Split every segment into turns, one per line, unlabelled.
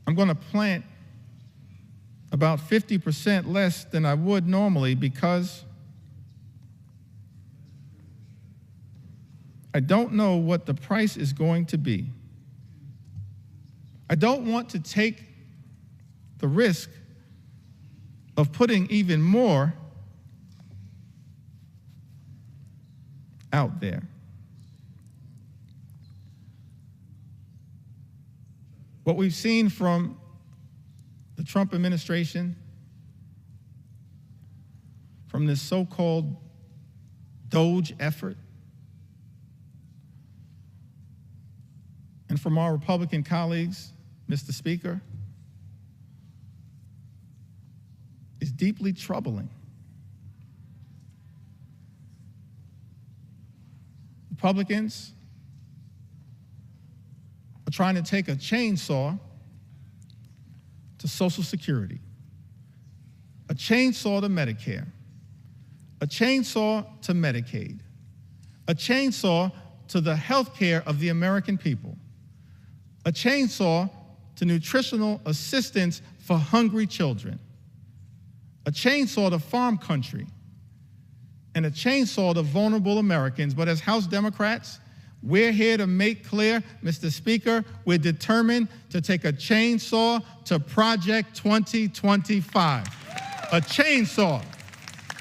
I'm going to plant about 50% less than I would normally because I don't know what the price is going to be. I don't want to take the risk of putting even more out there. What we've seen from the Trump administration, from this so-called DOGE effort, and from our Republican colleagues, Mr. Speaker, is deeply troubling. Republicans are trying to take a chainsaw to Social Security, a chainsaw to Medicare, a chainsaw to Medicaid, a chainsaw to the health care of the American people, a chainsaw to nutritional assistance for hungry children, a chainsaw to farm country, and a chainsaw to vulnerable Americans. But as House Democrats, we're here to make clear, Mr. Speaker, we're determined to take a chainsaw to Project 2025. A chainsaw,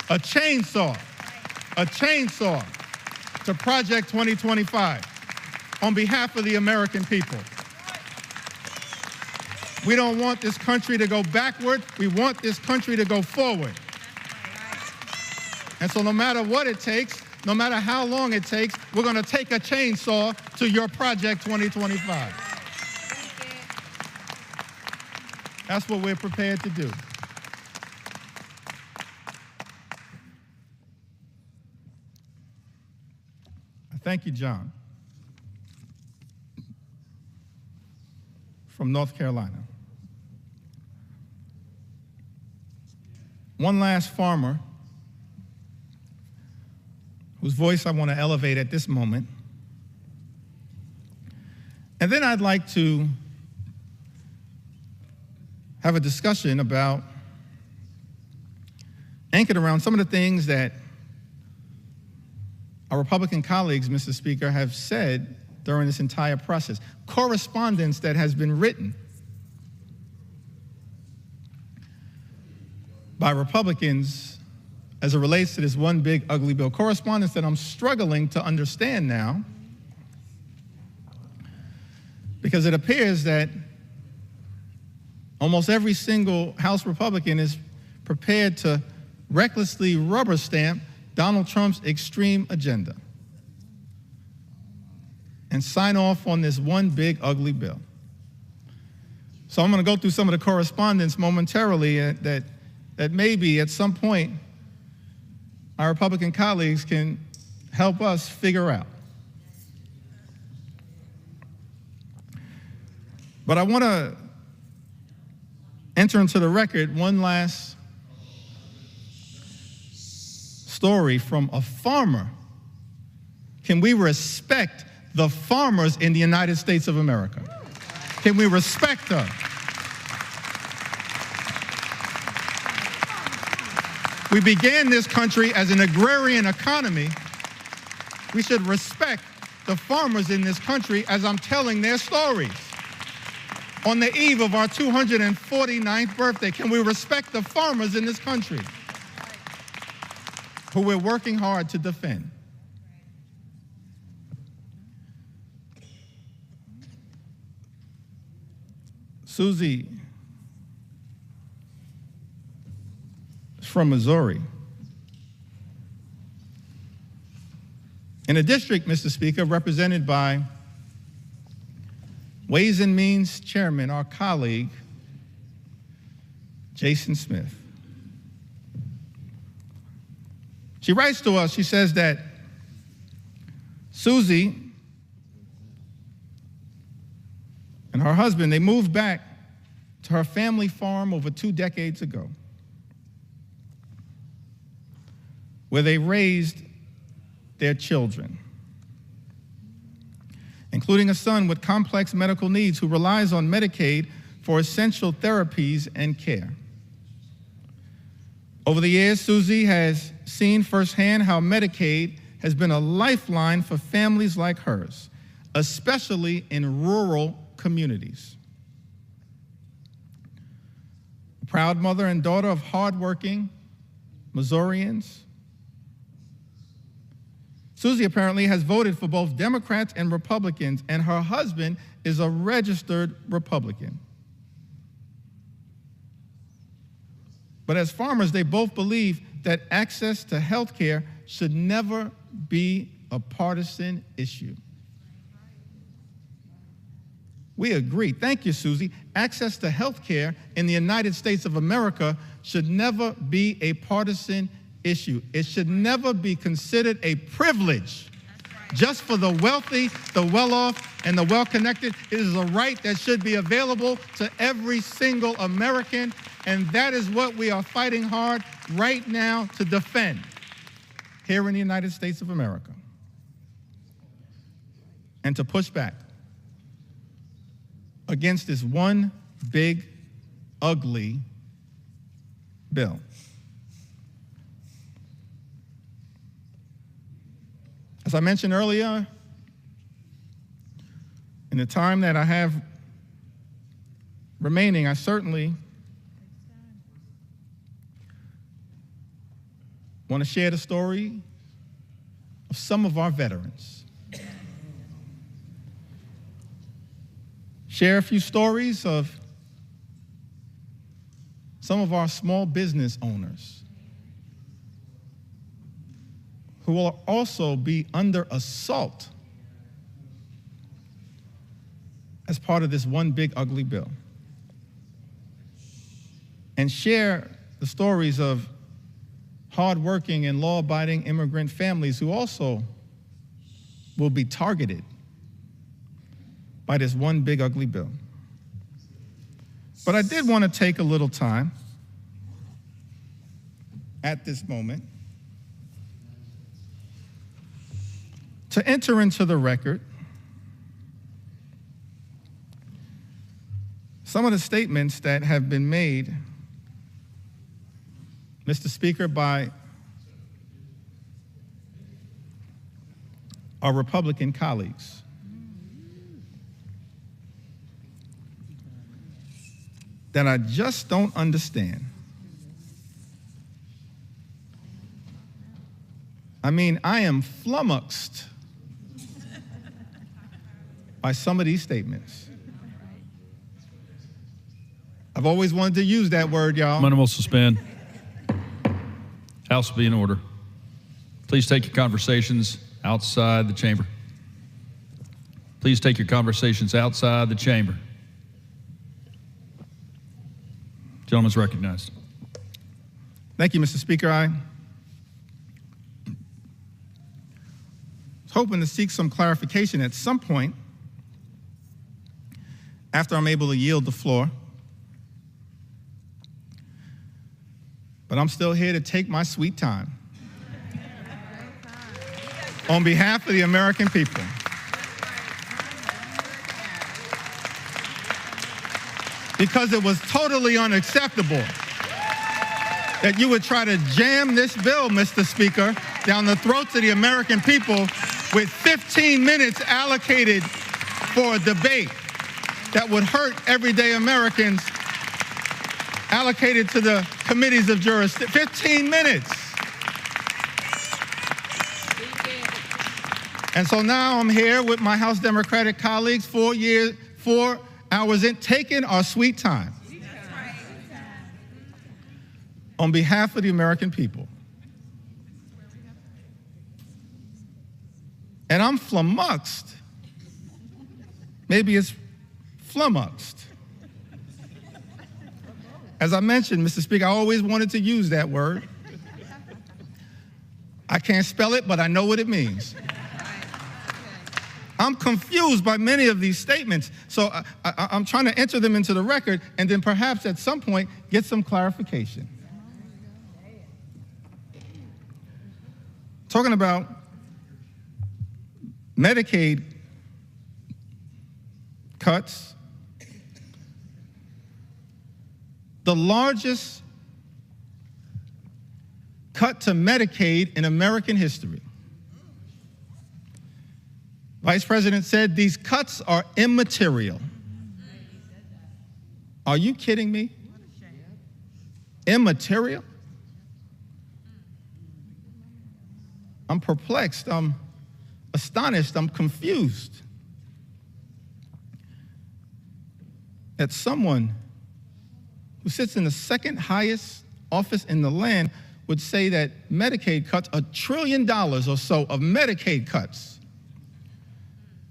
a chainsaw, a chainsaw to Project 2025 on behalf of the American people. We don't want this country to go backward. We want this country to go forward. And so no matter what it takes, no matter how long it takes, we're going to take a chainsaw to your Project 2025. That's what we're prepared to do. Thank you, John, from North Carolina. One last farmer whose voice I want to elevate at this moment. And then I'd like to have a discussion about, anchored around some of the things that our Republican colleagues, Mr. Speaker, have said during this entire process. Correspondence that has been written by Republicans as it relates to this one big ugly bill. Correspondence that I'm struggling to understand now, because it appears that almost every single House Republican is prepared to recklessly rubber stamp Donald Trump's extreme agenda and sign off on this one big ugly bill. So I'm going to go through some of the correspondence momentarily that maybe at some point our Republican colleagues can help us figure out. But I want to enter into the record one last story from a farmer. Can we respect the farmers in the United States of America? Can we respect them? We began this country as an agrarian economy. We should respect the farmers in this country as I'm telling their stories. On the eve of our 249th birthday, can we respect the farmers in this country who we're working hard to defend? Susie is from Missouri. In a district, Mr. Speaker, represented by Ways and Means Chairman, our colleague, Jason Smith. She writes to us, she says that Susie and her husband, they moved back to her family farm over 2 decades ago, where they raised their children, including a son with complex medical needs who relies on Medicaid for essential therapies and care. Over the years, Susie has seen firsthand how Medicaid has been a lifeline for families like hers, especially in rural communities. A proud mother and daughter of hardworking Missourians, Susie apparently has voted for both Democrats and Republicans, and her husband is a registered Republican. But as farmers, they both believe that access to health care should never be a partisan issue. We agree. Thank you, Susie. Access to health care in the United States of America should never be a partisan issue. It should never be considered a privilege just for the wealthy, the well-off, and the well-connected. It is a right that should be available to every single American, and that is what we are fighting hard right now to defend here in the United States of America, and to push back against this one big, ugly bill. As I mentioned earlier, in the time that I have remaining, I certainly want to share the story of some of our veterans. Share a few stories of some of our small business owners who will also be under assault as part of this one big ugly bill. And share the stories of hardworking and law-abiding immigrant families who also will be targeted by this one big ugly bill. But I did want to take a little time at this moment to enter into the record some of the statements that have been made, Mr. Speaker, by our Republican colleagues. That I just don't understand. I mean, I am flummoxed by some of these statements. I've always wanted to use that word, y'all.
Minimal suspend. House will be in order. Please take your conversations outside the chamber. Please take your conversations outside the chamber. Gentleman's recognized.
Thank you, Mr. Speaker. I was hoping to seek some clarification at some point after I'm able to yield the floor. But I'm still here to take my sweet time on behalf of the American people. Because it was totally unacceptable that you would try to jam this bill, Mr. Speaker, down the throats of the American people with 15 minutes allocated for a debate that would hurt everyday Americans, allocated to the committees of jurisdiction. 15 minutes. And so now I'm here with my House Democratic colleagues, 4 hours in, taking our sweet time on behalf of the American people. And I'm flummoxed. Maybe it's flummoxed. As I mentioned, Mr. Speaker, I always wanted to use that word. I can't spell it, but I know what it means. I'm confused by many of these statements, so I'm trying to enter them into the record and then perhaps at some point get some clarification. Talking about Medicaid cuts, the largest cut to Medicaid in American history. Vice President said these cuts are immaterial. Are you kidding me? Immaterial? I'm perplexed, I'm astonished, I'm confused that someone who sits in the second highest office in the land would say that Medicaid cuts, $1 trillion or so of Medicaid cuts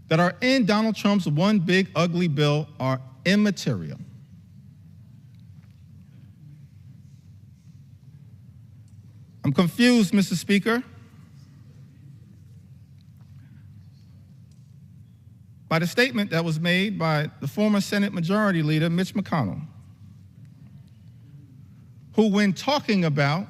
that are in Donald Trump's one big ugly bill are immaterial. I'm confused, Mr. Speaker, by the statement that was made by the former Senate Majority Leader, Mitch McConnell, who, when talking about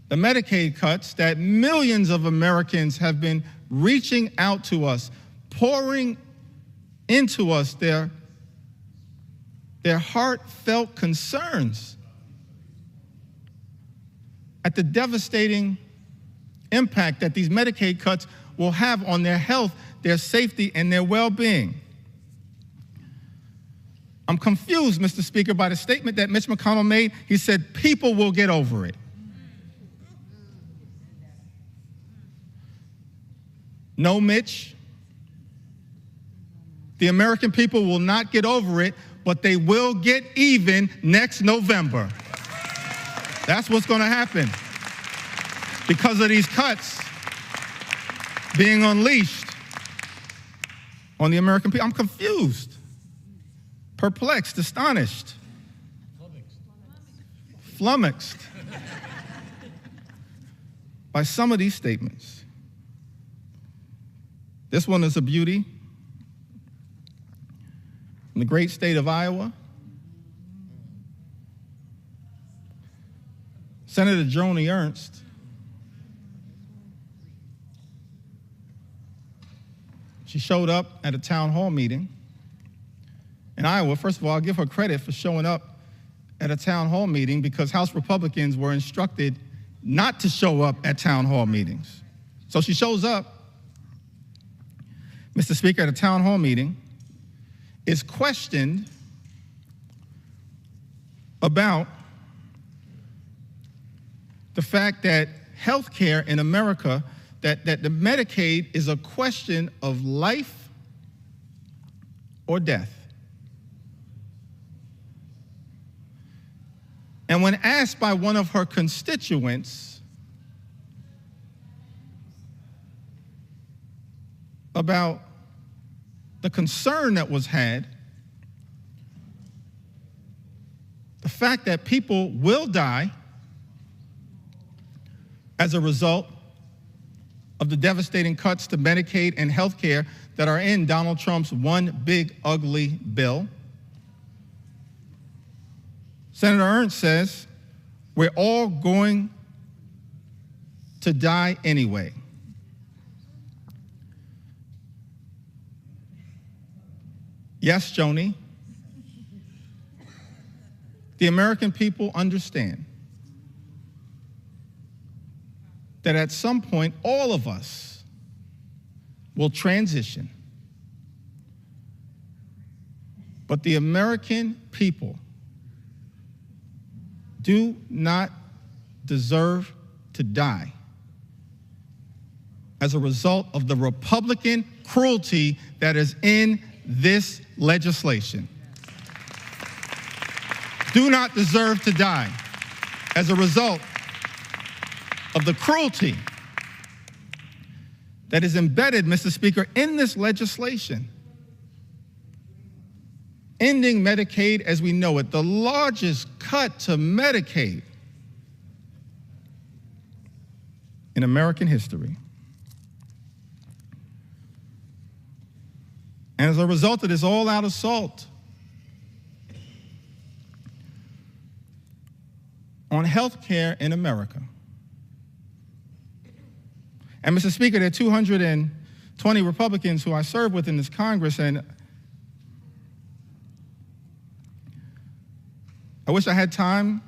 the Medicaid cuts that millions of Americans have been reaching out to us, pouring into us their heartfelt concerns at the devastating impact that these Medicaid cuts will have on their health, their safety, and their well-being. I'm confused, Mr. Speaker, by the statement that Mitch McConnell made. He said, people will get over it. No, Mitch. The American people will not get over it, but they will get even next November. That's what's going to happen because of these cuts being unleashed on the American people. I'm confused, perplexed, astonished, flummoxed by some of these statements. This one is a beauty. In the great state of Iowa, Senator Joni Ernst she showed up at a town hall meeting in Iowa. First of all, I'll give her credit for showing up at a town hall meeting because House Republicans were instructed not to show up at town hall meetings. So she shows up, Mr. Speaker, at a town hall meeting, is questioned about the fact that health care in America, that the Medicaid is a question of life or death. And when asked by one of her constituents about the concern that was had, the fact that people will die as a result of the devastating cuts to Medicaid and health care that are in Donald Trump's one big ugly bill, Senator Ernst says, we're all going to die anyway. Yes, Joni, the American people understand that at some point, all of us will transition. But the American people do not deserve to die as a result of the Republican cruelty that is in this legislation. Do not deserve to die as a result of the cruelty that is embedded, Mr. Speaker, in this legislation. Ending Medicaid as we know it, the largest cut to Medicaid in American history. And as a result of this all-out assault on health care in America, and Mr. Speaker, there are 220 Republicans who I serve with in this Congress, and I wish I had time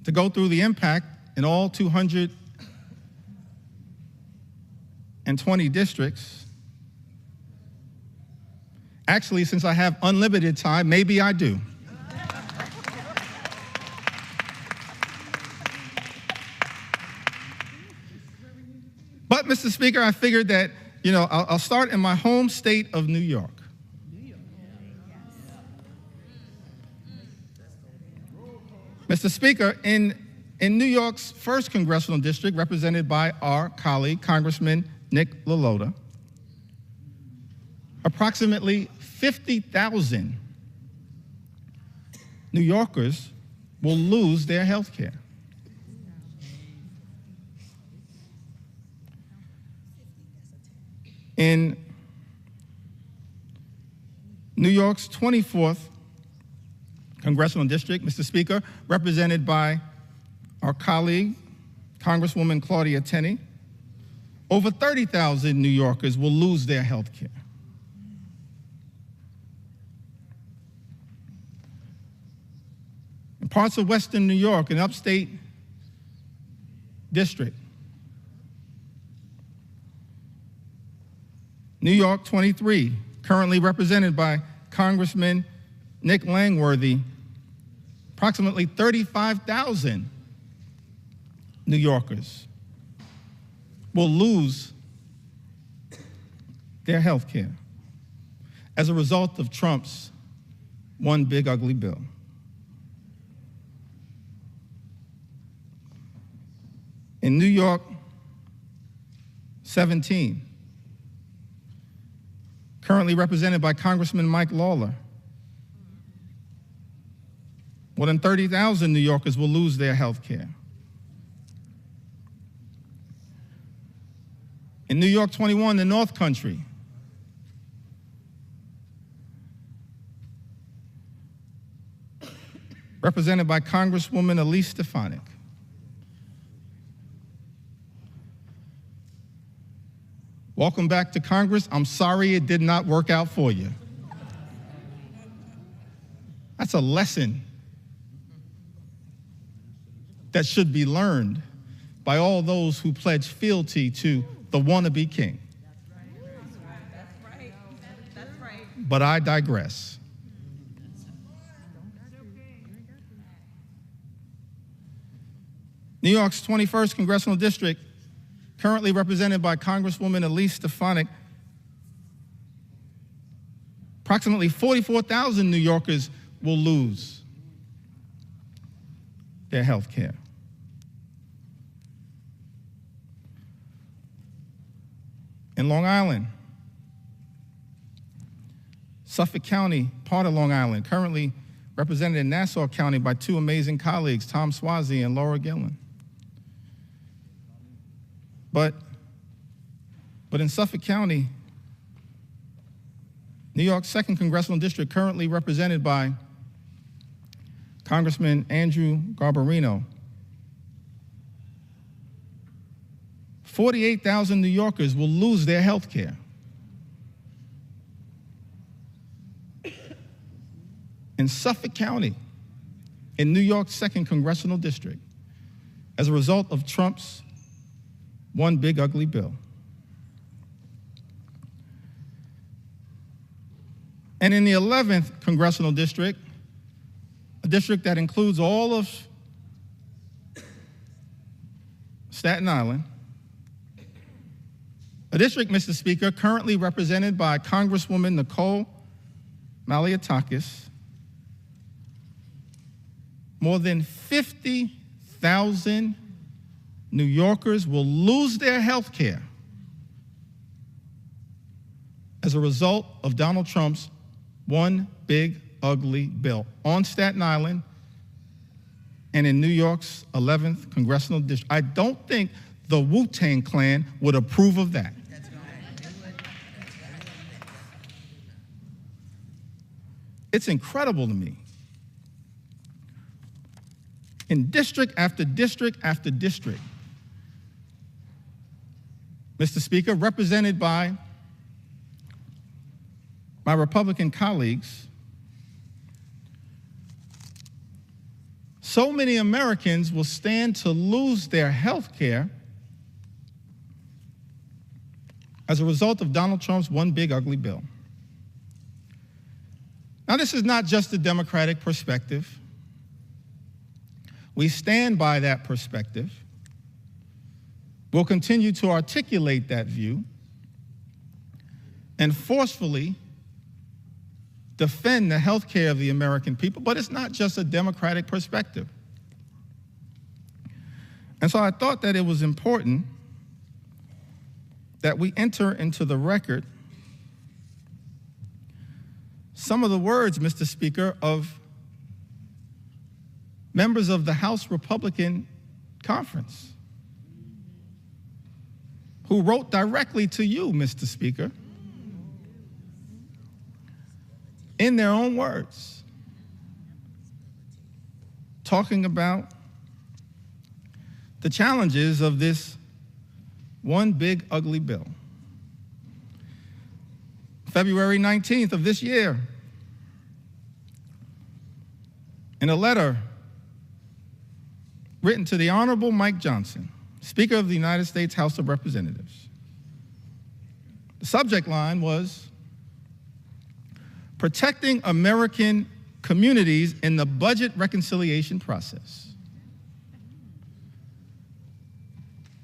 to go through the impact in all 220 districts. Actually, since I have unlimited time, maybe I do. But, Mr. Speaker, I figured that, I'll start in my home state of New York. Mr. Speaker, in New York's first congressional district, represented by our colleague, Congressman Nick LaLota, approximately 50,000 New Yorkers will lose their health care. In New York's 24th congressional district, Mr. Speaker, represented by our colleague, Congresswoman Claudia Tenney, over 30,000 New Yorkers will lose their health care. In parts of Western New York, an upstate district, New York 23, currently represented by Congressman Nick Langworthy, approximately 35,000 New Yorkers will lose their health care as a result of Trump's one big ugly bill. In New York 17, currently represented by Congressman Mike Lawler, more than 30,000 New Yorkers will lose their health care. In New York 21, the North Country, represented by Congresswoman Elise Stefanik, welcome back to Congress. I'm sorry it did not work out for you. That's a lesson that should be learned by all those who pledge fealty to the wannabe king. That's right. But I digress. New York's 21st congressional district, currently represented by Congresswoman Elise Stefanik, approximately 44,000 New Yorkers will lose their health care. In Long Island, Suffolk County, part of Long Island, currently represented in Nassau County by two amazing colleagues, Tom Swazi and Laura Gillen. But in Suffolk County, New York's 2nd Congressional District, currently represented by Congressman Andrew Garbarino, 48,000 New Yorkers will lose their health care. In Suffolk County, in New York's 2nd Congressional District, as a result of Trump's one big ugly bill. And in the 11th Congressional District, a district that includes all of Staten Island, a district, Mr. Speaker, currently represented by Congresswoman Nicole Malliotakis, more than 50,000 New Yorkers will lose their health care as a result of Donald Trump's one big ugly bill on Staten Island and in New York's 11th Congressional District. I don't think the Wu-Tang Clan would approve of that. It's incredible to me. In district after district after district, Mr. Speaker, represented by my Republican colleagues, so many Americans will stand to lose their health care as a result of Donald Trump's one big ugly bill. Now, this is not just a Democratic perspective. We stand by that perspective. We'll continue to articulate that view and forcefully defend the health care of the American people, but it's not just a Democratic perspective. And so I thought that it was important that we enter into the record some of the words, Mr. Speaker, of members of the House Republican Conference who wrote directly to you, Mr. Speaker, in their own words, talking about the challenges of this one big ugly bill. February 19th of this year, in a letter written to the Honorable Mike Johnson, Speaker of the United States House of Representatives, the subject line was, "Protecting American Communities in the Budget Reconciliation Process."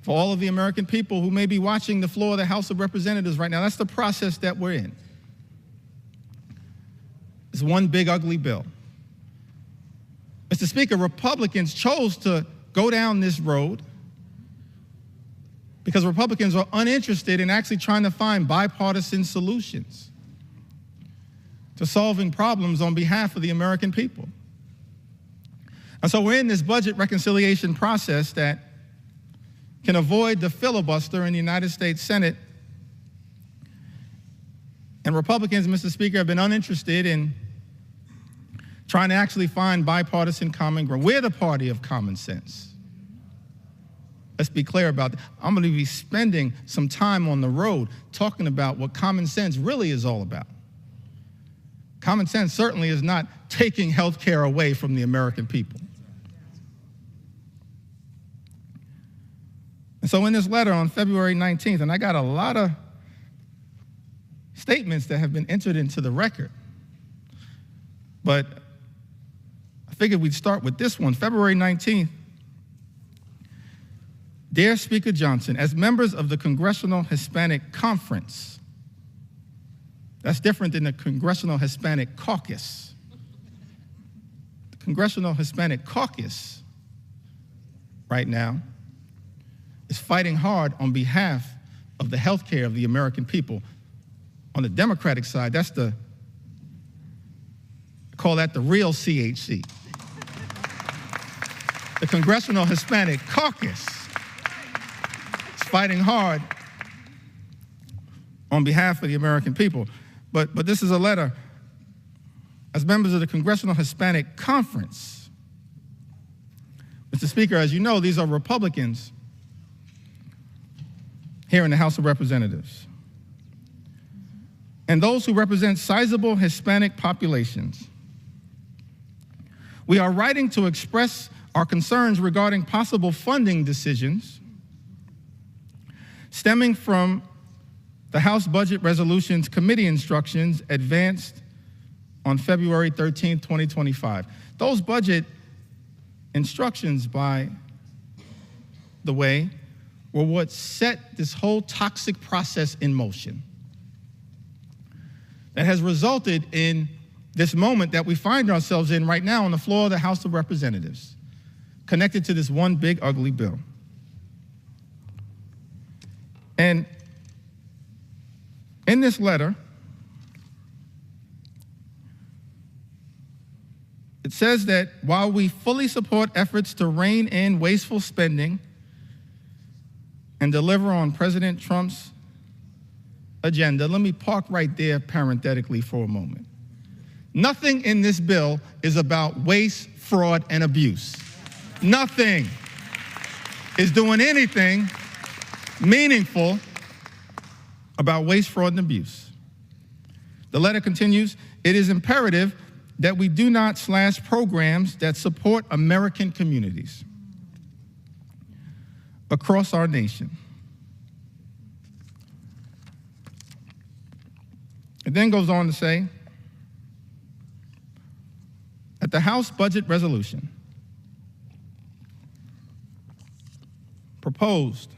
For all of the American people who may be watching the floor of the House of Representatives right now, that's the process that we're in. It's one big ugly bill. Mr. Speaker, Republicans chose to go down this road because Republicans are uninterested in actually trying to find bipartisan solutions to solving problems on behalf of the American people. And so we're in this budget reconciliation process that can avoid the filibuster in the United States Senate. And Republicans, Mr. Speaker, have been uninterested in trying to actually find bipartisan common ground. We're the party of common sense. Let's be clear about that. I'm going to be spending some time on the road talking about what common sense really is all about. Common sense certainly is not taking health care away from the American people. And so in this letter on February 19th, and I got a lot of statements that have been entered into the record, but I figured we'd start with this one. February 19th, Dear Speaker Johnson, as members of the Congressional Hispanic Conference, that's different than the Congressional Hispanic Caucus. The Congressional Hispanic Caucus right now is fighting hard on behalf of the health care of the American people. On the Democratic side, I call that the real CHC. The Congressional Hispanic Caucus is fighting hard on behalf of the American people. But this is a letter as members of the Congressional Hispanic Conference. Mr. Speaker, as you know, these are Republicans here in the House of Representatives, and those who represent sizable Hispanic populations. We are writing to express our concerns regarding possible funding decisions stemming from the House Budget Resolutions Committee instructions advanced on February 13, 2025. Those budget instructions, by the way, were what set this whole toxic process in motion that has resulted in this moment that we find ourselves in right now on the floor of the House of Representatives, connected to this one big ugly bill. And in this letter, it says that while we fully support efforts to rein in wasteful spending and deliver on President Trump's agenda, let me park right there parenthetically for a moment. Nothing in this bill is about waste, fraud, and abuse. Nothing is doing anything meaningful about waste, fraud, and abuse. The letter continues, it is imperative that we do not slash programs that support American communities across our nation. It then goes on to say that the House budget resolution proposed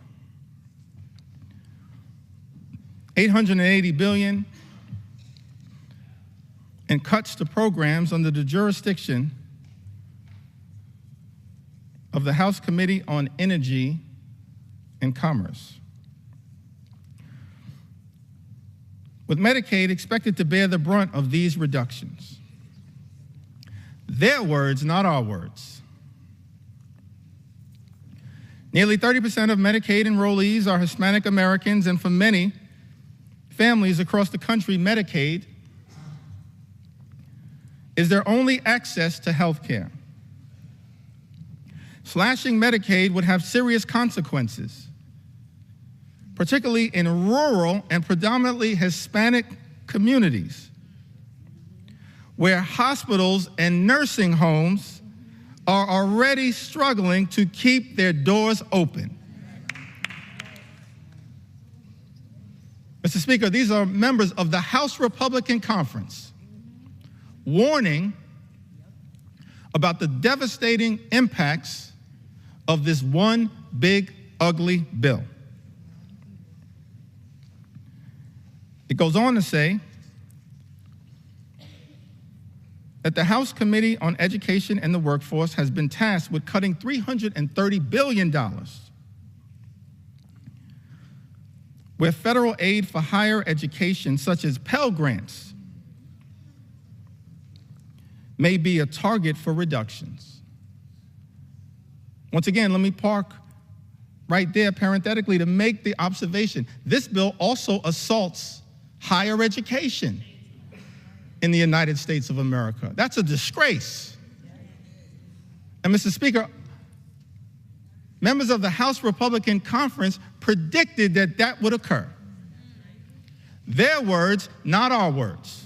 $880 billion in cuts to programs under the jurisdiction of the House Committee on Energy and Commerce, with Medicaid expected to bear the brunt of these reductions. Their words, not our words. Nearly 30% of Medicaid enrollees are Hispanic Americans, and for many families across the country, Medicaid is their only access to health care. Slashing Medicaid would have serious consequences, particularly in rural and predominantly Hispanic communities, where hospitals and nursing homes are already struggling to keep their doors open. Mr. Speaker, these are members of the House Republican Conference warning about the devastating impacts of this one big, ugly bill. It goes on to say that the House Committee on Education and the Workforce has been tasked with cutting $330 billion where federal aid for higher education, such as Pell Grants, may be a target for reductions. Once again, let me park right there parenthetically to make the observation. This bill also assaults higher education in the United States of America. That's a disgrace. And Mr. Speaker, members of the House Republican Conference predicted that that would occur. Their words, not our words.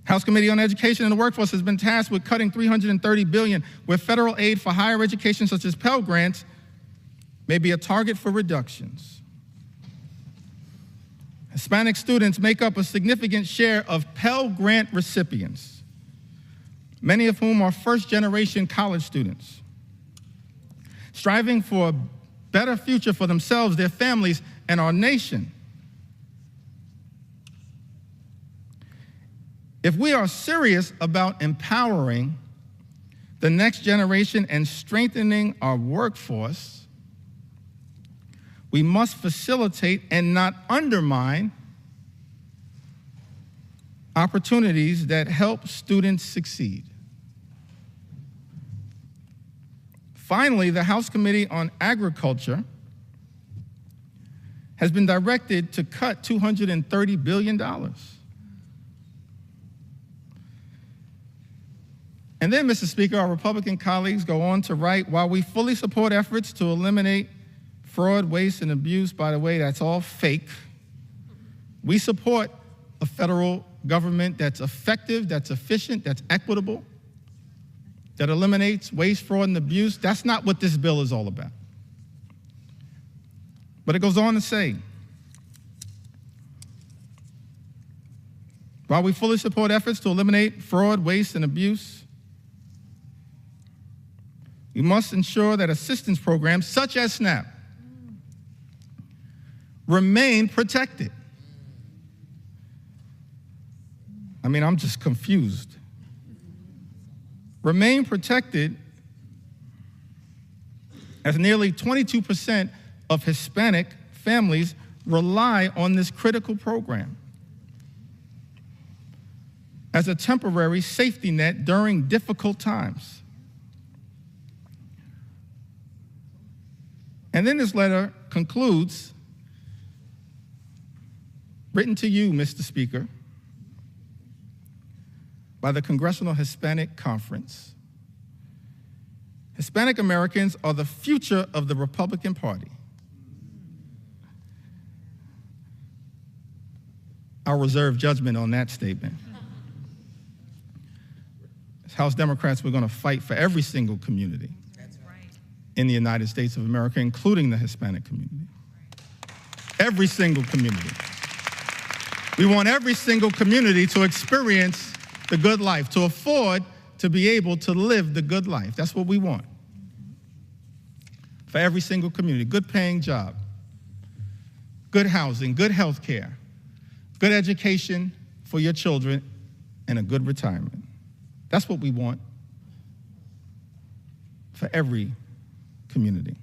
House Committee on Education and the Workforce has been tasked with cutting $330 billion where federal aid for higher education, such as Pell Grants, may be a target for reductions. Hispanic students make up a significant share of Pell Grant recipients, many of whom are first-generation college students, striving for a better future for themselves, their families, and our nation. If we are serious about empowering the next generation and strengthening our workforce, we must facilitate and not undermine opportunities that help students succeed. Finally, the House Committee on Agriculture has been directed to cut $230 billion. And then, Mr. Speaker, our Republican colleagues go on to write, while we fully support efforts to eliminate fraud, waste, and abuse, by the way, that's all fake, we support a federal government that's effective, that's efficient, that's equitable, that eliminates waste, fraud, and abuse. That's not what this bill is all about. But it goes on to say, while we fully support efforts to eliminate fraud, waste, and abuse, we must ensure that assistance programs such as SNAP remain protected. I mean, I'm just confused. Remain protected as nearly 22% of Hispanic families rely on this critical program as a temporary safety net during difficult times. And then this letter concludes, written to you, Mr. Speaker, by the Congressional Hispanic Conference. Hispanic Americans are the future of the Republican Party. I'll reserve judgment on that statement. As House Democrats, we're going to fight for every single community in the United States of America, including the Hispanic community. Every single community. We want every single community to experience the good life, to afford to be able to live the good life. That's what we want. For every single community, good paying job, good housing, good health care, good education for your children, and a good retirement. That's what we want for every community.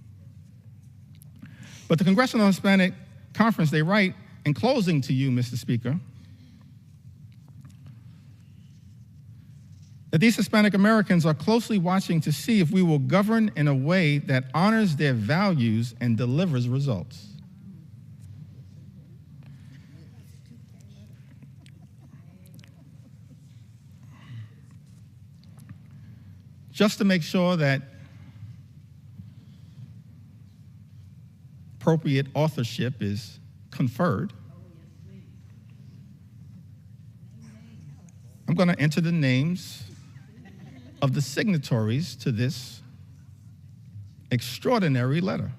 But the Congressional Hispanic Conference, they write, in closing to you, Mr. Speaker, that these Hispanic Americans are closely watching to see if we will govern in a way that honors their values and delivers results. Just to make sure that appropriate authorship is conferred, I'm going to enter the names of the signatories to this extraordinary letter.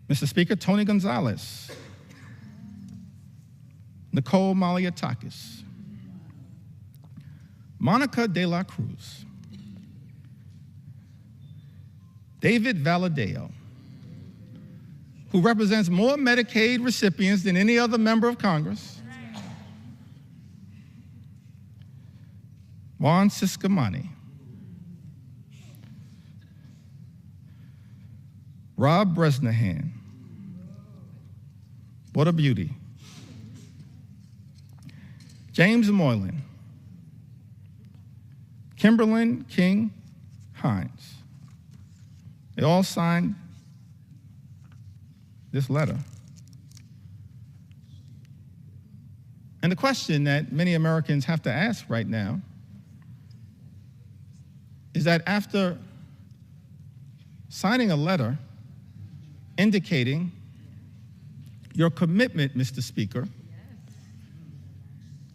Mr. Speaker, Tony Gonzalez, Nicole Maliatakis, Monica de la Cruz, David Valadeo, who represents more Medicaid recipients than any other member of Congress, Juan Ciscomani, Rob Bresnahan, what a beauty, James Moylan, Kimberlyn King Hines. They all signed this letter. And the question that many Americans have to ask right now is that after signing a letter indicating your commitment, Mr. Speaker,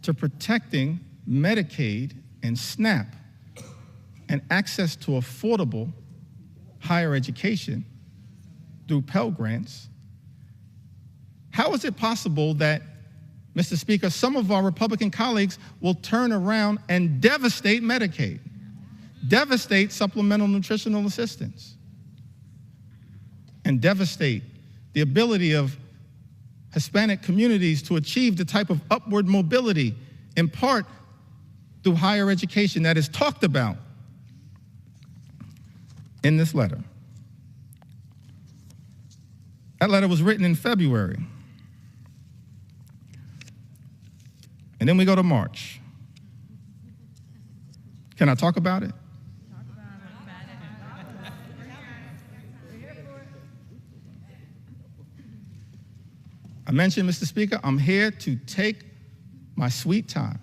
to protecting Medicaid and SNAP and access to affordable higher education through Pell Grants, how is it possible that, Mr. Speaker, some of our Republican colleagues will turn around and devastate Medicaid, devastate supplemental nutritional assistance, and devastate the ability of Hispanic communities to achieve the type of upward mobility, in part through higher education that is talked about in this letter? That letter was written in February. And then we go to March. Can I talk about it? I mentioned, Mr. Speaker, I'm here to take my sweet time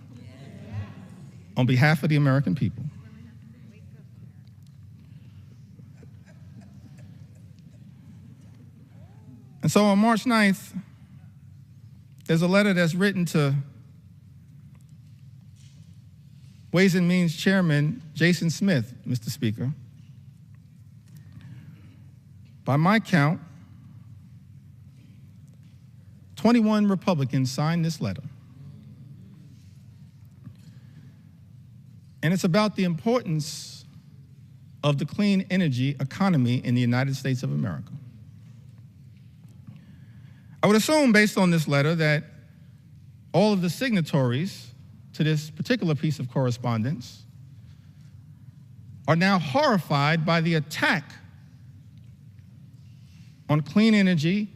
on behalf of the American people. And so on March 9th, there's a letter that's written to Ways and Means Chairman Jason Smith, Mr. Speaker. By my count, 21 Republicans signed this letter. And it's about the importance of the clean energy economy in the United States of America. I would assume, based on this letter, that all of the signatories to this particular piece of correspondence are now horrified by the attack on clean energy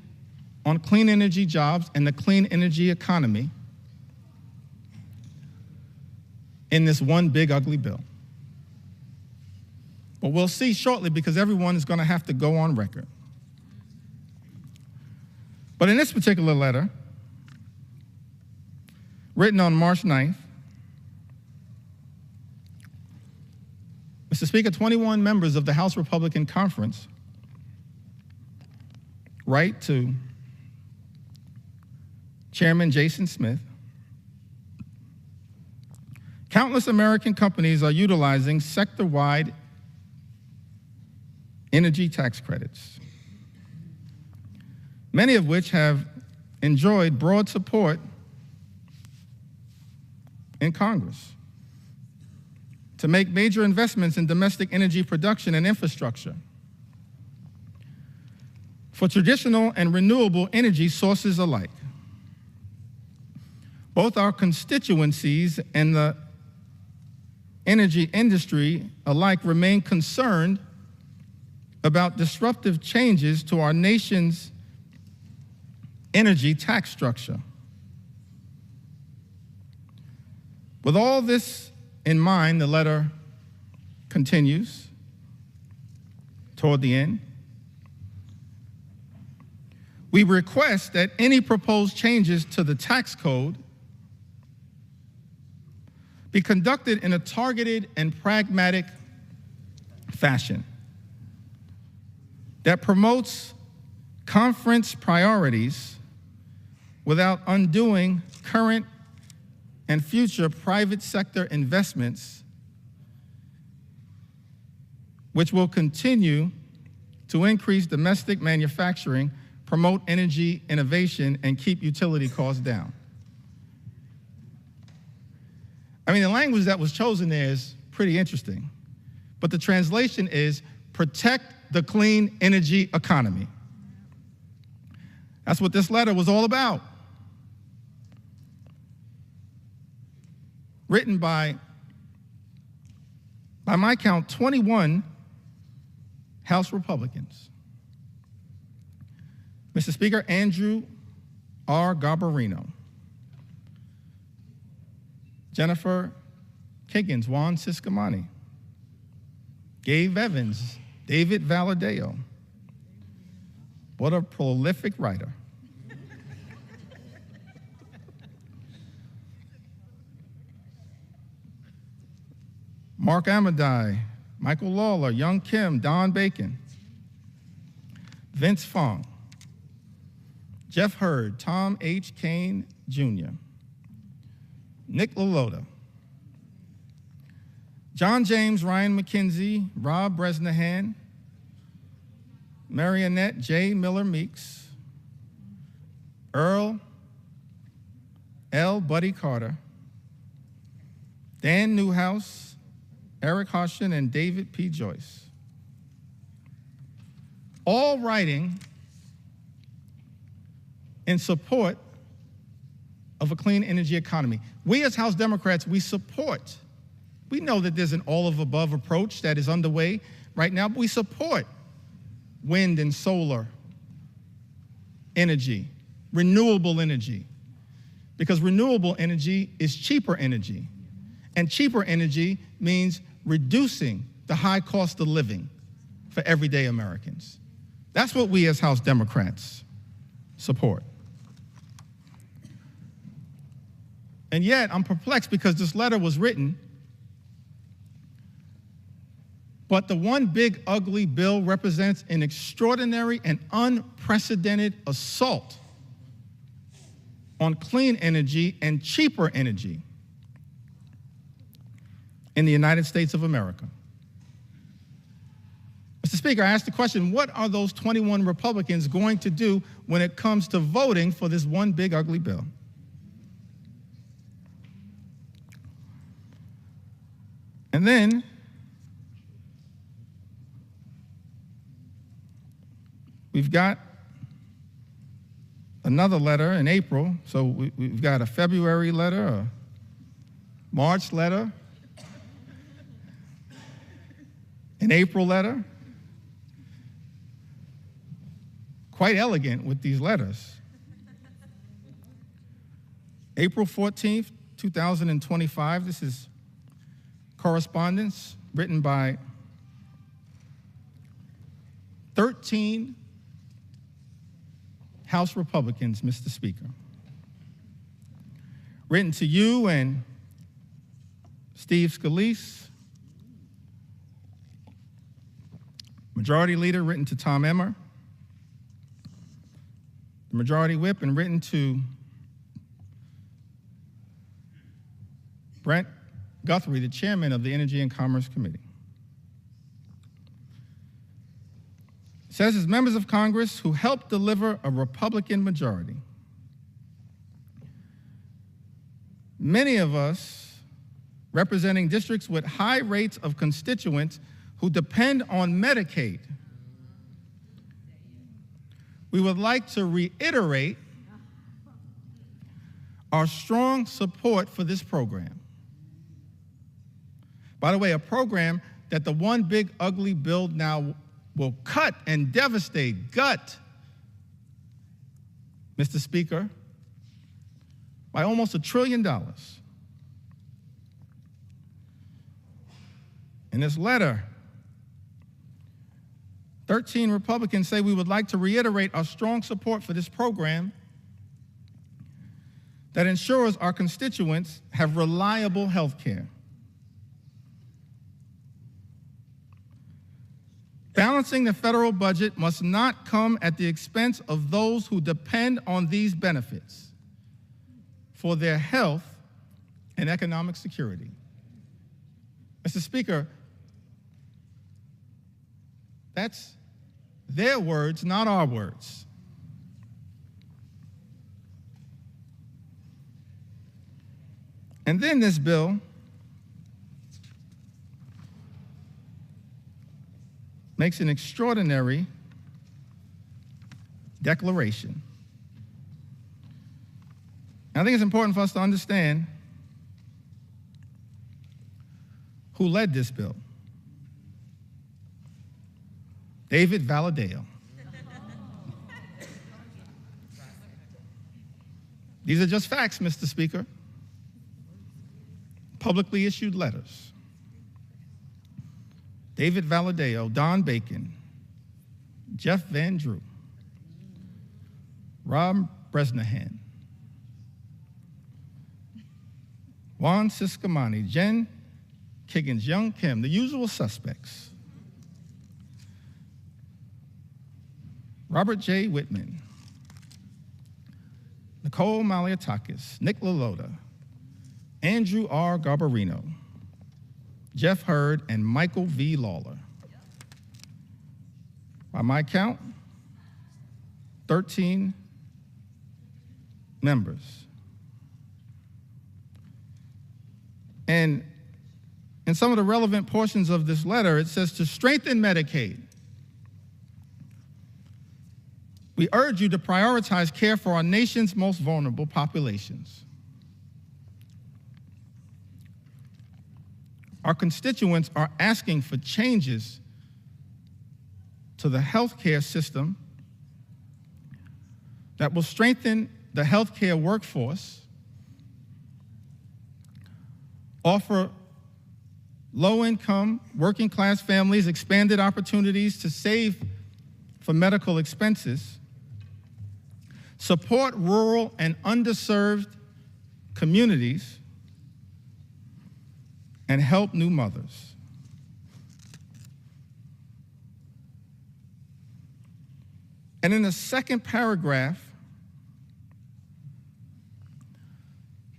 jobs, and the clean energy economy in this one big ugly bill. But we'll see shortly, because everyone is going to have to go on record. But in this particular letter, written on March 9th, Mr. Speaker, 21 members of the House Republican Conference write to Chairman Jason Smith, countless American companies are utilizing sector-wide energy tax credits, many of which have enjoyed broad support in Congress to make major investments in domestic energy production and infrastructure for traditional and renewable energy sources alike. Both our constituencies and the energy industry alike remain concerned about disruptive changes to our nation's energy tax structure. With all this in mind, the letter continues toward the end. We request that any proposed changes to the tax code be conducted in a targeted and pragmatic fashion that promotes conference priorities without undoing current and future private sector investments, which will continue to increase domestic manufacturing, promote energy innovation, and keep utility costs down. I mean, the language that was chosen there is pretty interesting, but the translation is protect the clean energy economy. That's what this letter was all about. Written by my count, 21 House Republicans. Mr. Speaker, Andrew R. Garbarino, Jennifer Kiggins, Juan Ciscomani, Gabe Evans, David Valadeo. What a prolific writer. Mark Amadei, Michael Lawler, Young Kim, Don Bacon, Vince Fong, Jeff Hurd, Tom H. Kane Jr., Nick LaLota, John James, Ryan McKenzie, Rob Bresnahan, Marionette J. Miller Meeks, Earl L. Buddy Carter, Dan Newhouse, Eric Hoshin, and David P. Joyce, all writing in support of a clean energy economy. We as House Democrats, we know that there's an all-of-above approach that is underway right now, but we support wind and solar energy, renewable energy, because renewable energy is cheaper energy, and cheaper energy means reducing the high cost of living for everyday Americans. That's what we as House Democrats support. And yet, I'm perplexed because this letter was written, but the one big ugly bill represents an extraordinary and unprecedented assault on clean energy and cheaper energy in the United States of America. Mr. Speaker, I asked the question, what are those 21 Republicans going to do when it comes to voting for this one big ugly bill? And then we've got another letter in April. So we've got a February letter, a March letter, an April letter. Quite elegant with these letters. April 14th, 2025, this is correspondence written by 13 House Republicans, Mr. Speaker. Written to you and Steve Scalise. Majority Leader written to Tom Emmer. The Majority Whip, and written to Brent Guthrie, the chairman of the Energy and Commerce Committee. It says, as members of Congress who helped deliver a Republican majority, many of us representing districts with high rates of constituents who depend on Medicaid, we would like to reiterate our strong support for this program. By the way, a program that the one big ugly bill now will cut and devastate, gut, Mr. Speaker, by almost $1 trillion. In this letter, 13 Republicans say we would like to reiterate our strong support for this program that ensures our constituents have reliable health care. Balancing the federal budget must not come at the expense of those who depend on these benefits for their health and economic security. Mr. Speaker, that's their words, not our words. And then this bill makes an extraordinary declaration. And I think it's important for us to understand who led this bill. David Valadao. These are just facts, Mr. Speaker. Publicly issued letters. David Valadao, Don Bacon, Jeff Van Drew, Rob Bresnahan, Juan Ciscomani, Jen Kiggins, Young Kim, the usual suspects. Robert J. Whitman, Nicole Maliatakis, Nick LaLota, Andrew R. Garbarino, Jeff Hurd, and Michael V. Lawler. By my count, 13 members. And in some of the relevant portions of this letter, it says to strengthen Medicaid, we urge you to prioritize care for our nation's most vulnerable populations. Our constituents are asking for changes to the healthcare system that will strengthen the healthcare workforce, offer low-income, working-class families expanded opportunities to save for medical expenses, support rural and underserved communities, and help new mothers. And in the second paragraph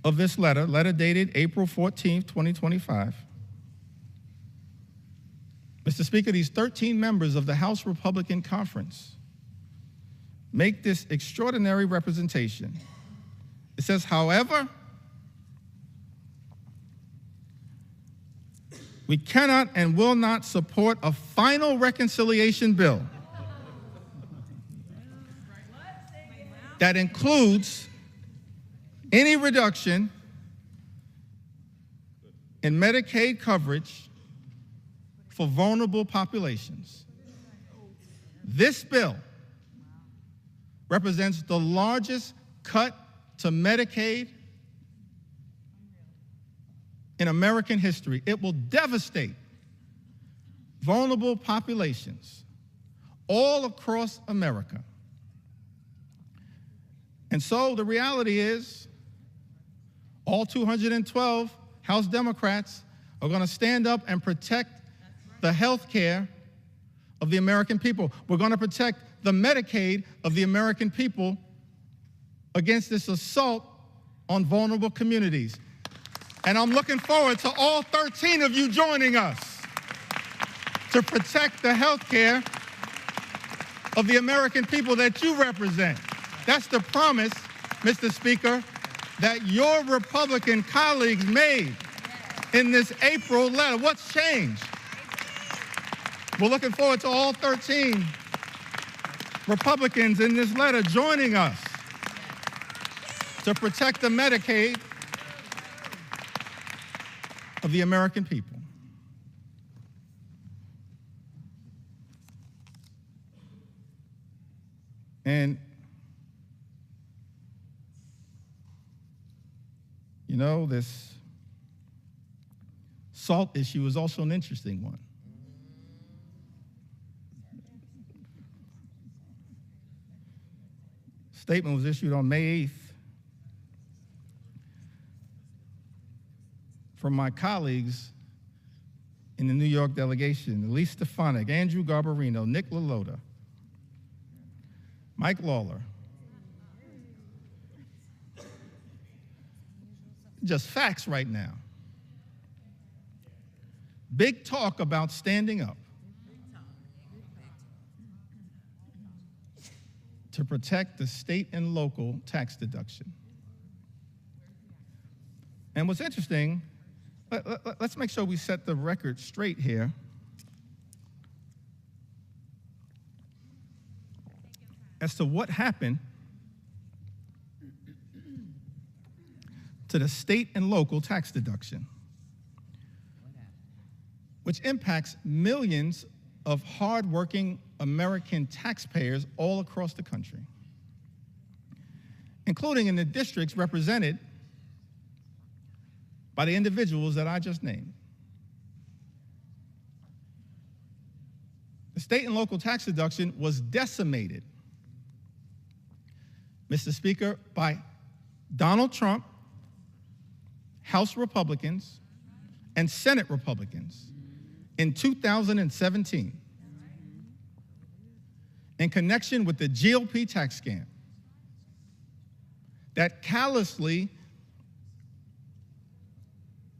of this letter dated April 14th, 2025, Mr. Speaker, these 13 members of the House Republican Conference make this extraordinary representation. It says, however, we cannot and will not support a final reconciliation bill that includes any reduction in Medicaid coverage for vulnerable populations. This bill represents the largest cut to Medicaid in American history. It will devastate vulnerable populations all across America. And so the reality is, all 212 House Democrats are going to stand up and protect the health care of the American people. We're going to protect the Medicaid of the American people against this assault on vulnerable communities. And I'm looking forward to all 13 of you joining us to protect the health care of the American people that you represent. That's the promise, Mr. Speaker, that your Republican colleagues made in this April letter. What's changed? We're looking forward to all 13 Republicans in this letter joining us to protect the Medicaid of the American people. And, you know, this SALT issue is also an interesting one. Statement was issued on May 8th from my colleagues in the New York delegation: Elise Stefanik, Andrew Garbarino, Nick LaLota, Mike Lawler. Just facts right now. Big talk about standing up to protect the state and local tax deduction. And what's interesting, let's make sure we set the record straight here. As to what happened to the state and local tax deduction, which impacts millions of hardworking American taxpayers all across the country, including in the districts represented by the individuals that I just named. The state and local tax deduction was decimated, Mr. Speaker, by Donald Trump, House Republicans, and Senate Republicans in 2017 in connection with the GOP tax scam that callously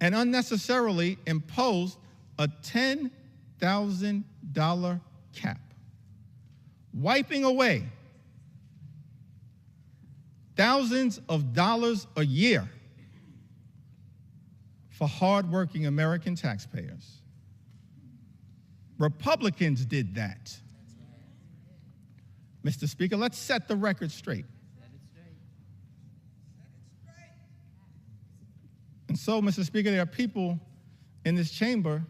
and unnecessarily imposed a $10,000 cap, wiping away thousands of dollars a year for hardworking American taxpayers. Republicans did that. Mr. Speaker, let's set the record straight. And so, Mr. Speaker, there are people in this chamber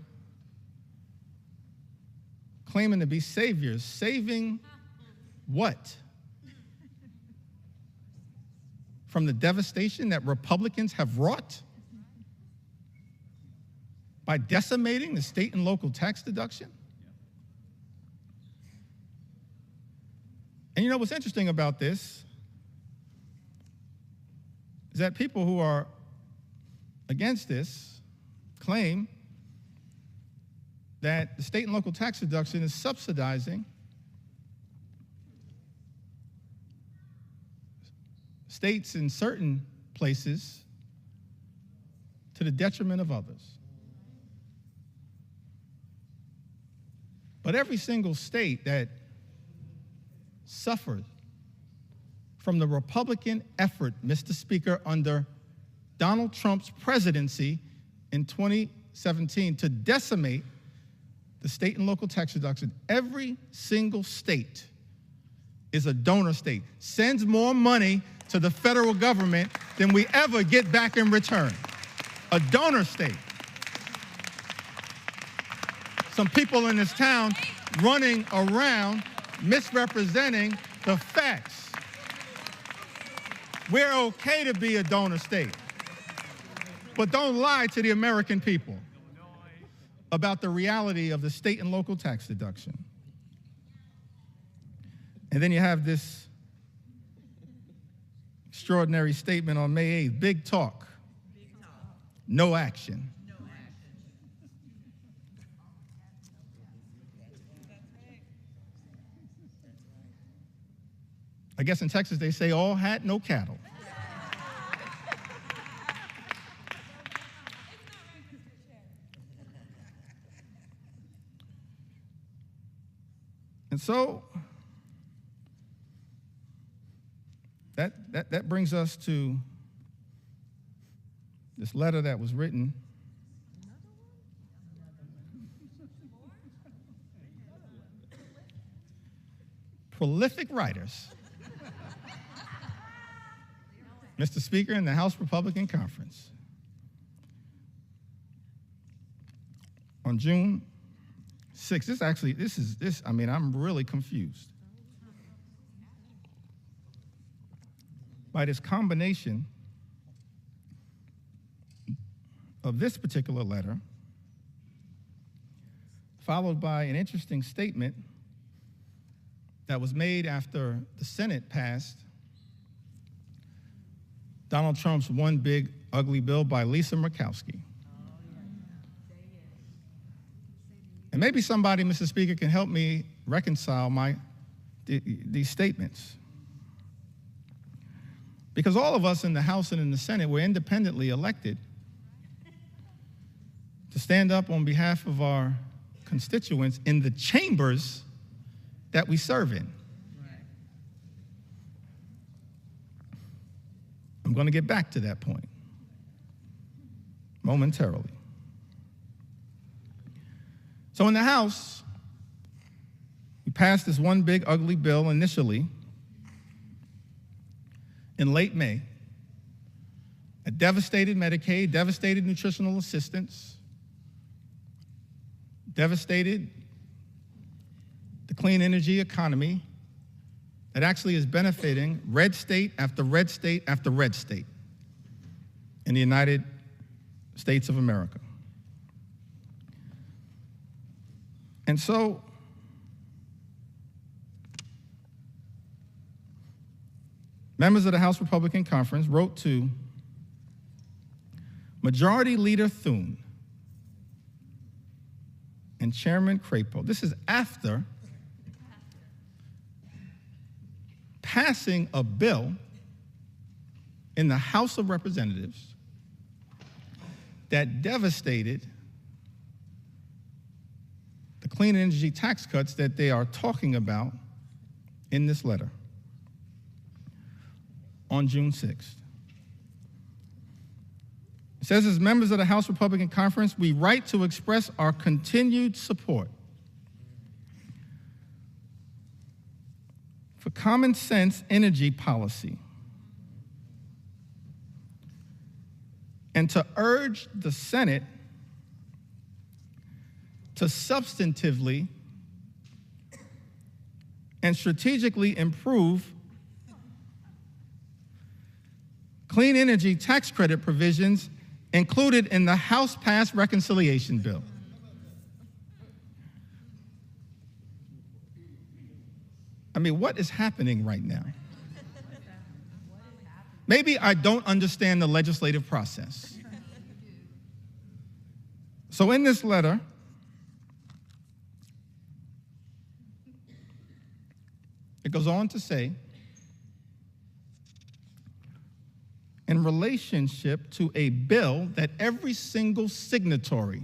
claiming to be saviors. Saving what? From the devastation that Republicans have wrought by decimating the state and local tax deduction? And you know what's interesting about this is that people who are against this claim that the state and local tax deduction is subsidizing states in certain places to the detriment of others. But every single state that suffered from the Republican effort, Mr. Speaker, under Donald Trump's presidency in 2017 to decimate the state and local tax deduction, every single state is a donor state, sends more money to the federal government than we ever get back in return. A donor state. Some people in this town running around misrepresenting the facts. We're okay to be a donor state, but don't lie to the American people about the reality of the state and local tax deduction. And then you have this extraordinary statement on May 8th, big talk, no action. I guess in Texas they say all hat, no cattle. And so that brings us to this letter that was written prolific writers, Mr. Speaker, in the House Republican Conference. On June 6th, I'm really confused by this combination of this particular letter, followed by an interesting statement that was made after the Senate passed Donald Trump's one big ugly bill by Lisa Murkowski. And maybe somebody, Mr. Speaker, can help me reconcile these statements. Because all of us in the House and in the Senate were independently elected to stand up on behalf of our constituents in the chambers that we serve in. I'm going to get back to that point momentarily. So in the House, we passed this one big ugly bill initially in late May. It devastated Medicaid, devastated nutritional assistance, devastated the clean energy economy that actually is benefiting red state after red state after red state in the United States of America. And so members of the House Republican Conference wrote to Majority Leader Thune and Chairman Crapo. This is after passing a bill in the House of Representatives that devastated the clean energy tax cuts that they are talking about in this letter on June 6th. It says, as members of the House Republican Conference, we write to express our continued support for common sense energy policy and to urge the Senate to substantively and strategically improve clean energy tax credit provisions included in the House-passed reconciliation bill. I mean, what is happening right now? Maybe I don't understand the legislative process. So in this letter, it goes on to say, in relationship to a bill that every single signatory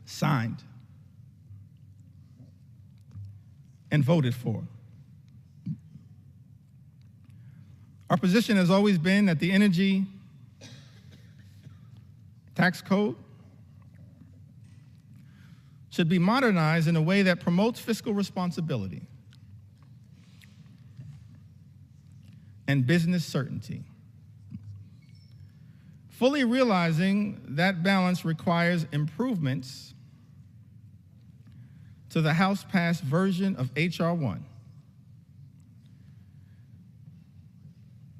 signed and voted for. Our position has always been that the energy tax code should be modernized in a way that promotes fiscal responsibility and business certainty. Fully realizing that balance requires improvements to the House-passed version of H.R. 1.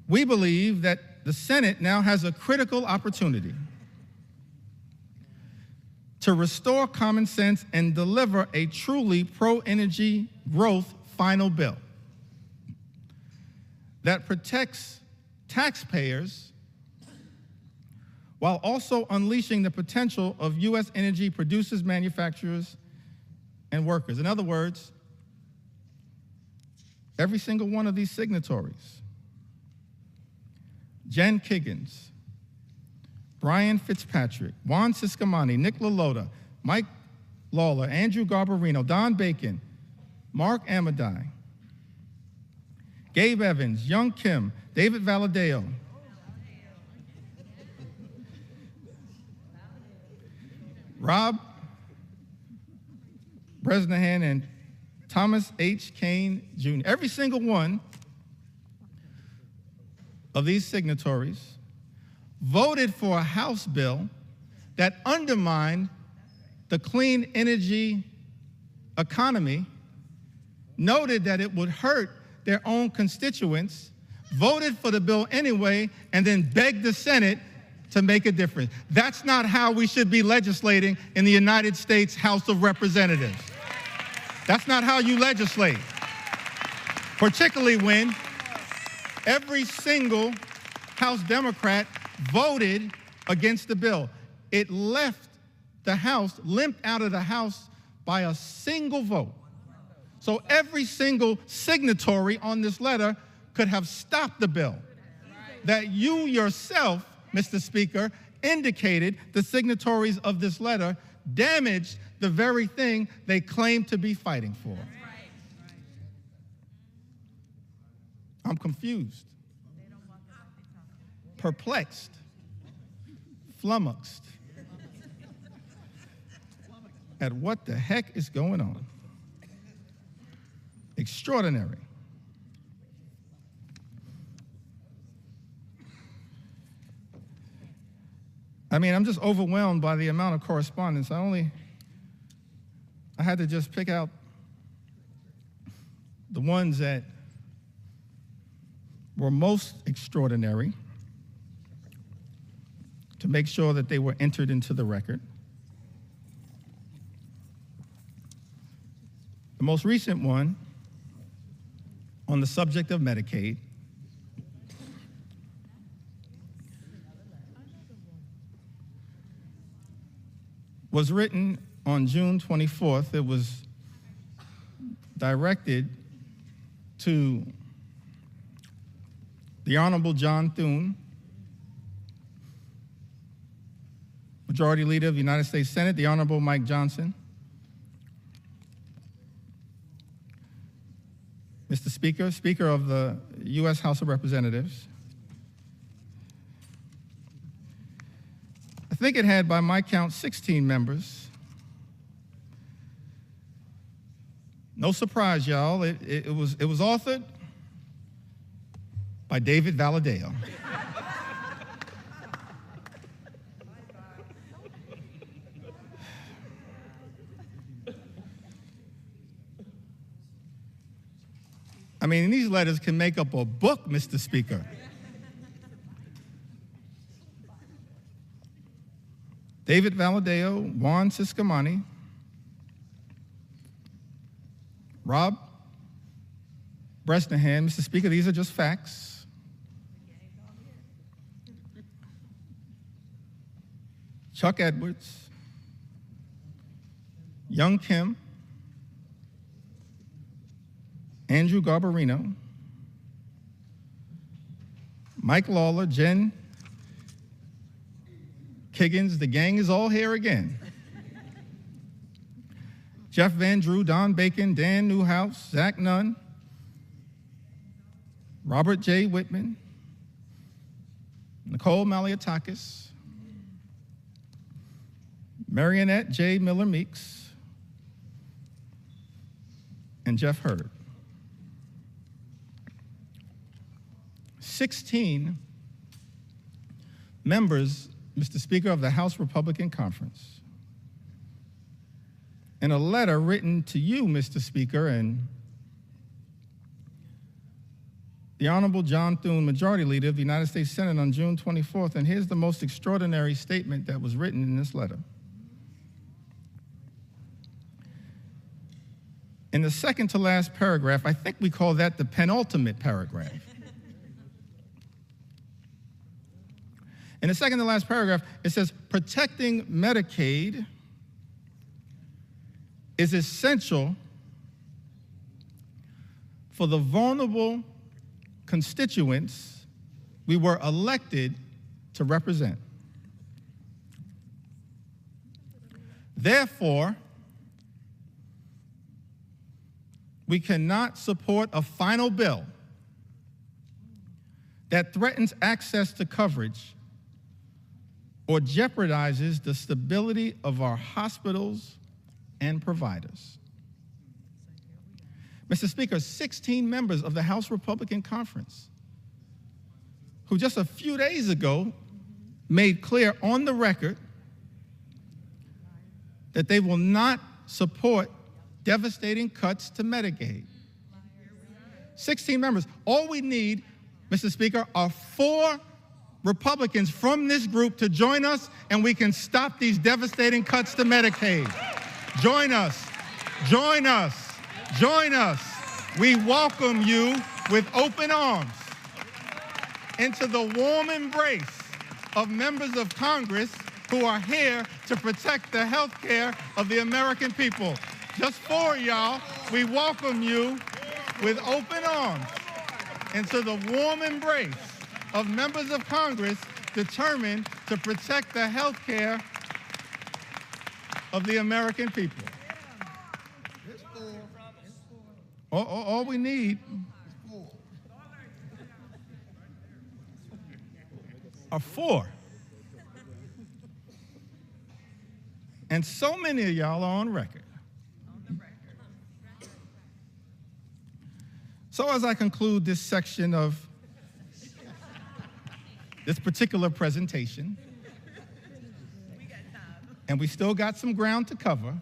We believe that the Senate now has a critical opportunity to restore common sense and deliver a truly pro-energy growth final bill that protects taxpayers while also unleashing the potential of U.S. energy producers, manufacturers, and workers. In other words, every single one of these signatories, Jen Kiggins, Brian Fitzpatrick, Juan Ciscomani, Nick LaLota, Mike Lawler, Andrew Garbarino, Don Bacon, Mark Amadei, Gabe Evans, Young Kim, David Valadeo, Rob Bresnahan, and Thomas H. Kane Jr. Every single one of these signatories voted for a House bill that undermined the clean energy economy, noted that it would hurt their own constituents, voted for the bill anyway, and then begged the Senate to make a difference. That's not how we should be legislating in the United States House of Representatives. That's not how you legislate, particularly when every single House Democrat voted against the bill. It left the House, limped out of the House by a single vote. So every single signatory on this letter could have stopped the bill. That you yourself, Mr. Speaker, indicated the signatories of this letter damaged the very thing they claim to be fighting for. I'm confused, perplexed, flummoxed at what the heck is going on. Extraordinary. I mean, I'm just overwhelmed by the amount of correspondence. I had to just pick out the ones that were most extraordinary to make sure that they were entered into the record. The most recent one on the subject of Medicaid was written on June 24th. It was directed to the Honorable John Thune, Majority Leader of the United States Senate, the Honorable Mike Johnson, Mr. Speaker, Speaker of the U.S. House of Representatives. I think it had, by my count, 16 members. No surprise, y'all. It was authored by David Valadeo. I mean, these letters can make up a book, Mr. Speaker. David Valadeo, Juan Ciscomani, Rob Bresnahan. Mr. Speaker, these are just facts. Chuck Edwards, Young Kim, Andrew Garbarino, Mike Lawler, Jen Kiggins, the gang is all here again. Jeff Van Drew, Don Bacon, Dan Newhouse, Zach Nunn, Robert J. Whitman, Nicole Malliotakis, Marionette J. Miller Meeks, and Jeff Hurd. 16 members, Mr. Speaker, of the House Republican Conference. In a letter written to you, Mr. Speaker, and the Honorable John Thune, Majority Leader of the United States Senate, on June 24th, and here's the most extraordinary statement that was written in this letter. In the second to last paragraph, I think we call that the penultimate paragraph. In the second to last paragraph, it says, protecting Medicaid is essential for the vulnerable constituents we were elected to represent. Therefore, we cannot support a final bill that threatens access to coverage or jeopardizes the stability of our hospitals and providers. Mr. Speaker, 16 members of the House Republican Conference, who just a few days ago made clear on the record that they will not support devastating cuts to Medicaid. 16 members. All we need, Mr. Speaker, are 4 Republicans from this group to join us, and we can stop these devastating cuts to Medicaid. Join us. Join us. Join us. We welcome you with open arms into the warm embrace of members of Congress who are here to protect the health care of the American people. Just 4 y'all, we welcome you with open arms into the warm embrace of members of Congress determined to protect the health care of the American people. All we need are 4. And so many of y'all are on record. So as I conclude this section of this particular presentation, and we still got some ground to cover,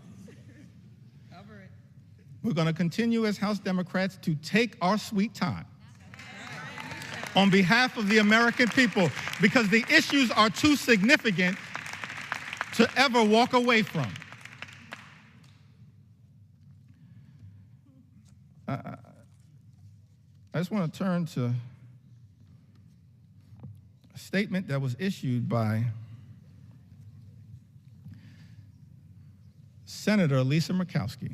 we're going to continue as House Democrats to take our sweet time on behalf of the American people, because the issues are too significant to ever walk away from. I just want to turn to a statement that was issued by Senator Lisa Murkowski.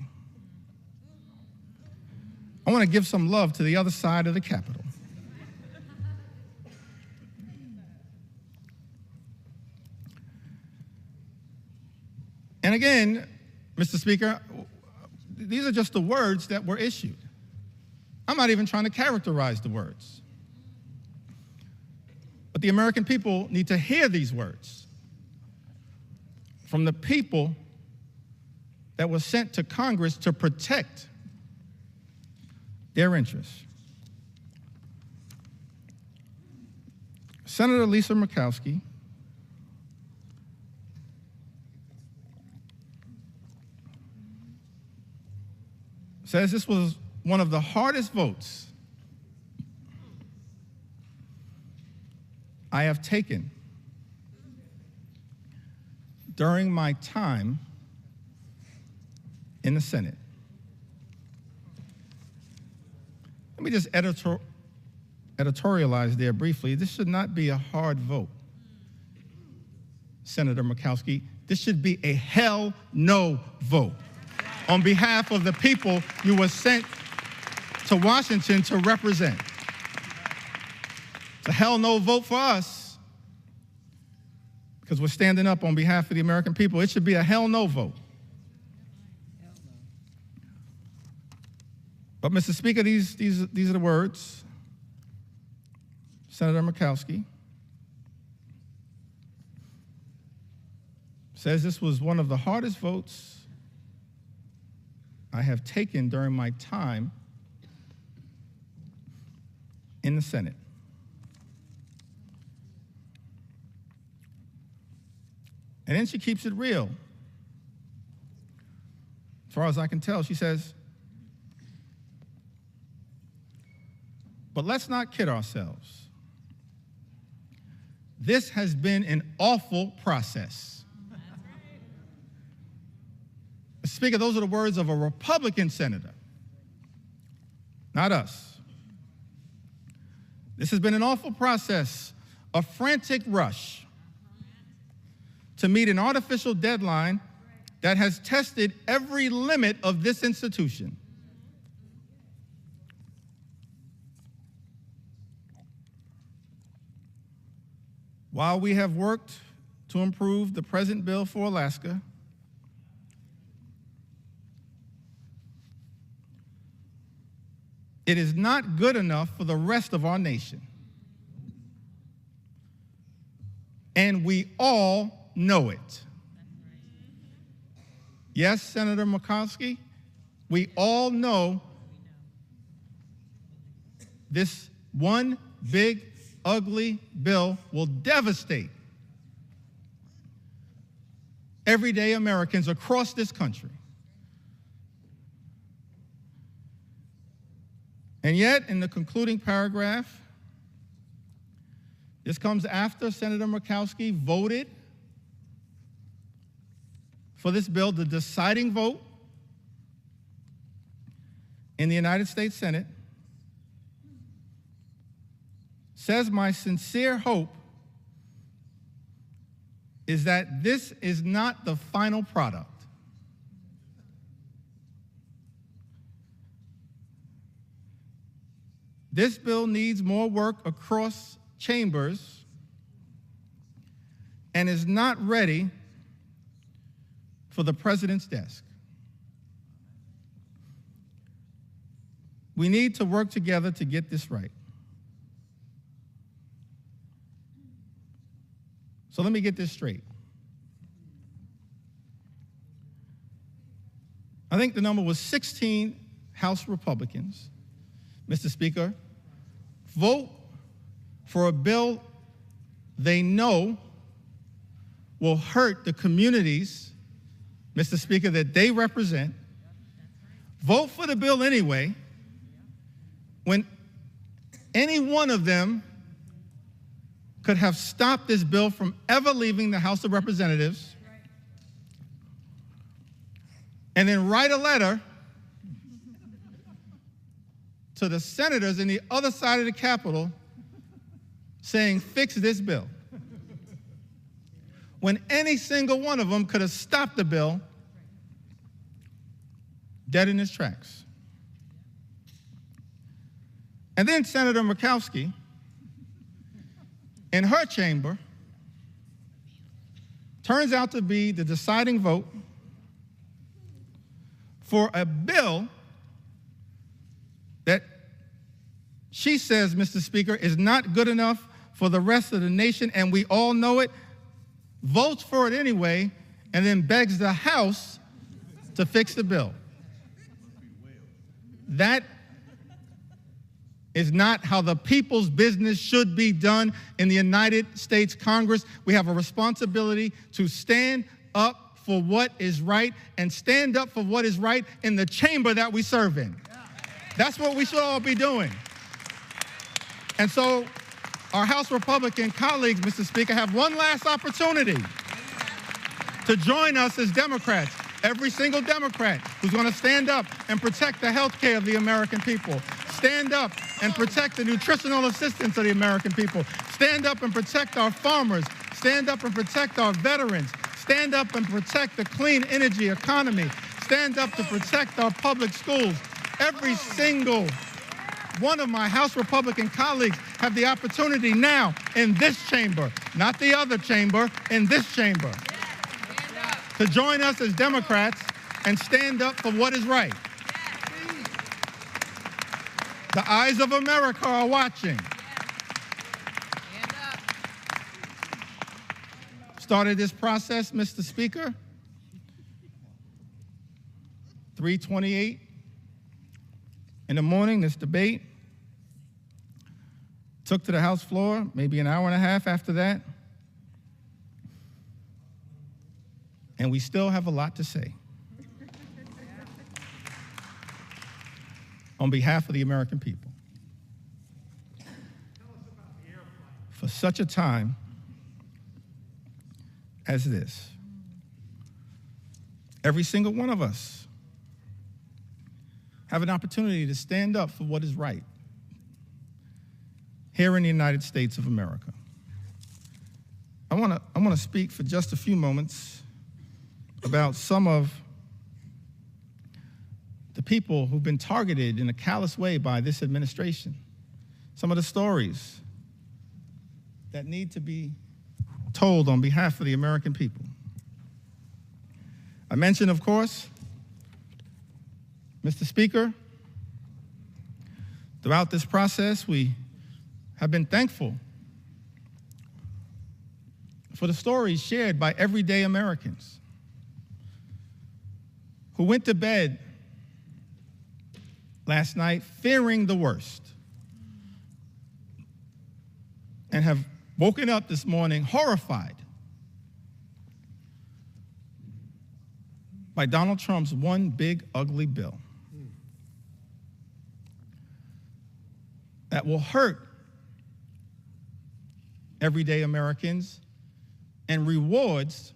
I want to give some love to the other side of the Capitol. And again, Mr. Speaker, these are just the words that were issued. I'm not even trying to characterize the words. But the American people need to hear these words from the people that were sent to Congress to protect their interests. Senator Lisa Murkowski says this was one of the hardest votes I have taken during my time in the Senate. Let me just editorialize there briefly. This should not be a hard vote, Senator Murkowski. This should be a hell no vote on behalf of the people you were sent to Washington to represent. It's a hell no vote for us because we're standing up on behalf of the American people. It should be a hell no vote. But, Mr. Speaker, these are the words. Senator Murkowski says this was one of the hardest votes I have taken during my time in the Senate. And then she keeps it real. As far as I can tell, she says, but let's not kid ourselves. This has been an awful process. Speaker, those are the words of a Republican senator, not us. This has been an awful process, a frantic rush to meet an artificial deadline that has tested every limit of this institution. While we have worked to improve the present bill for Alaska, It is not good enough for the rest of our nation. And we all know it. Yes, Senator Murkowski, we all know this one big, ugly bill will devastate everyday Americans across this country. And yet, in the concluding paragraph, this comes after Senator Murkowski voted for this bill, the deciding vote in the United States Senate, says, "My sincere hope is that this is not the final product. This bill needs more work across chambers and is not ready for the president's desk. We need to work together to get this right." So let me get this straight. I think the number was 16 House Republicans, Mr. Speaker, vote for a bill they know will hurt the communities, Mr. Speaker, that they represent. Vote for the bill anyway, when any one of them could have stopped this bill from ever leaving the House of Representatives, and then write a letter to the senators in the other side of the Capitol saying, "Fix this bill," when any single one of them could have stopped the bill dead in its tracks. And then Senator Murkowski, in her chamber, turns out to be the deciding vote for a bill that she says, Mr. Speaker, is not good enough for the rest of the nation, and we all know it, votes for it anyway, and then begs the House to fix the bill. That is not how the people's business should be done in the United States Congress. We have a responsibility to stand up for what is right and stand up for what is right in the chamber that we serve in. That's what we should all be doing. And so our House Republican colleagues, Mr. Speaker, have one last opportunity to join us as Democrats, every single Democrat who's going to stand up and protect the health care of the American people, stand up and protect the nutritional assistance of the American people, stand up and protect our farmers, stand up and protect our veterans, stand up and protect the clean energy economy, stand up to protect our public schools. Every single one of my House Republican colleagues have the opportunity now in this chamber, not the other chamber, in this chamber, to join us as Democrats and stand up for what is right. The eyes of America are watching. Started this process, Mr. Speaker, 3:28 in the morning, this debate. Took to the House floor, maybe an hour and a half after that. And we still have a lot to say. On behalf of the American people. For such a time as this, every single one of us have an opportunity to stand up for what is right here in the United States of America. I want to speak for just a few moments about some of the people who've been targeted in a callous way by this administration, some of the stories that need to be told on behalf of the American people. I mentioned, of course, Mr. Speaker, Throughout this process, we have been thankful for the stories shared by everyday Americans who went to bed last night fearing the worst and have woken up this morning horrified by Donald Trump's one big ugly bill that will hurt everyday Americans and rewards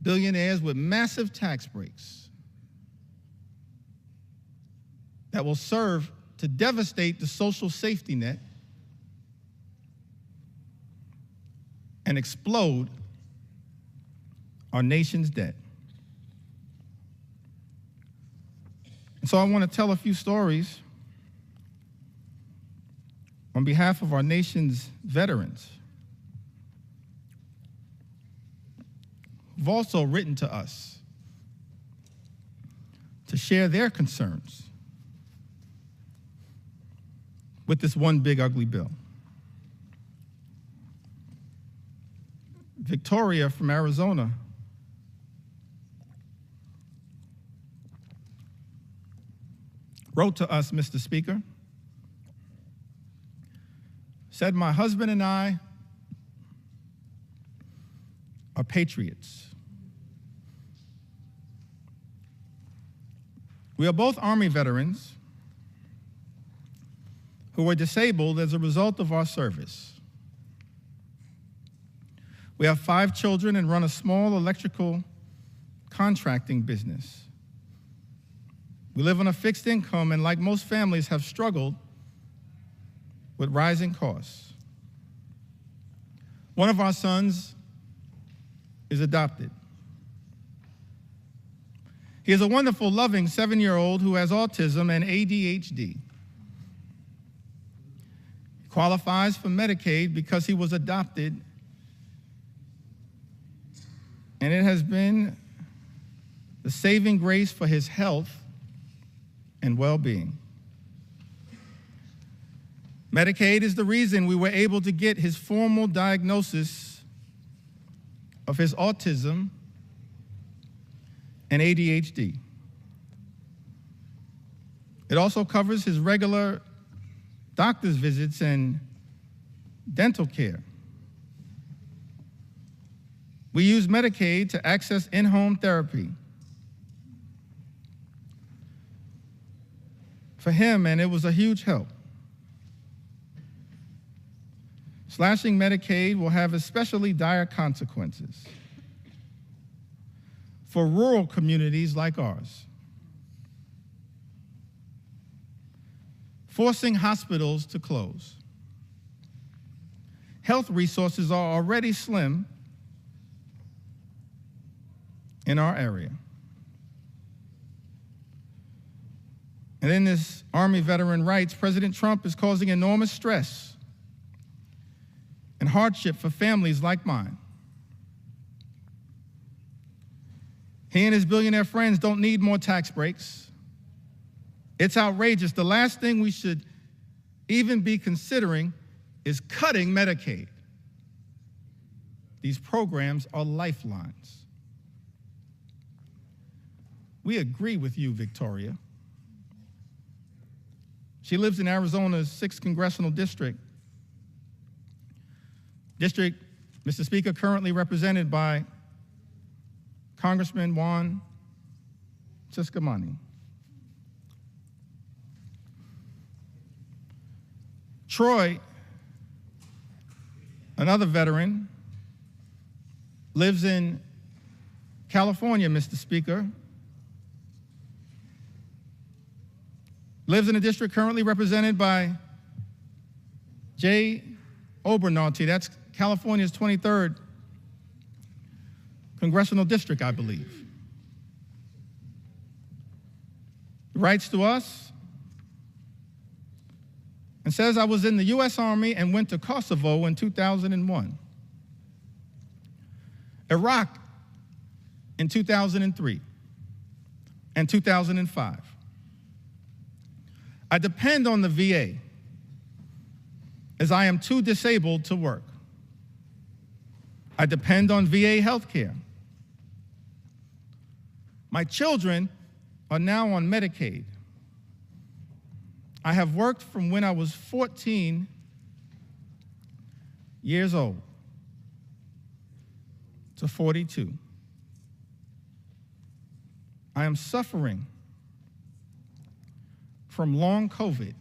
billionaires with massive tax breaks that will serve to devastate the social safety net and explode our nation's debt. And so I want to tell a few stories on behalf of our nation's veterans who've also written to us to share their concerns with this one big ugly bill. Victoria from Arizona wrote to us, Mr. Speaker, said, "My husband and I are patriots. We are both Army veterans who were disabled as a result of our service. We have 5 children and run a small electrical contracting business. We live on a fixed income and, like most families, have struggled with rising costs. One of our sons is adopted. He is a wonderful, loving 7-year-old who has autism and ADHD. He qualifies for Medicaid because he was adopted, and it has been the saving grace for his health and well-being. Medicaid is the reason we were able to get his formal diagnosis of his autism and ADHD. It also covers his regular doctor's visits and dental care. We use Medicaid to access in-home therapy for him, and it was a huge help. Slashing Medicaid will have especially dire consequences for rural communities like ours. Forcing hospitals to close. Health resources are already slim in our area. And in this Army veteran writes, President Trump is causing enormous stress and hardship for families like mine. He and his billionaire friends don't need more tax breaks. It's outrageous. The last thing we should even be considering is cutting Medicaid. These programs are lifelines. We agree with you, Victoria. She lives in Arizona's 6th Congressional District. District, Mr. Speaker, currently represented by Congressman Juan Ciscomani. Troy, another veteran, lives in California, Mr. Speaker. Lives in a district currently represented by Jay Obernolte. That's California's 23rd congressional district, I believe. He writes to us and says, I was in the U.S. Army and went to Kosovo in 2001, Iraq in 2003 and 2005. I depend on the VA as I am too disabled to work. I depend on VA health care. My children are now on Medicaid. I have worked from when I was 14 years old to 42. I am suffering from long COVID.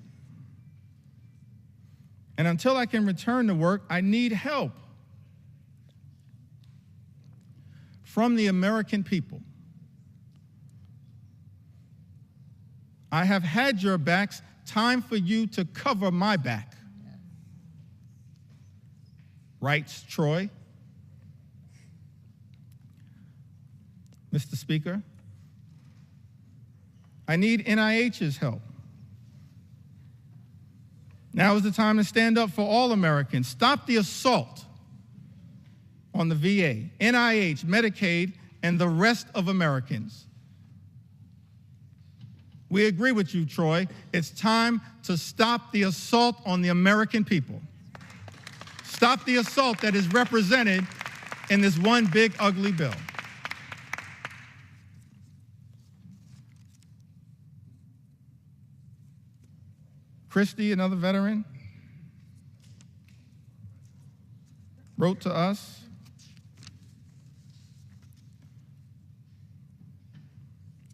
And until I can return to work, I need help from the American people. I have had your backs. Time for you to cover my back. Writes Troy. Mr. Speaker, I need NIH's help. Now is the time to stand up for all Americans. Stop the assault on the VA, NIH, Medicaid, and the rest of Americans. We agree with you, Troy. It's time to stop the assault on the American people. Stop the assault that is represented in this one big, ugly bill. Christy, another veteran, wrote to us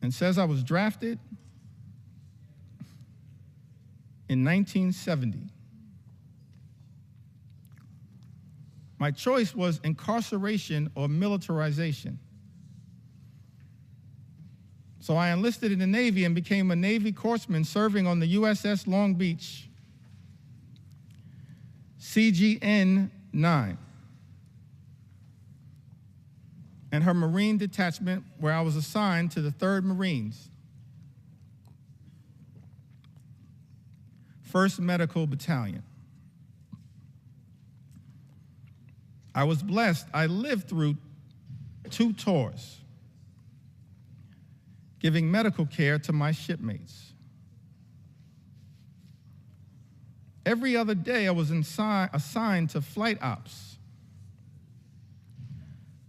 and says, I was drafted in 1970. My choice was incarceration or militarization. So I enlisted in the Navy and became a Navy corpsman serving on the USS Long Beach, CGN 9, and her Marine detachment, where I was assigned to the 3rd Marines, 1st Medical Battalion. I was blessed. I lived through 2 tours, giving medical care to my shipmates. Every other day, I was assigned to flight ops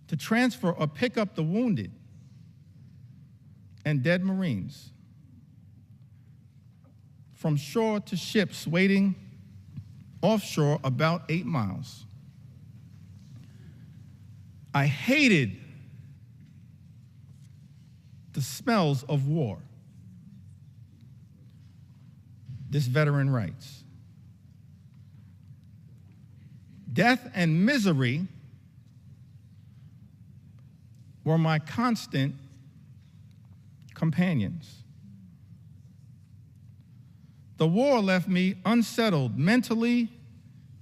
to transfer or pick up the wounded and dead Marines from shore to ships waiting offshore about 8 miles. I hated the smells of war. This veteran writes, death and misery were my constant companions. The war left me unsettled, mentally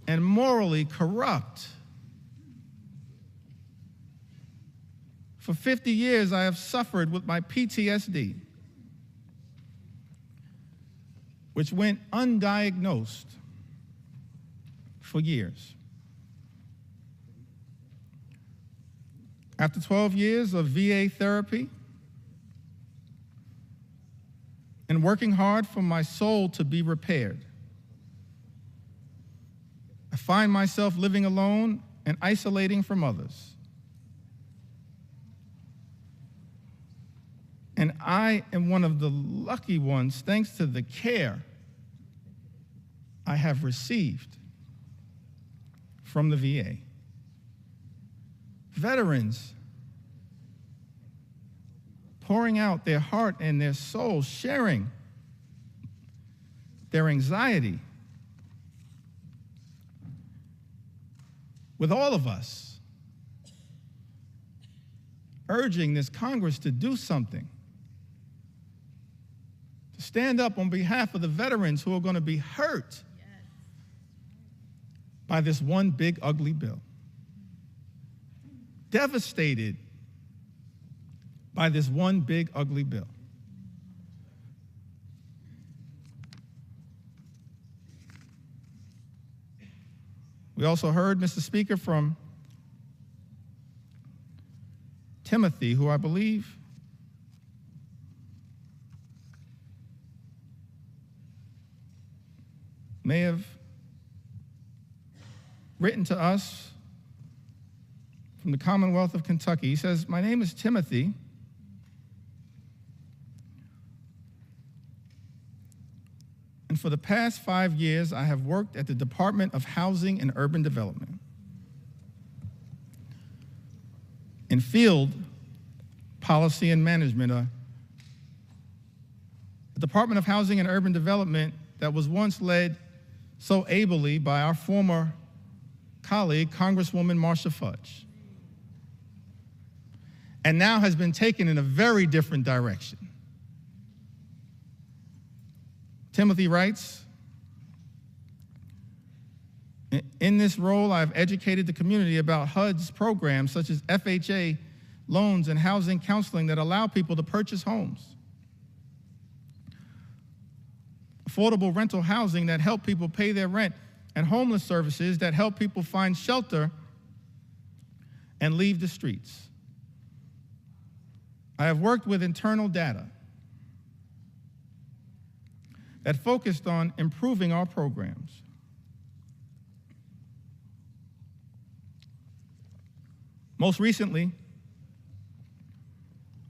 and morally corrupt. For 50 years, I have suffered with my PTSD, which went undiagnosed for years. After 12 years of VA therapy and working hard for my soul to be repaired, I find myself living alone and isolating from others. And I am one of the lucky ones thanks to the care I have received from the VA. Veterans pouring out their heart and their soul, sharing their anxiety with all of us, urging this Congress to do something. Stand up on behalf of the veterans who are going to be hurt by this one big, ugly bill. Devastated by this one big, ugly bill. We also heard, Mr. Speaker, from Timothy, who I believe may have written to us from the Commonwealth of Kentucky. He says, "My name is Timothy. And for the past 5 years, I have worked at the Department of Housing and Urban Development in field policy and management, a Department of Housing and Urban Development that was once led so ably by our former colleague, Congresswoman Marcia Fudge, and now has been taken in a very different direction." Timothy writes, "In this role, I've educated the community about HUD's programs such as FHA loans and housing counseling that allow people to purchase homes, affordable rental housing that help people pay their rent, and homeless services that help people find shelter and leave the streets. I have worked with internal data that focused on improving our programs. Most recently,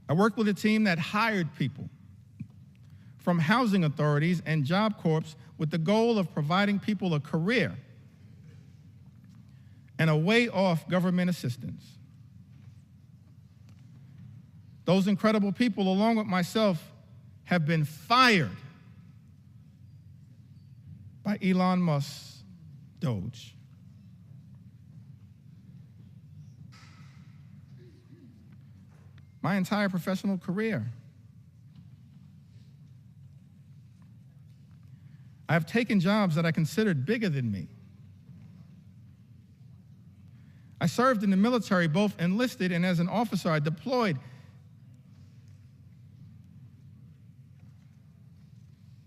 I worked with a team that hired people from housing authorities and Job Corps with the goal of providing people a career and a way off government assistance. Those incredible people, along with myself, have been fired by Elon Musk's Doge. My entire professional career, I have taken jobs that I considered bigger than me. I served in the military, both enlisted and as an officer. I deployed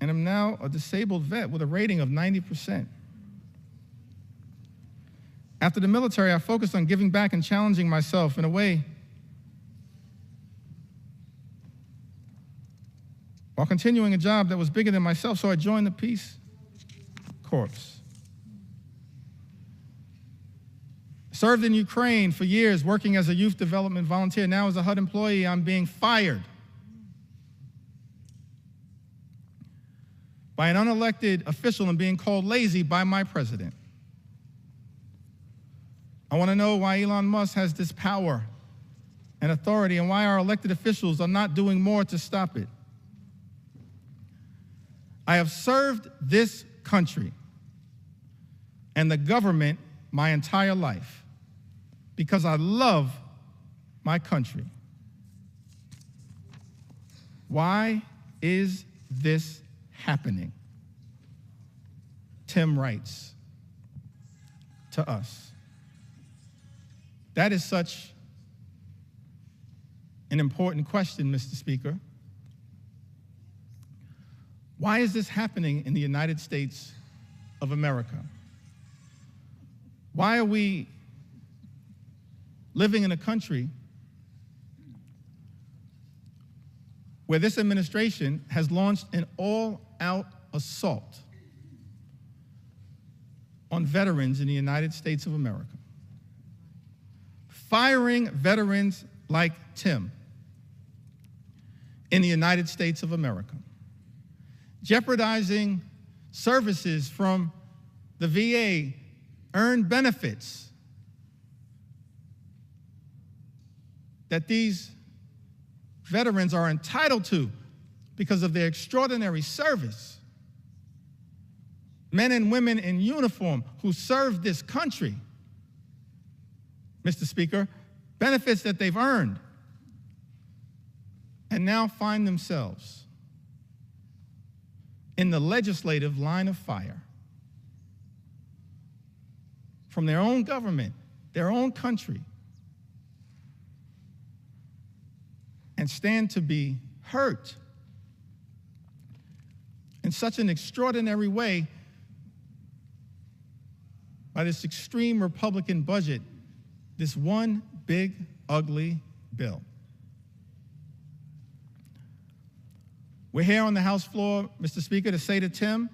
and am now a disabled vet with a rating of 90%. After the military, I focused on giving back and challenging myself in a way while continuing a job that was bigger than myself, so I joined the Peace Corps. Served in Ukraine for years, working as a youth development volunteer. Now as a HUD employee, I'm being fired by an unelected official and being called lazy by my president. I want to know why Elon Musk has this power and authority and why our elected officials are not doing more to stop it. I have served this country and the government my entire life because I love my country. Why is this happening? Tim writes to us. That is such an important question, Mr. Speaker. Why is this happening in the United States of America? Why are we living in a country where this administration has launched an all-out assault on veterans in the United States of America, firing veterans like Tim in the United States of America, jeopardizing services from the VA, earned benefits that these veterans are entitled to because of their extraordinary service. Men and women in uniform who serve this country, Mr. Speaker, benefits that they've earned, and now find themselves in the legislative line of fire from their own government, their own country, and stand to be hurt in such an extraordinary way by this extreme Republican budget, this one big, ugly bill. We're here on the House floor, Mr. Speaker, to say to Tim,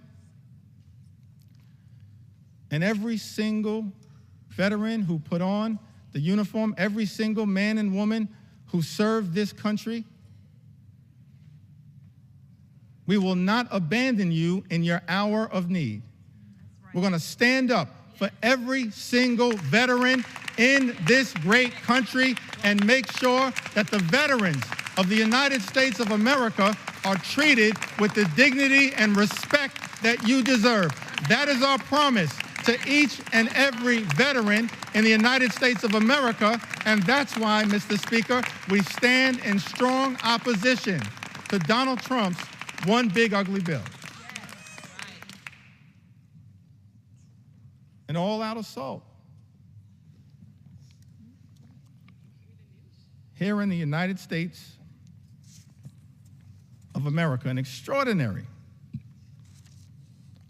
and every single veteran who put on the uniform, every single man and woman who served this country, we will not abandon you in your hour of need. Right. We're going to stand up for every single veteran in this great country and make sure that the veterans of the United States of America are treated with the dignity and respect that you deserve. That is our promise to each and every veteran in the United States of America, and that's why, Mr. Speaker, we stand in strong opposition to Donald Trump's one big ugly bill. An all-out assault here in the United States of America, an extraordinary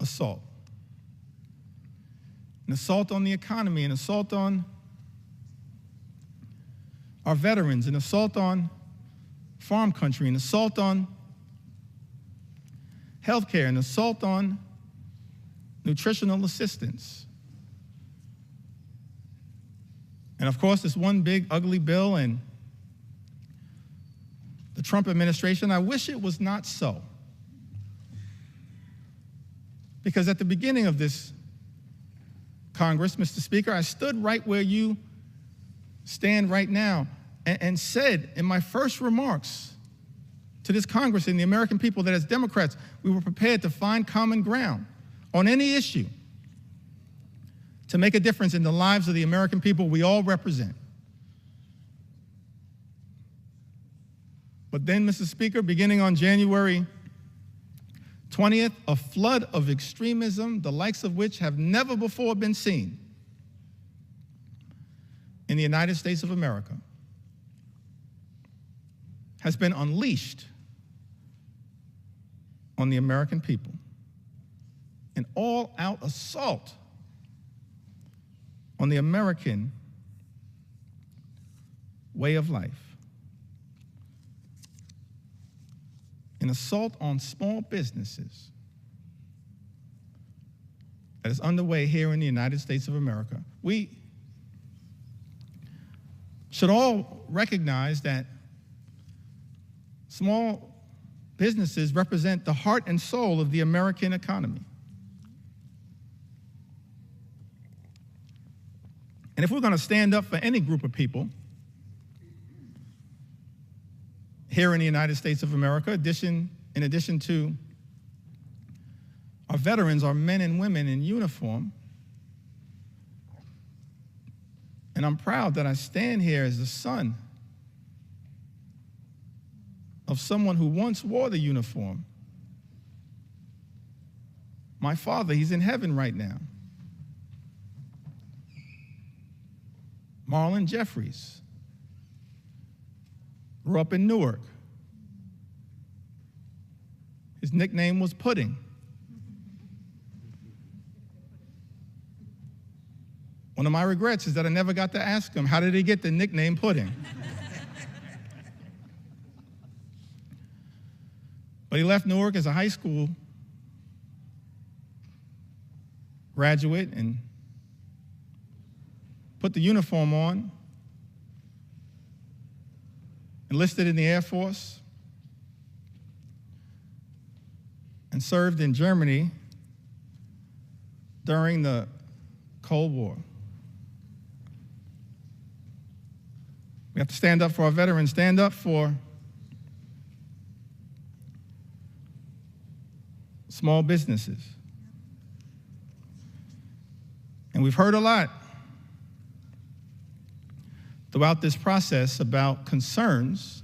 assault. An assault on the economy, an assault on our veterans, an assault on farm country, an assault on healthcare, an assault on nutritional assistance. And of course, this one big ugly bill and the Trump administration, I wish it was not so. Because at the beginning of this Congress, Mr. Speaker, I stood right where you stand right now and said in my first remarks to this Congress and the American people that as Democrats, we were prepared to find common ground on any issue to make a difference in the lives of the American people we all represent. But then, Mr. Speaker, beginning on January 20th, a flood of extremism, the likes of which have never before been seen in the United States of America, has been unleashed on the American people. An all-out assault on the American way of life. An assault on small businesses that is underway here in the United States of America. We should all recognize that small businesses represent the heart and soul of the American economy. And if we're going to stand up for any group of people here in the United States of America, in addition to our veterans, our men and women in uniform, and I'm proud that I stand here as the son of someone who once wore the uniform. My father, he's in heaven right now. Marlon Jeffries grew up in Newark. His nickname was Pudding. One of my regrets is that I never got to ask him, how did he get the nickname Pudding? But he left Newark as a high school graduate and put the uniform on, enlisted in the Air Force, and served in Germany during the Cold War. We have to stand up for our veterans, stand up for small businesses. And we've heard a lot throughout this process about concerns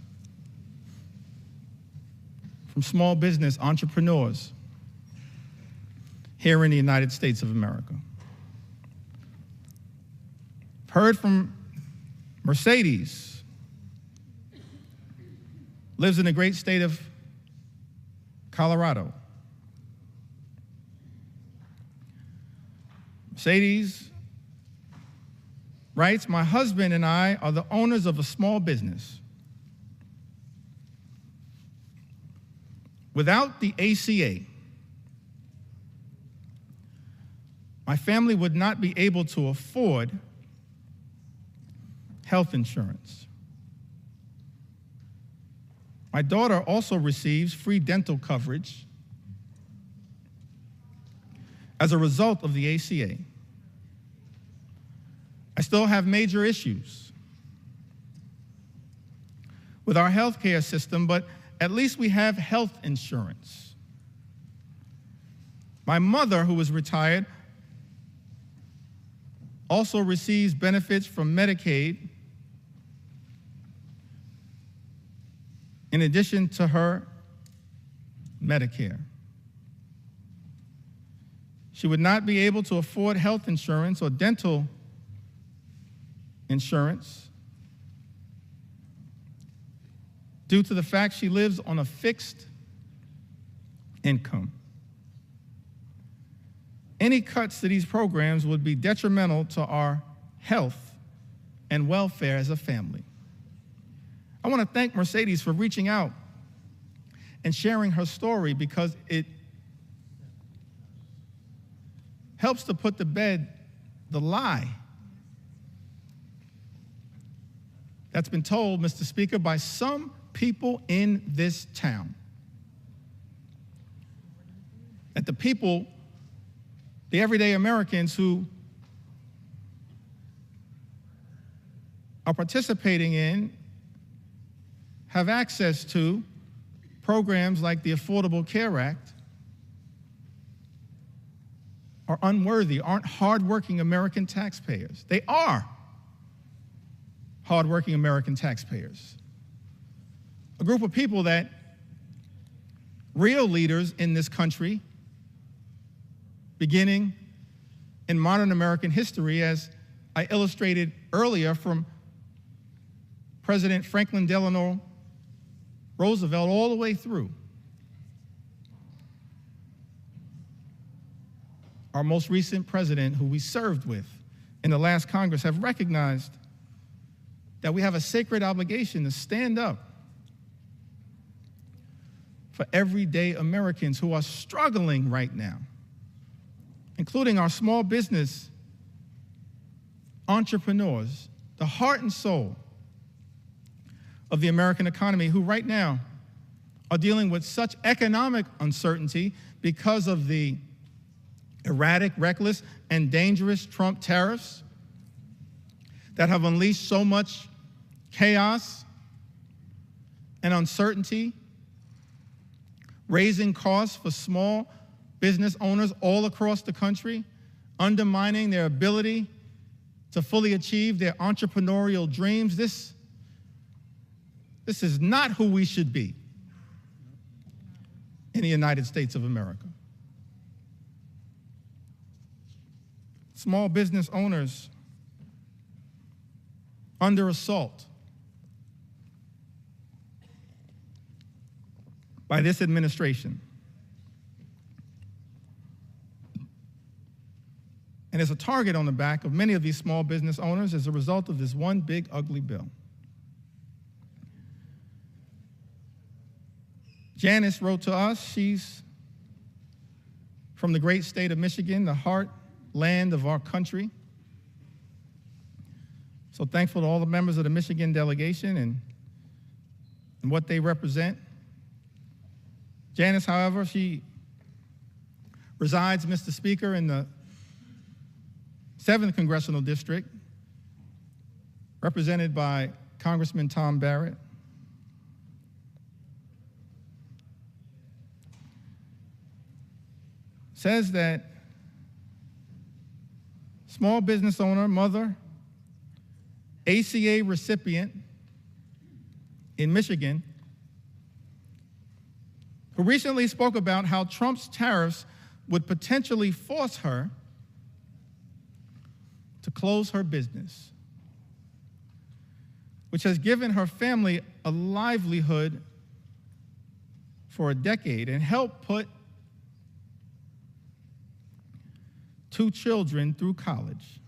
from small business entrepreneurs here in the United States of America. I've heard from Mercedes, lives in the great state of Colorado. Mercedes writes, my husband and I are the owners of a small business. Without the ACA, my family would not be able to afford health insurance. My daughter also receives free dental coverage as a result of the ACA. I still have major issues with our healthcare system, but at least we have health insurance. My mother, who is retired, also receives benefits from Medicaid in addition to her Medicare. She would not be able to afford health insurance or dental insurance due to the fact she lives on a fixed income. Any cuts to these programs would be detrimental to our health and welfare as a family. I want to thank Mercedes for reaching out and sharing her story, because it helps to put to bed the lie that's been told, Mr. Speaker, by some people in this town. That the people, the everyday Americans who are participating in, have access to programs like the Affordable Care Act, are unworthy, aren't hardworking American taxpayers. They are hardworking American taxpayers. A group of people that real leaders in this country, beginning in modern American history, as I illustrated earlier from President Franklin Delano Roosevelt all the way through, our most recent president, who we served with in the last Congress, have recognized that we have a sacred obligation to stand up for everyday Americans who are struggling right now, including our small business entrepreneurs, the heart and soul of the American economy, who right now are dealing with such economic uncertainty because of the erratic, reckless, and dangerous Trump tariffs that have unleashed so much chaos and uncertainty, raising costs for small business owners all across the country, undermining their ability to fully achieve their entrepreneurial dreams. This is not who we should be in the United States of America. Small business owners under assault by this administration. And there's a target on the back of many of these small business owners as a result of this one big, ugly bill. Janice wrote to us. She's from the great state of Michigan, the heartland of our country. So thankful to all the members of the Michigan delegation and what they represent. Janice, however, she resides, Mr. Speaker, in the 7th Congressional District, represented by Congressman Tom Barrett. Says that small business owner, mother, ACA recipient in Michigan, who recently spoke about how Trump's tariffs would potentially force her to close her business, which has given her family a livelihood for a decade and helped put 2 children through college.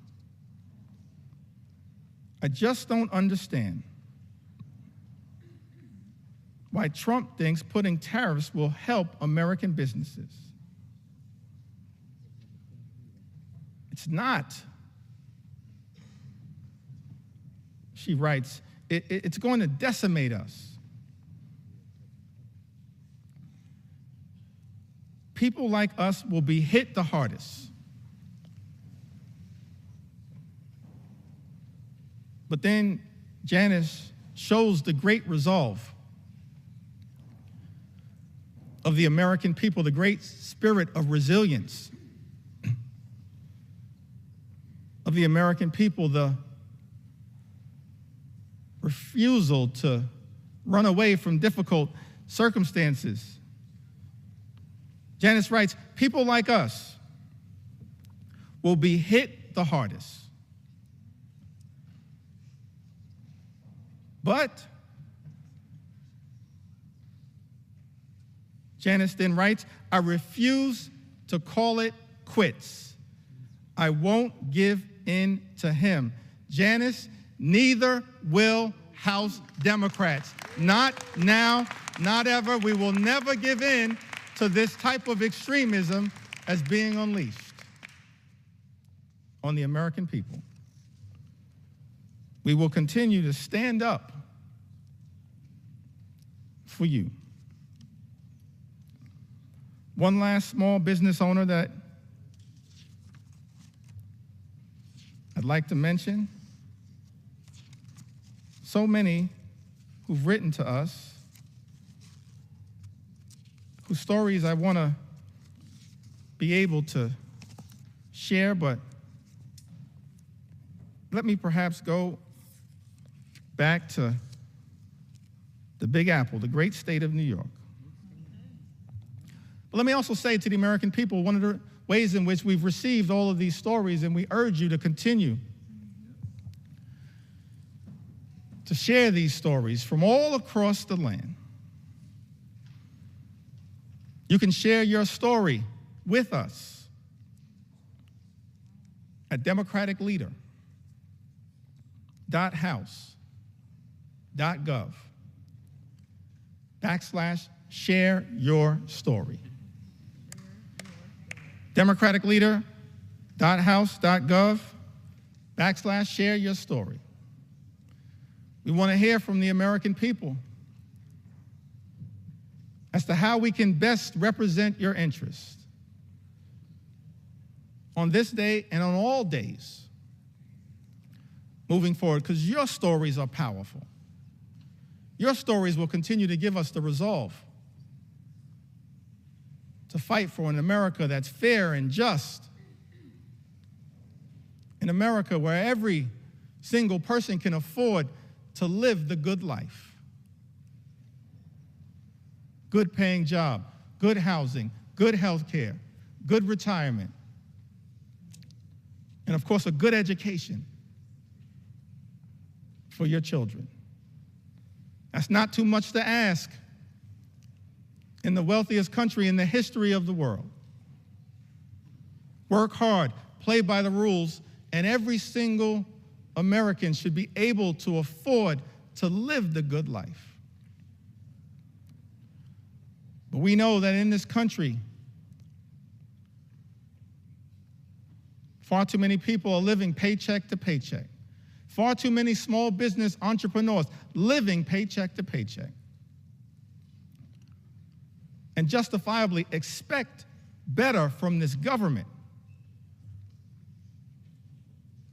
I just don't understand why Trump thinks putting tariffs will help American businesses. It's not. She writes, it's going to decimate us. People like us will be hit the hardest. But then Janice shows the great resolve of the American people, the great spirit of resilience of the American people, the refusal to run away from difficult circumstances. Janice writes, people like us will be hit the hardest. But Janice then writes, I refuse to call it quits. I won't give in to him. Janice, neither will House Democrats. Not now, not ever. We will never give in to this type of extremism as being unleashed on the American people. We will continue to stand up for you. One last small business owner that I'd like to mention. So many who've written to us, whose stories I want to be able to share, but let me perhaps go back to the Big Apple, the great state of New York. But let me also say to the American people, one of the ways in which we've received all of these stories, and we urge you to continue to share these stories from all across the land. You can share your story with us at democraticleader.house.gov/share your story. democraticleader.house.gov/share your story. We want to hear from the American people as to how we can best represent your interests on this day and on all days moving forward, because your stories are powerful. Your stories will continue to give us the resolve to fight for an America that's fair and just, an America where every single person can afford to live the good life. Good paying job, good housing, good health care, good retirement, and of course a good education for your children. That's not too much to ask in the wealthiest country in the history of the world. Work hard, play by the rules, and every single American should be able to afford to live the good life. But we know that in this country, far too many people are living paycheck to paycheck. Far too many small business entrepreneurs living paycheck to paycheck. And justifiably expect better from this government.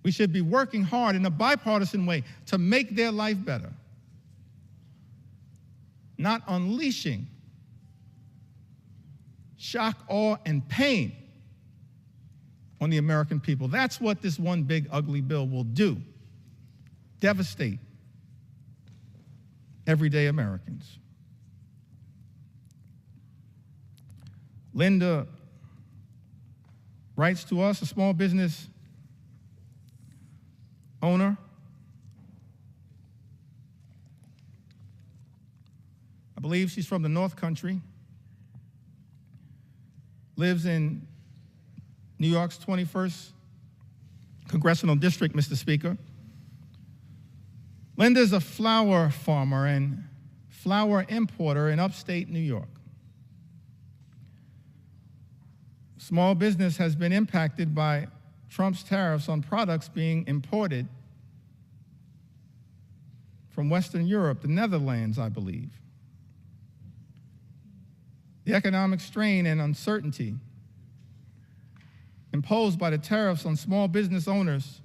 We should be working hard in a bipartisan way to make their life better, not unleashing shock, awe, and pain on the American people. That's what this one big ugly bill will do. Devastate everyday Americans. Linda writes to us, a small business owner. I believe she's from the North Country. Lives in New York's 21st Congressional District, Mr. Speaker. Linda's a flower farmer and flower importer in upstate New York. Small business has been impacted by Trump's tariffs on products being imported from Western Europe, the Netherlands, I believe. The economic strain and uncertainty imposed by the tariffs on small business owners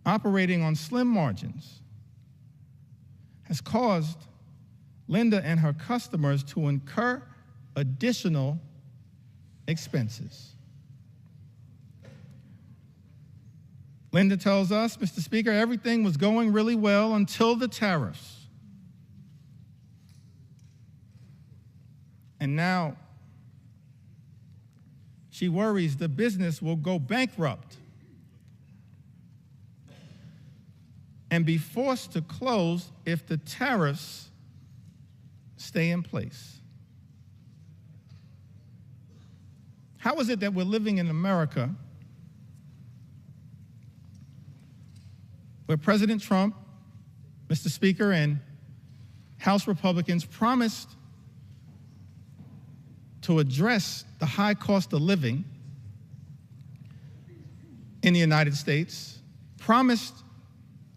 operating on slim margins has caused Linda and her customers to incur additional expenses. Linda tells us, Mr. Speaker, everything was going really well until the tariffs. And now she worries the business will go bankrupt and be forced to close if the tariffs stay in place. How is it that we're living in America where President Trump, Mr. Speaker, and House Republicans promised to address the high cost of living in the United States, promised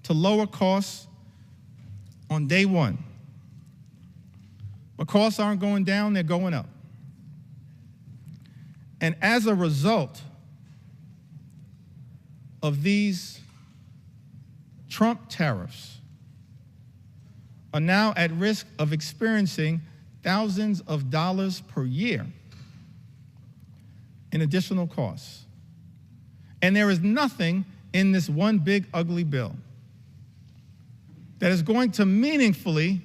to lower costs on day one? But costs aren't going down, they're going up. And as a result of these Trump tariffs, are now at risk of experiencing thousands of dollars per year in additional costs. And there is nothing in this one big ugly bill that is going to meaningfully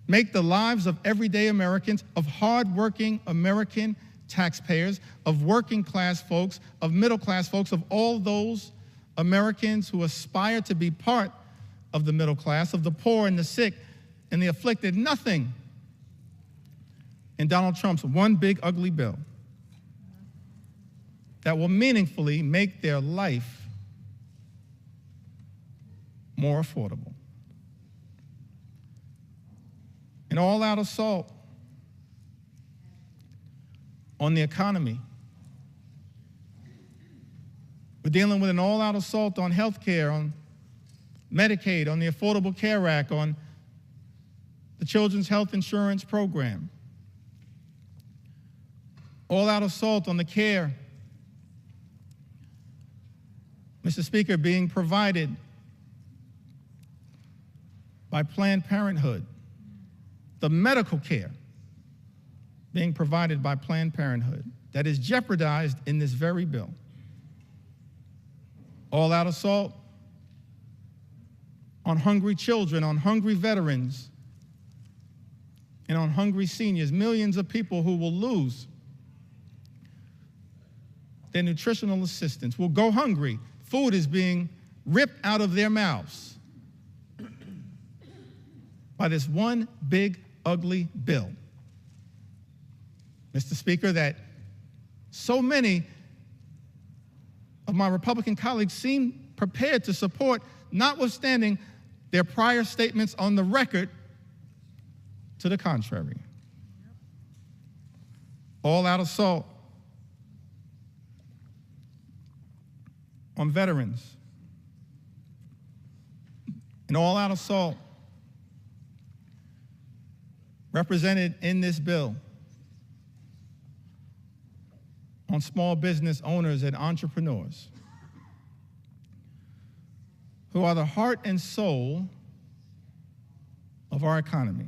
make the lives of everyday Americans, of hardworking American taxpayers, of working class folks, of middle class folks, of all those Americans who aspire to be part of the middle class, of the poor and the sick and the afflicted. Nothing in Donald Trump's one big ugly bill that will meaningfully make their life more affordable. An all-out assault on the economy. We're dealing with an all-out assault on health care, on Medicaid, on the Affordable Care Act, on the Children's Health Insurance Program. All-out assault on the care, Mr. Speaker, being provided by Planned Parenthood. The medical care being provided by Planned Parenthood that is jeopardized in this very bill. All-out assault on hungry children, on hungry veterans, and on hungry seniors, millions of people who will lose their nutritional assistance, will go hungry. Food is being ripped out of their mouths by this one big, ugly bill. Mr. Speaker, that so many of my Republican colleagues seem prepared to support, notwithstanding their prior statements on the record to the contrary. All-out assault on veterans. An all-out assault represented in this bill on small business owners and entrepreneurs who are the heart and soul of our economy.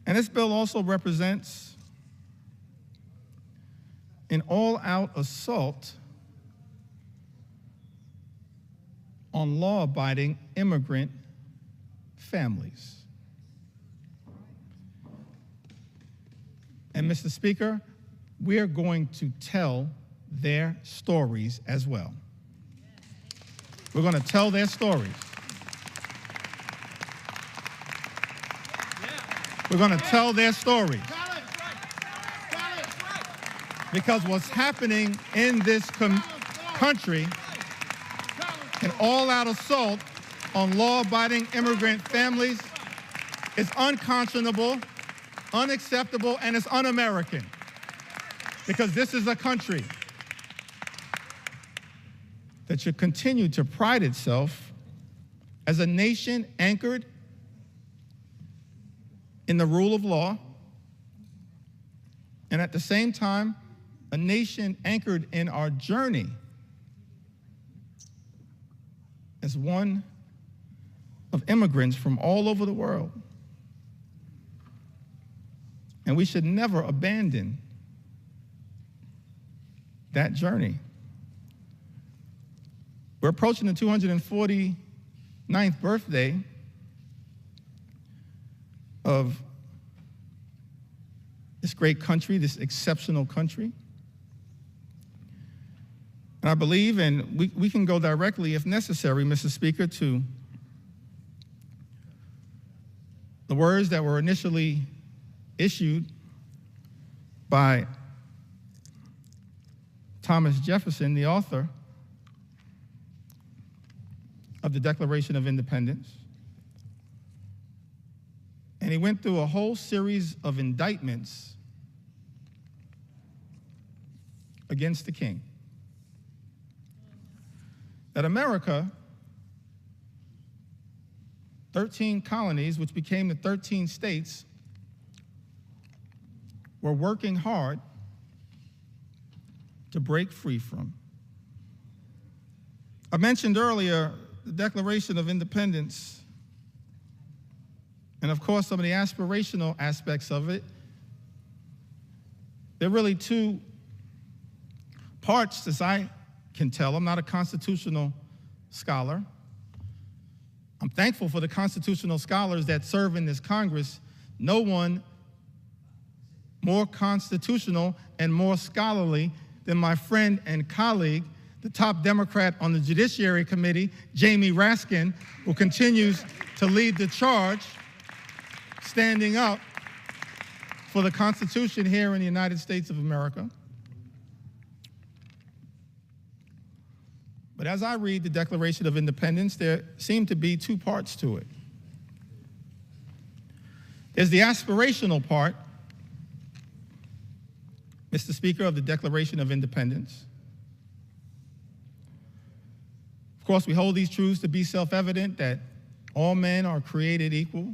And this bill also represents an all-out assault on law-abiding immigrant families. And Mr. Speaker, we're going to tell their stories as well. We're going to tell their stories. We're going to tell their stories. Because what's happening in this country, an all-out assault on law-abiding immigrant families is unconscionable, unacceptable, and it's un-American. Because this is a country that should continue to pride itself as a nation anchored in the rule of law, and at the same time, a nation anchored in our journey as one of immigrants from all over the world. And we should never abandon that journey. We're approaching the 249th birthday of this great country, this exceptional country. And I believe, and we can go directly, if necessary, Mr. Speaker, to the words that were initially issued by Thomas Jefferson, the author of the Declaration of Independence. And he went through a whole series of indictments against the king. That America, 13 colonies, which became the 13 states, were working hard to break free from. I mentioned earlier the Declaration of Independence, and of course some of the aspirational aspects of it. There are really two parts, as I can tell. I'm not a constitutional scholar. I'm thankful for the constitutional scholars that serve in this Congress. No one more constitutional and more scholarly than my friend and colleague, the top Democrat on the Judiciary Committee, Jamie Raskin, who continues to lead the charge, standing up for the Constitution here in the United States of America. But as I read the Declaration of Independence, there seem to be two parts to it. There's the aspirational part, Mr. Speaker, of the Declaration of Independence. Of course, we hold these truths to be self-evident, that all men are created equal.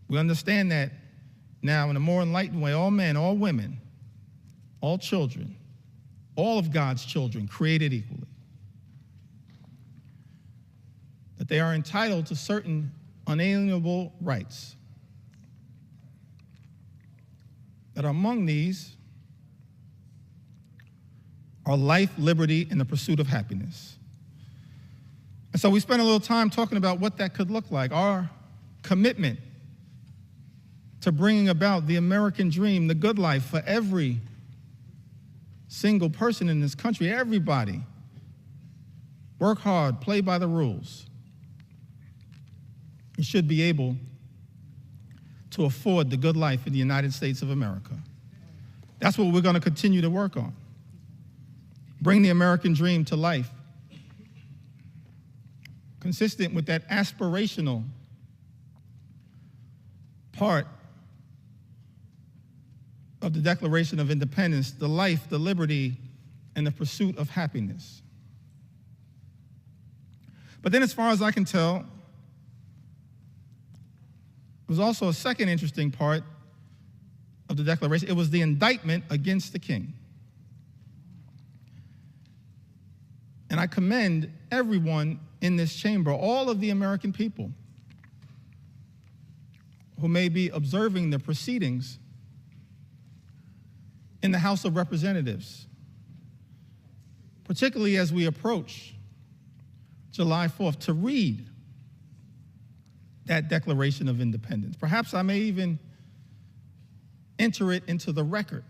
We understand that now in a more enlightened way, all men, all women, all children, all of God's children created equally. That they are entitled to certain unalienable rights. That among these are life, liberty, and the pursuit of happiness. And so we spent a little time talking about what that could look like, our commitment to bringing about the American dream, the good life for every single person in this country, everybody. Work hard, play by the rules. You should be able to afford the good life in the United States of America. That's what we're going to continue to work on. Bring the American dream to life, consistent with that aspirational part of the Declaration of Independence, the life, the liberty, and the pursuit of happiness. But then as far as I can tell, there was also a second interesting part of the Declaration. It was the indictment against the king. And I commend everyone in this chamber, all of the American people who may be observing the proceedings in the House of Representatives, particularly as we approach July 4th, to read that Declaration of Independence. Perhaps I may even enter it into the record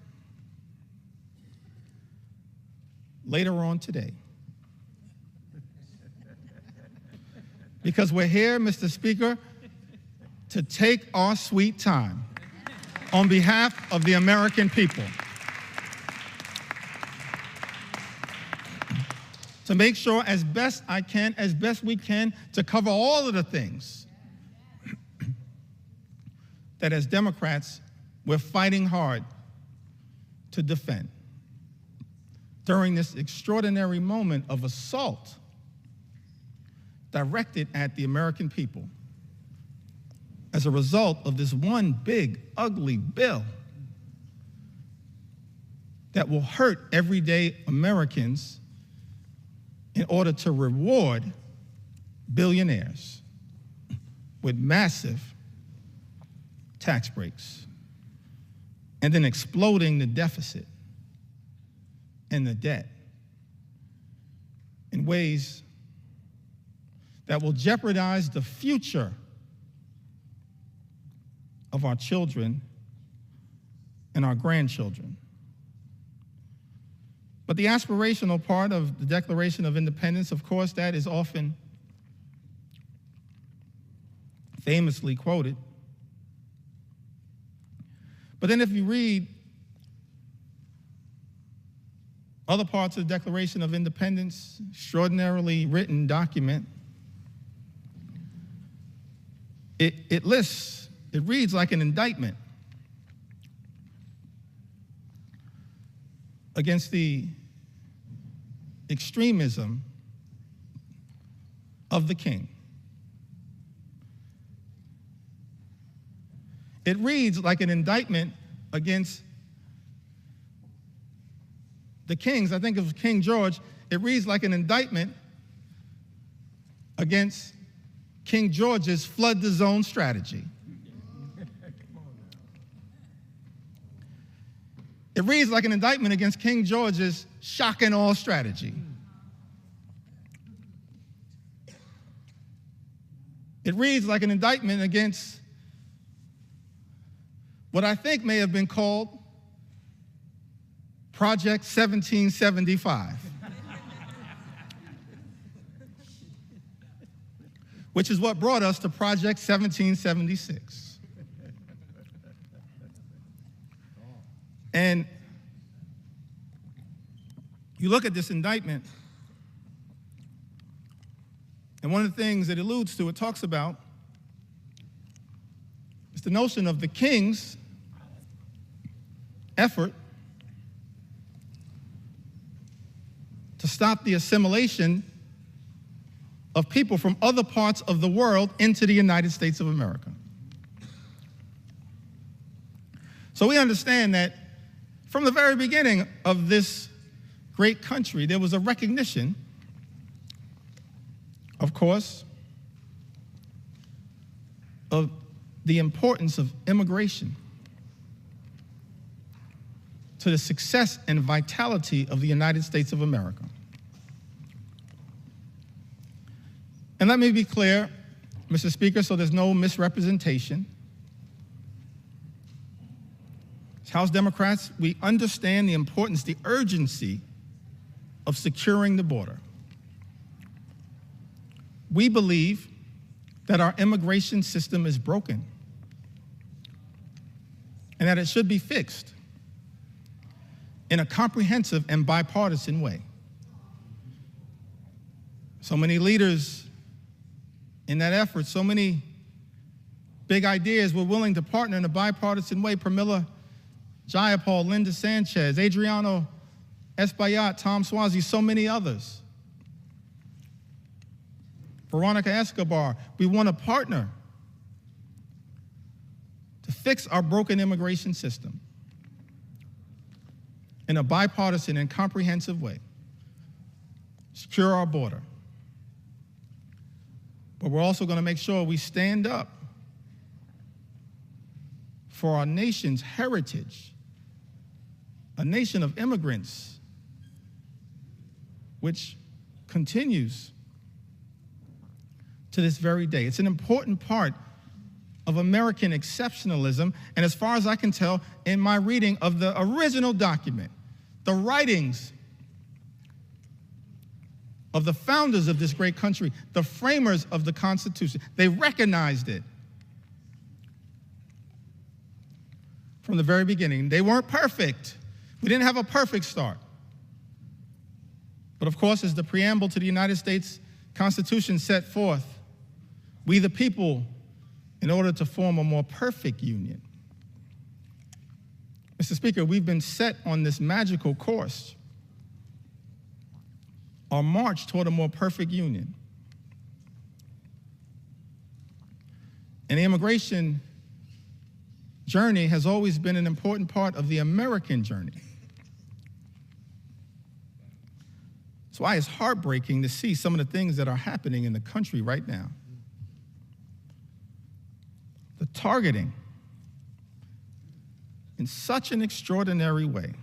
later on today. Because we're here, Mr. Speaker, to take our sweet time on behalf of the to make sure as best we can, to cover all of the things that as Democrats, we're fighting hard to defend during this extraordinary moment of assault directed at the American people as a result of this one big, ugly bill that will hurt everyday Americans in order to reward billionaires with massive tax breaks and then exploding the deficit and the debt in ways that will jeopardize the future of our children and our grandchildren. But the aspirational part of the Declaration of Independence, of course, that is often famously quoted. But then if you read other parts of the Declaration of Independence, extraordinarily written document, it reads like an indictment against the extremism of the king. It reads like an indictment against the kings. I think of King George. It reads like an indictment against King George's flood the zone strategy. It reads like an indictment against King George's shock and awe strategy. It reads like an indictment against what I think may have been called Project 1775, which is what brought us to Project 1776. And you look at this indictment, and one of the things it alludes to, it talks about, is the notion of the king's effort to stop the assimilation of people from other parts of the world into the United States of America. So we understand that from the very beginning of this great country, there was a recognition, of course, of the importance of immigration to the success and vitality of the United States of America. And let me be clear, Mr. Speaker, so there's no misrepresentation. As House Democrats, we understand the importance, the urgency of securing the border. We believe that our immigration system is broken and that it should be fixed in a comprehensive and bipartisan way. So many leaders in that effort, so many big ideas were willing to partner in a bipartisan way. Pramila Jayapal, Linda Sanchez, Adriano Espaillat, Tom Suozzi, so many others. Veronica Escobar, we want to partner to fix our broken immigration system in a bipartisan and comprehensive way, secure our border. But we're also going to make sure we stand up for our nation's heritage, a nation of immigrants, which continues to this very day. It's an important part of American exceptionalism, and as far as I can tell, in my reading of the original document, the writings of the founders of this great country, the framers of the Constitution, they recognized it from the very beginning. They weren't perfect. We didn't have a perfect start. But of course, as the preamble to the United States Constitution set forth, we the people, in order to form a more perfect union. Mr. Speaker, we've been set on this magical course, our march toward a more perfect union. And the immigration journey has always been an important part of the American journey. That's why it's heartbreaking to see some of the things that are happening in the country right now. The targeting in such an extraordinary way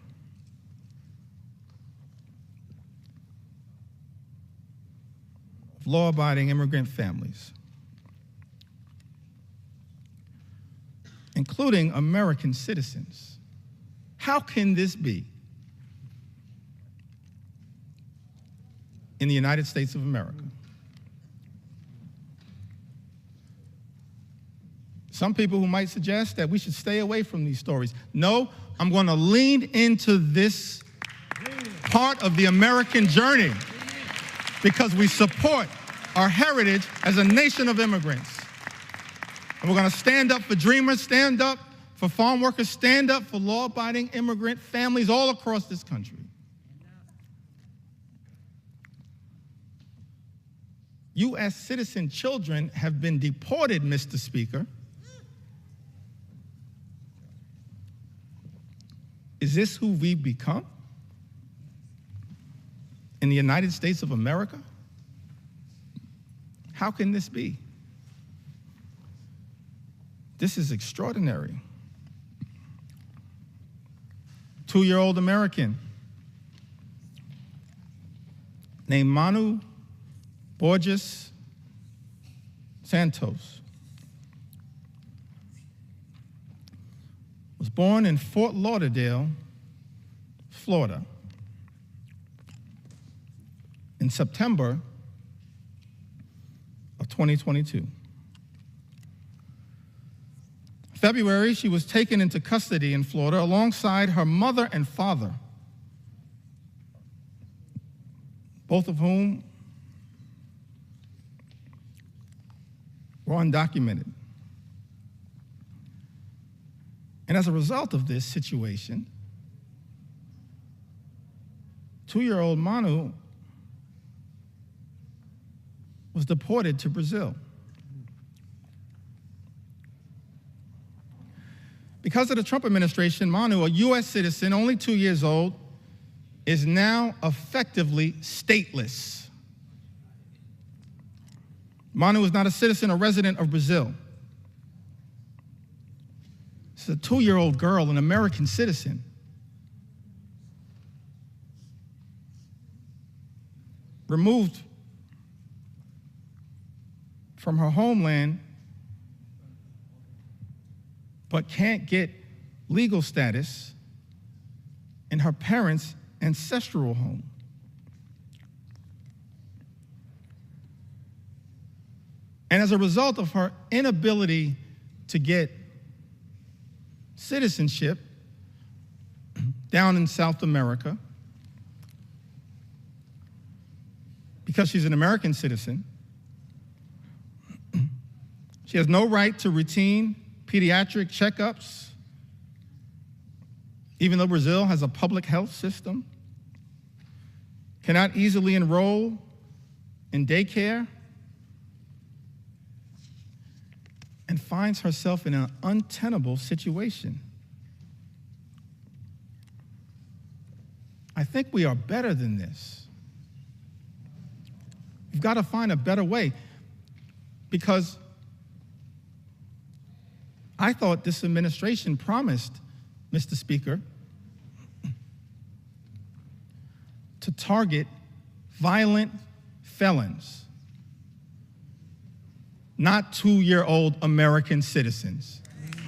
of law-abiding immigrant families, including American citizens. How can this be in the United States of America? Some people who might suggest that we should stay away from these stories. No, I'm going to lean into this part of the American journey because we support our heritage as a nation of immigrants. And we're going to stand up for dreamers, stand up for farm workers, stand up for law-abiding immigrant families all across this country. U.S. citizen children have been deported, Mr. Speaker. Is this who we've become in the United States of America? How can this be? This is extraordinary. 2-year-old American named Manu Borges Santos was born in Fort Lauderdale, Florida, in September of 2022. February, she was taken into custody in Florida alongside her mother and father, both of whom were undocumented. And as a result of this situation, 2-year-old Manu was deported to Brazil. Because of the Trump administration, Manu, a U.S. citizen, only 2 years old, is now effectively stateless. Manu is not a citizen or resident of Brazil. She's a 2-year-old girl, an American citizen. Removed from her homeland, but can't get legal status in her parents' ancestral home. And as a result of her inability to get citizenship down in South America, because she's an American citizen, she has no right to routine pediatric checkups, even though Brazil has a public health system, cannot easily enroll in daycare, and finds herself in an untenable situation. I think we are better than this. We've got to find a better way, because I thought this administration promised, Mr. Speaker, to target violent felons, not 2-year-old American citizens.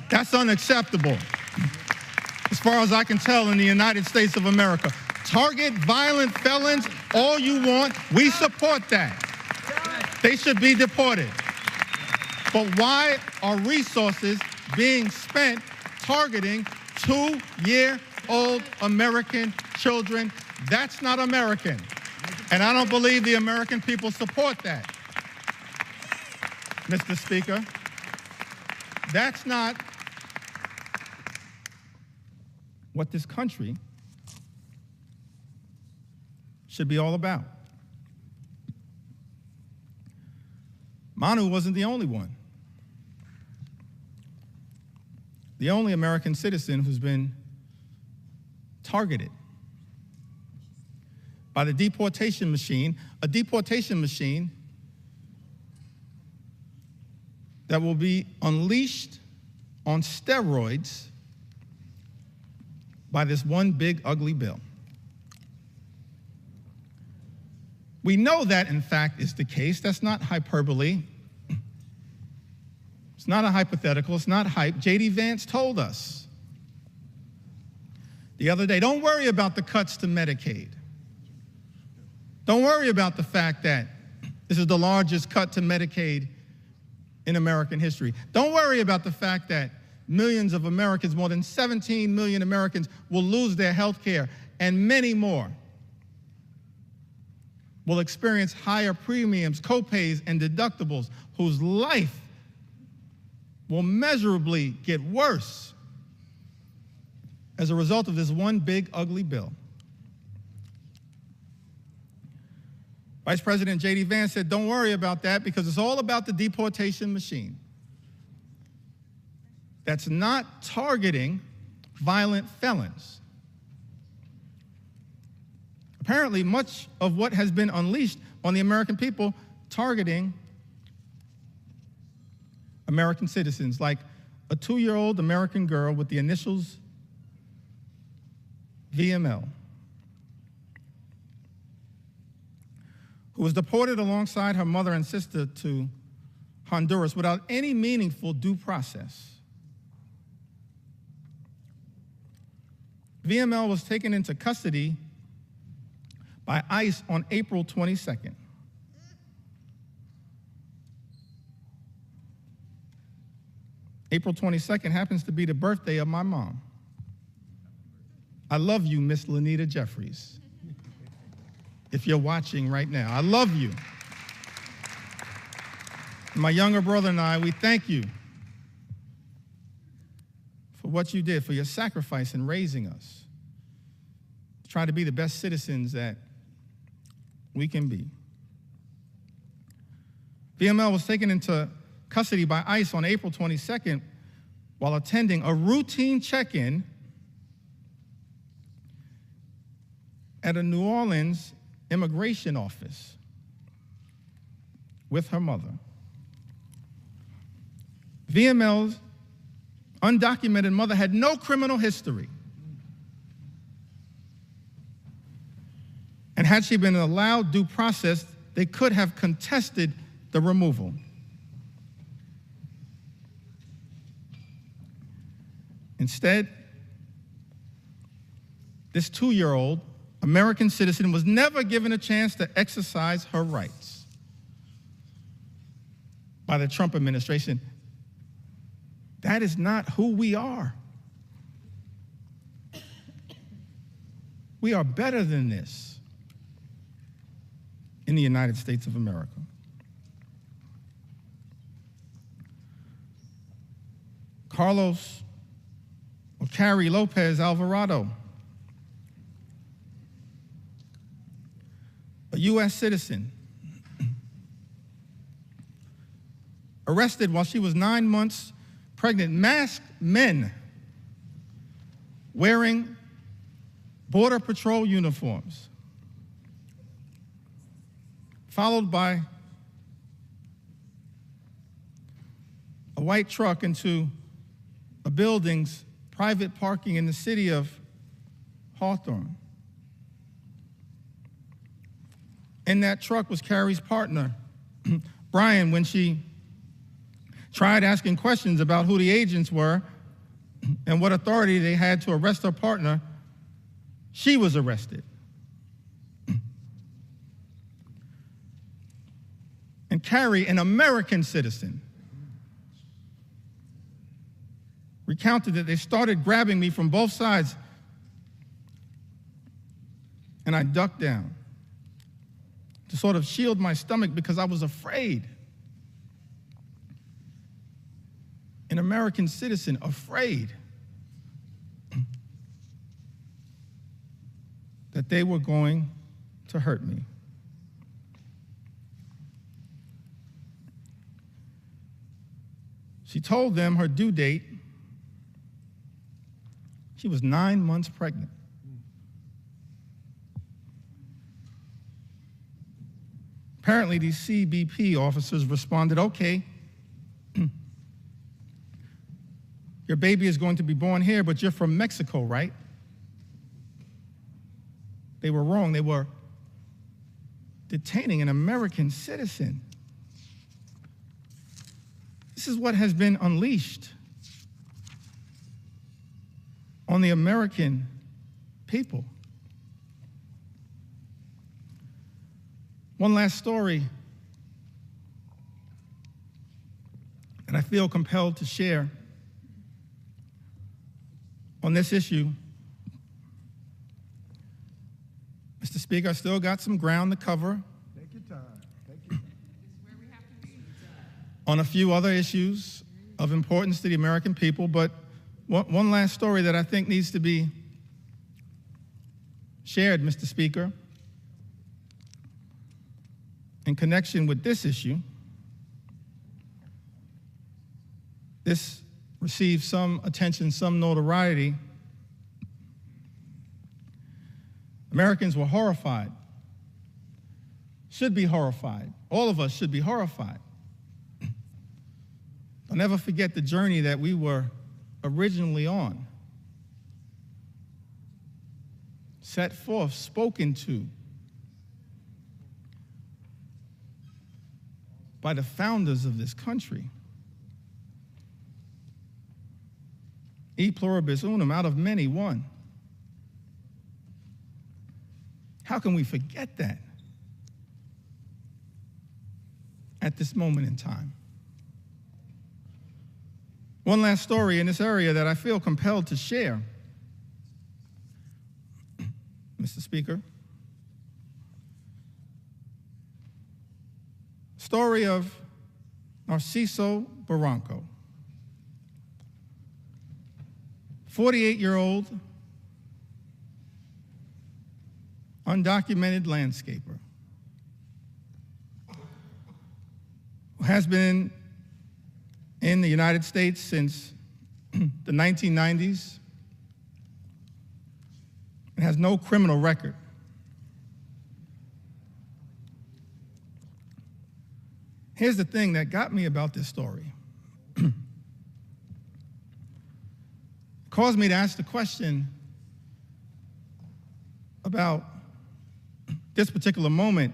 That's unacceptable, as far as I can tell, in the United States of America. Target violent felons all you want. We support that. They should be deported. But why are resources being spent targeting 2-year-old American children? That's not American. And I don't believe the American people support that, Mr. Speaker. That's not what this country should be all about. Manu wasn't the only one. The only American citizen who's been targeted by the deportation machine, a deportation machine that will be unleashed on steroids by this one big ugly bill. We know that, in fact, is the case. That's not hyperbole. It's not a hypothetical. It's not hype. JD Vance told us the other day, don't worry about the cuts to Medicaid. Don't worry about the fact that this is the largest cut to Medicaid in American history. Don't worry about the fact that millions of Americans, more than 17 million Americans, will lose their health care, and many more will experience higher premiums, copays, and deductibles, whose life will measurably get worse as a result of this one big ugly bill. Vice President JD Vance said, don't worry about that because it's all about the deportation machine. That's not targeting violent felons. Apparently, much of what has been unleashed on the American people targeting American citizens, like a 2-year-old American girl with the initials VML, who was deported alongside her mother and sister to Honduras without any meaningful due process. VML was taken into custody by ICE on April 22nd. April 22nd happens to be the birthday of my mom. I love you, Miss Lanita Jeffries. If you're watching right now, I love you. My younger brother and I, we thank you for what you did, for your sacrifice in raising us, to try to be the best citizens that we can be. VML was taken into custody by ICE on April 22nd while attending a routine check-in at a New Orleans immigration office with her mother. VML's undocumented mother had no criminal history. And had she been allowed due process, they could have contested the removal. Instead, this 2-year-old American citizen was never given a chance to exercise her rights by the Trump administration. That is not who we are. We are better than this in the United States of America. Carrie Lopez Alvarado, a U.S. citizen, arrested while she was 9 months pregnant, masked men wearing Border Patrol uniforms, followed by a white truck into a building's private parking in the city of Hawthorne. In that truck was Carrie's partner, Brian, when she tried asking questions about who the agents were and what authority they had to arrest her partner. She was arrested. And Carrie, an American citizen, recounted that they started grabbing me from both sides, and I ducked down. to sort of shield my stomach because I was afraid. An American citizen, afraid that they were going to hurt me. She told them her due date. She was 9 months pregnant. Apparently, these CBP officers responded, okay, your baby is going to be born here, but you're from Mexico, right? They were wrong. They were detaining an American citizen. This is what has been unleashed on the American people. One last story that I feel compelled to share on this issue. Mr. Speaker, I still got some ground to cover.
Take your time. Take your time.
On a few other issues of importance to the American people, but one last story that I think needs to be shared, Mr. Speaker, in connection with this issue. This received some attention, some notoriety. Americans were horrified, should be horrified. All of us should be horrified. I'll never forget the journey that we were originally on. Set forth, spoken to by the founders of this country. E pluribus unum, out of many, one. How can we forget that at this moment in time? One last story in this area that I feel compelled to share, Mr. Speaker. Story of Narciso Barranco, 48-year-old undocumented landscaper who has been in the United States since the 1990s and has no criminal record. Here's the thing that got me about this story. Caused me to ask the question about this particular moment,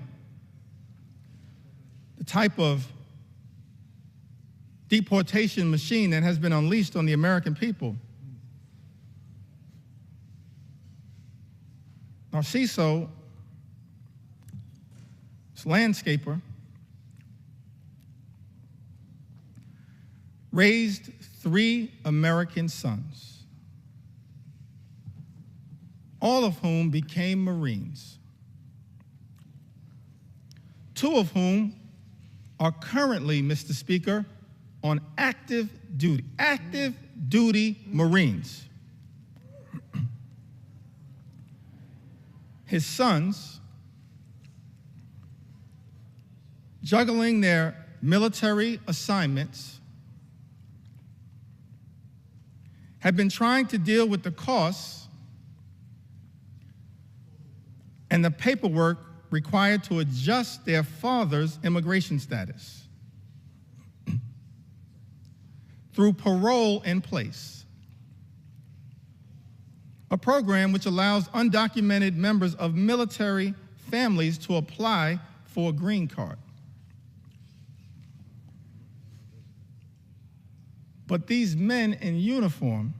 the type of deportation machine that has been unleashed on the American people. Narciso, this landscaper, raised 3 American sons, all of whom became Marines, 2 of whom are currently, Mr. Speaker, on active duty Marines. His sons, juggling their military assignments, have been trying to deal with the costs and the paperwork required to adjust their father's immigration status through parole in place, a program which allows undocumented members of military families to apply for a green card. But these men in uniform,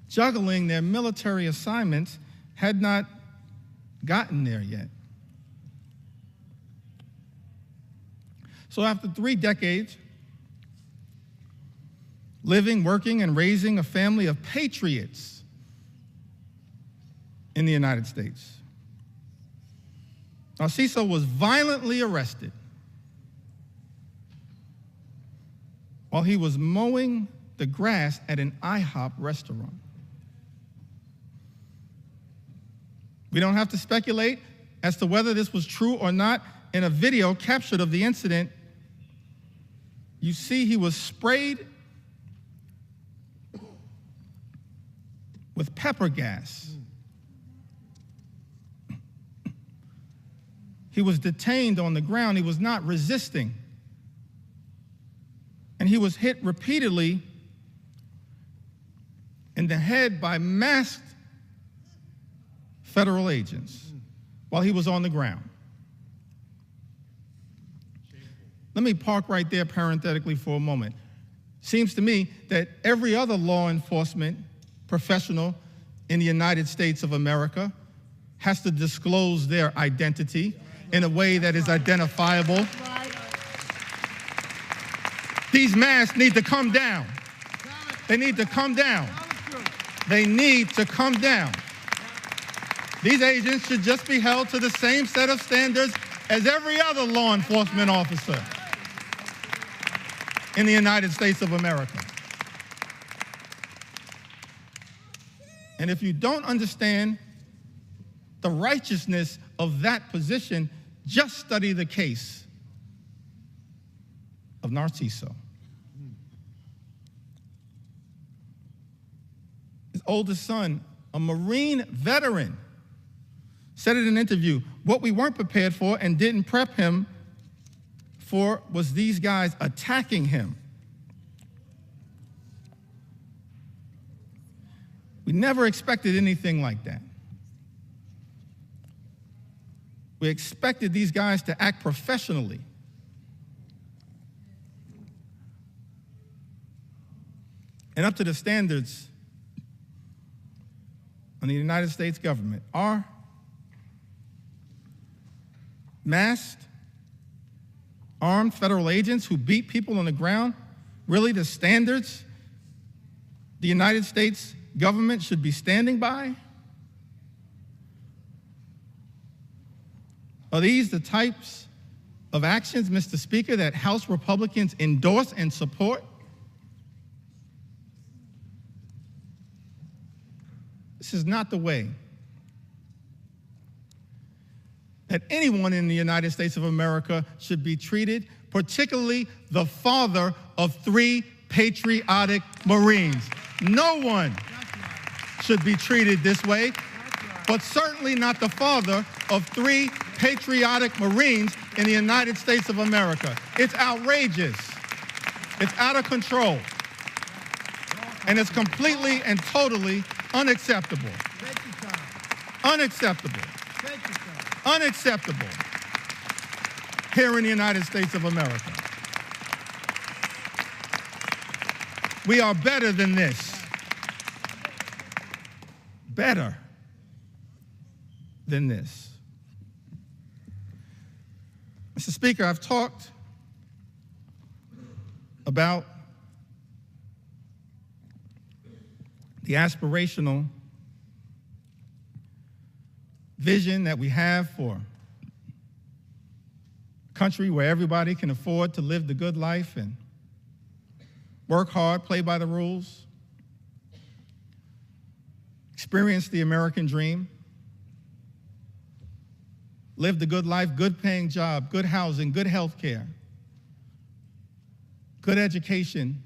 juggling their military assignments, had not gotten there yet. So after 3 decades, living, working, and raising a family of patriots in the United States, Narciso was violently arrested while he was mowing the grass at an IHOP restaurant. We don't have to speculate as to whether this was true or not. In a video captured of the incident, you see he was sprayed with pepper gas. He was detained on the ground. He was not resisting. And he was hit repeatedly in the head by masked federal agents while he was on the ground. Let me park right there parenthetically for a moment. Seems to me that every other law enforcement professional in the United States of America has to disclose their identity in a way that is identifiable. These masks need to come down. They need to come down. They need to come down. These agents should just be held to the same set of standards as every other law enforcement officer in the United States of America. And if you don't understand the righteousness of that position, just study the case of Narciso. His oldest son, a Marine veteran, said in an interview, what we weren't prepared for and didn't prep him for was these guys attacking him. We never expected anything like that. We expected these guys to act professionally. And up to the standards of the United States government. Are masked, armed federal agents who beat people on the ground really the standards the United States government should be standing by? Are these the types of actions, Mr. Speaker, that House Republicans endorse and support? This is not the way that anyone in the United States of America should be treated, particularly the father of 3 patriotic Marines. No one should be treated this way, but certainly not the father of 3 patriotic Marines in the United States of America. It's outrageous. It's out of control. And it's completely and totally unacceptable. Unacceptable. Unacceptable here in the United States of America. We are better than this. Better than this. Mr. Speaker, I've talked about the aspirational vision that we have for a country where everybody can afford to live the good life and work hard, play by the rules, experience the American dream, live the good life, good paying job, good housing, good health care, good education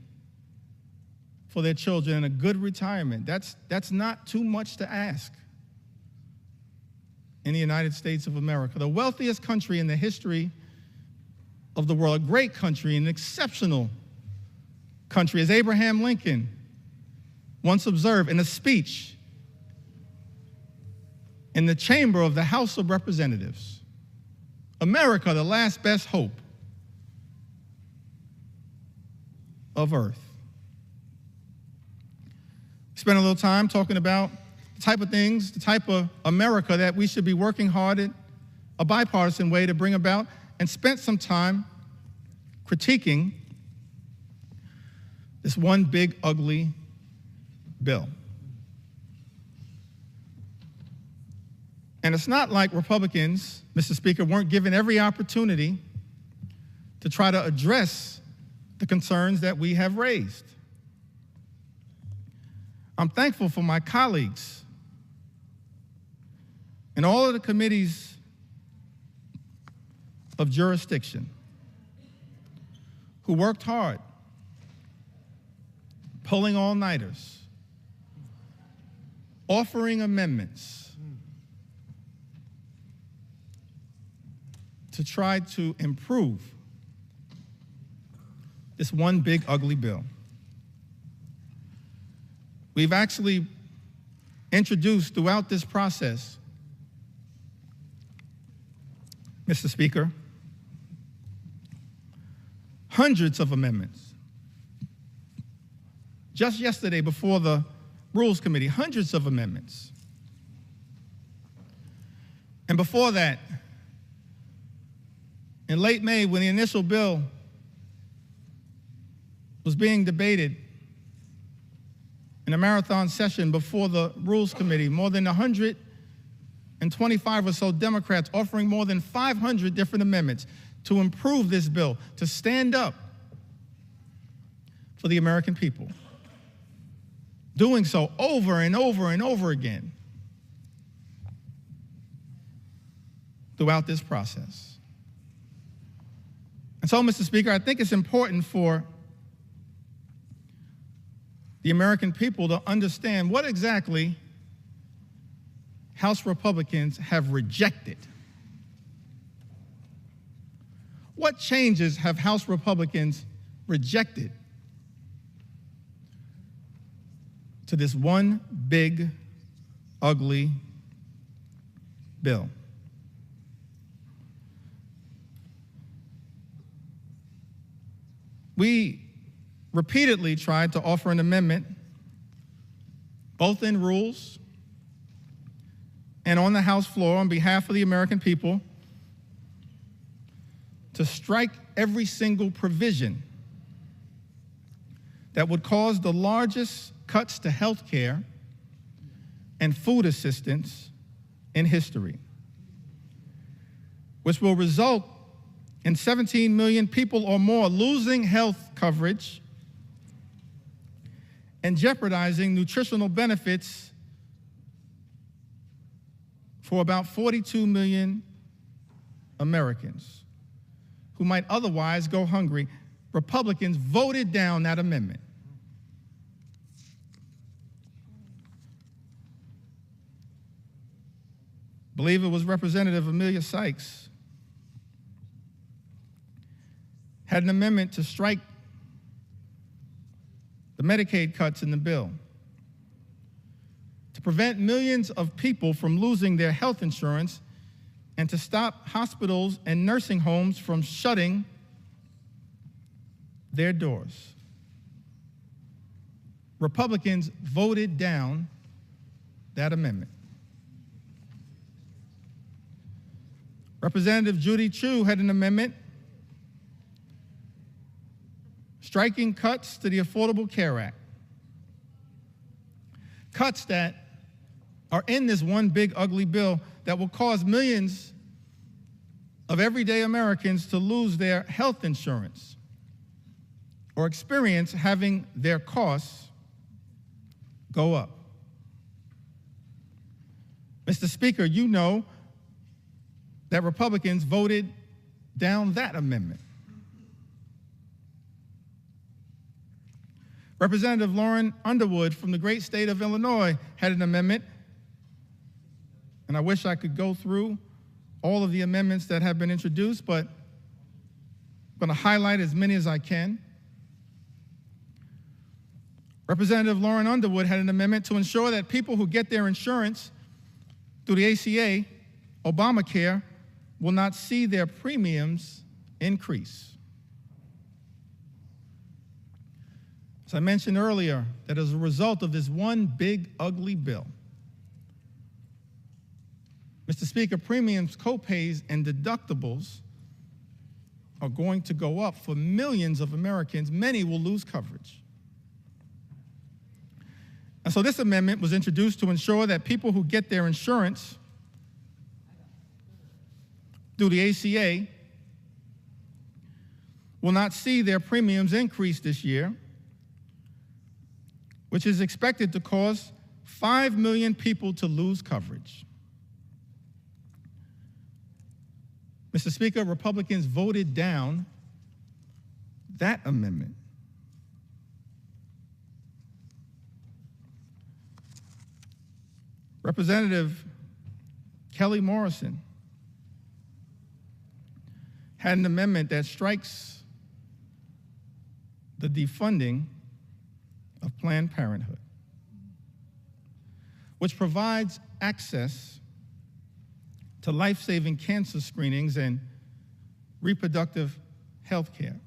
for their children, and a good retirement. That's not too much to ask in the United States of America, the wealthiest country in the history of the world, a great country, an exceptional country, as Abraham Lincoln once observed in a speech in the chamber of the House of Representatives. America, the last best hope of earth. Spent a little time talking about the type of things, the type of America that we should be working hard in a bipartisan way to bring about, and spent some time critiquing this one big, ugly bill. And it's not like Republicans, Mr. Speaker, weren't given every opportunity to try to address the concerns that we have raised. I'm thankful for my colleagues in all of the committees of jurisdiction who worked hard, pulling all-nighters, offering amendments to try to improve this one big ugly bill. We've actually introduced throughout this process, Mr. Speaker, hundreds of amendments. Just yesterday before the Rules Committee, hundreds of amendments. And before that, in late May, when the initial bill was being debated in a marathon session before the Rules Committee, more than 125 or so Democrats offering more than 500 different amendments to improve this bill, to stand up for the American people. Doing so over and over and over again throughout this process. And so, Mr. Speaker, I think it's important for the American people to understand what exactly House Republicans have rejected. What changes have House Republicans rejected to this one big, ugly bill? We repeatedly tried to offer an amendment, both in rules and on the House floor on behalf of the American people, to strike every single provision that would cause the largest cuts to health care and food assistance in history, which will result in 17 million people or more losing health coverage and jeopardizing nutritional benefits for about 42 million Americans who might otherwise go hungry. Republicans voted down that amendment. I believe it was Representative Amelia Sykes had an amendment to strike the Medicaid cuts in the bill to prevent millions of people from losing their health insurance and to stop hospitals and nursing homes from shutting their doors. Republicans voted down that amendment. Representative Judy Chu had an amendment striking cuts to the Affordable Care Act. Cuts that are in this one big ugly bill that will cause millions of everyday Americans to lose their health insurance or experience having their costs go up. Mr. Speaker, you know that Republicans voted down that amendment. Representative Lauren Underwood from the great state of Illinois had an amendment, and I wish I could go through all of the amendments that have been introduced, but I'm going to highlight as many as I can. Representative Lauren Underwood had an amendment to ensure that people who get their insurance through the ACA, Obamacare, will not see their premiums increase. As I mentioned earlier, that as a result of this one big, ugly bill, Mr. Speaker, premiums, co-pays, and deductibles are going to go up for millions of Americans. Many will lose coverage. And so this amendment was introduced to ensure that people who get their insurance through the ACA will not see their premiums increase this year, which is expected to cause 5 million people to lose coverage. Mr. Speaker, Republicans voted down that amendment. Representative Kelly Morrison had an amendment that strikes the defunding of Planned Parenthood, which provides access to life-saving cancer screenings and reproductive health care.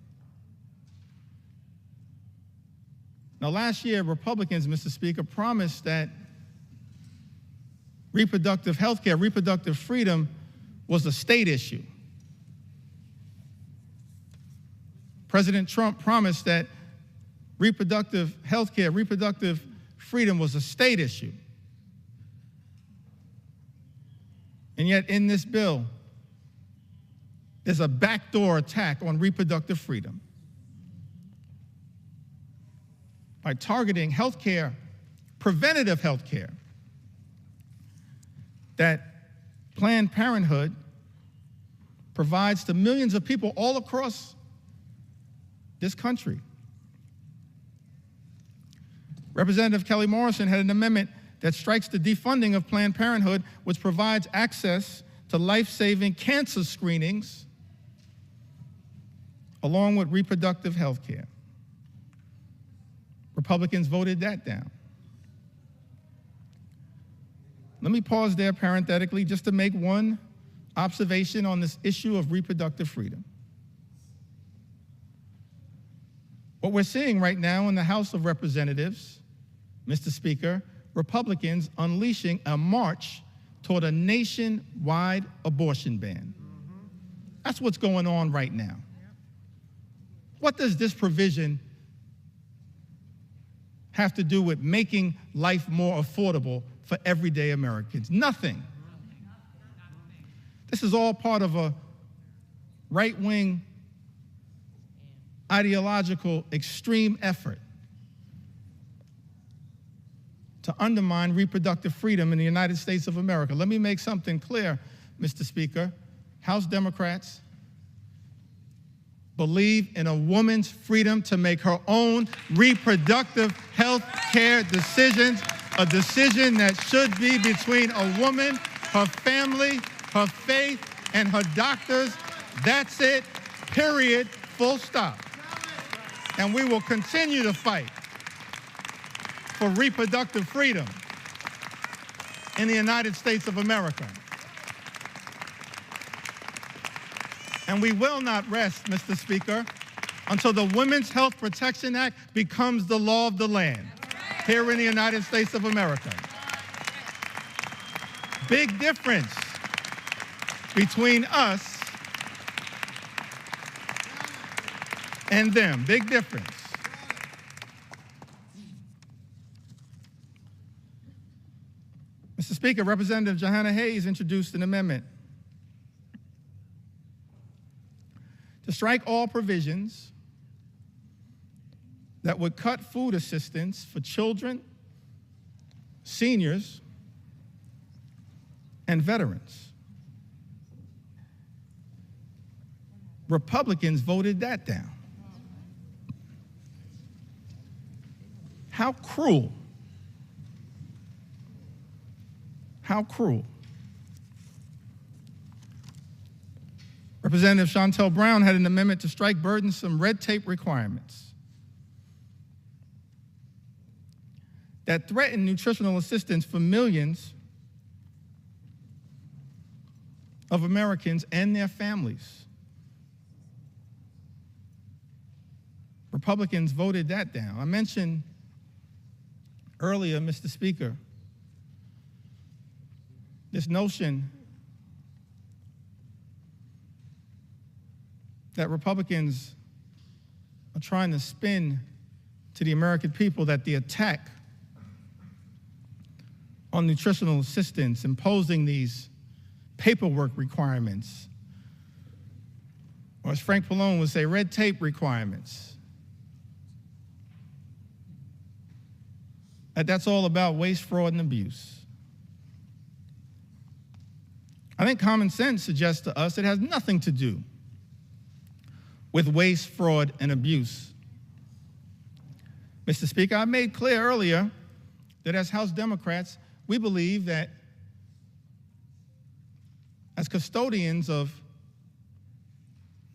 Now, last year, Republicans, Mr. Speaker, promised that reproductive health care, reproductive freedom was a state issue. President Trump promised that reproductive health care, reproductive freedom was a state issue. And yet in this bill, there's a backdoor attack on reproductive freedom by targeting health care, preventative health care, that Planned Parenthood provides to millions of people all across this country. Representative Kelly Morrison had an amendment that strikes the defunding of Planned Parenthood, which provides access to life-saving cancer screenings along with reproductive health care. Republicans voted that down. Let me pause there parenthetically just to make one observation on this issue of reproductive freedom. What we're seeing right now in the House of Representatives, Mr. Speaker, Republicans unleashing a march toward a nationwide abortion ban. That's what's going on right now. What does this provision have to do with making life more affordable for everyday Americans? Nothing. This is all part of a right-wing ideological extreme effort to undermine reproductive freedom in the United States of America. Let me make something clear, Mr. Speaker. House Democrats believe in a woman's freedom to make her own reproductive health care decisions, a decision that should be between a woman, her family, her faith, and her doctors. That's it, period, full stop. And we will continue to fight for reproductive freedom in the United States of America. And we will not rest, Mr. Speaker, until the Women's Health Protection Act becomes the law of the land here in the United States of America. Big difference between us and them. Big difference. Mr. Speaker, Representative Johanna Hayes introduced an amendment to strike all provisions that would cut food assistance for children, seniors, and veterans. Republicans voted that down. How cruel. How cruel. Representative Shontel Brown had an amendment to strike burdensome red tape requirements that threaten nutritional assistance for millions of Americans and their families. Republicans voted that down. I mentioned earlier, Mr. Speaker, this notion that Republicans are trying to spin to the American people that the attack on nutritional assistance, imposing these paperwork requirements, or as Frank Pallone would say, red tape requirements. That's all about waste, fraud, and abuse. I think common sense suggests to us it has nothing to do with waste, fraud, and abuse. Mr. Speaker, I made clear earlier that as House Democrats, we believe that as custodians of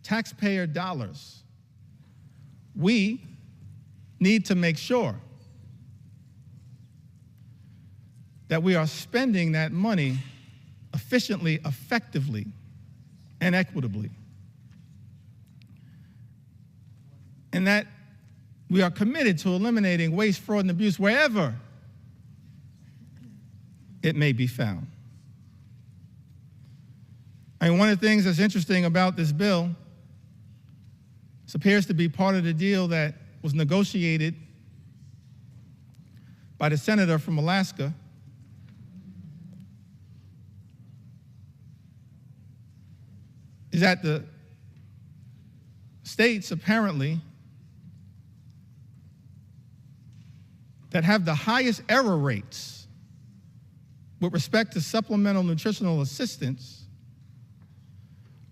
taxpayer dollars, we need to make sure that we are spending that money efficiently, effectively, and equitably. And that we are committed to eliminating waste, fraud, and abuse wherever it may be found. I mean, one of the things that's interesting about this bill, this appears to be part of the deal that was negotiated by the senator from Alaska, is that the states apparently that have the highest error rates with respect to supplemental nutritional assistance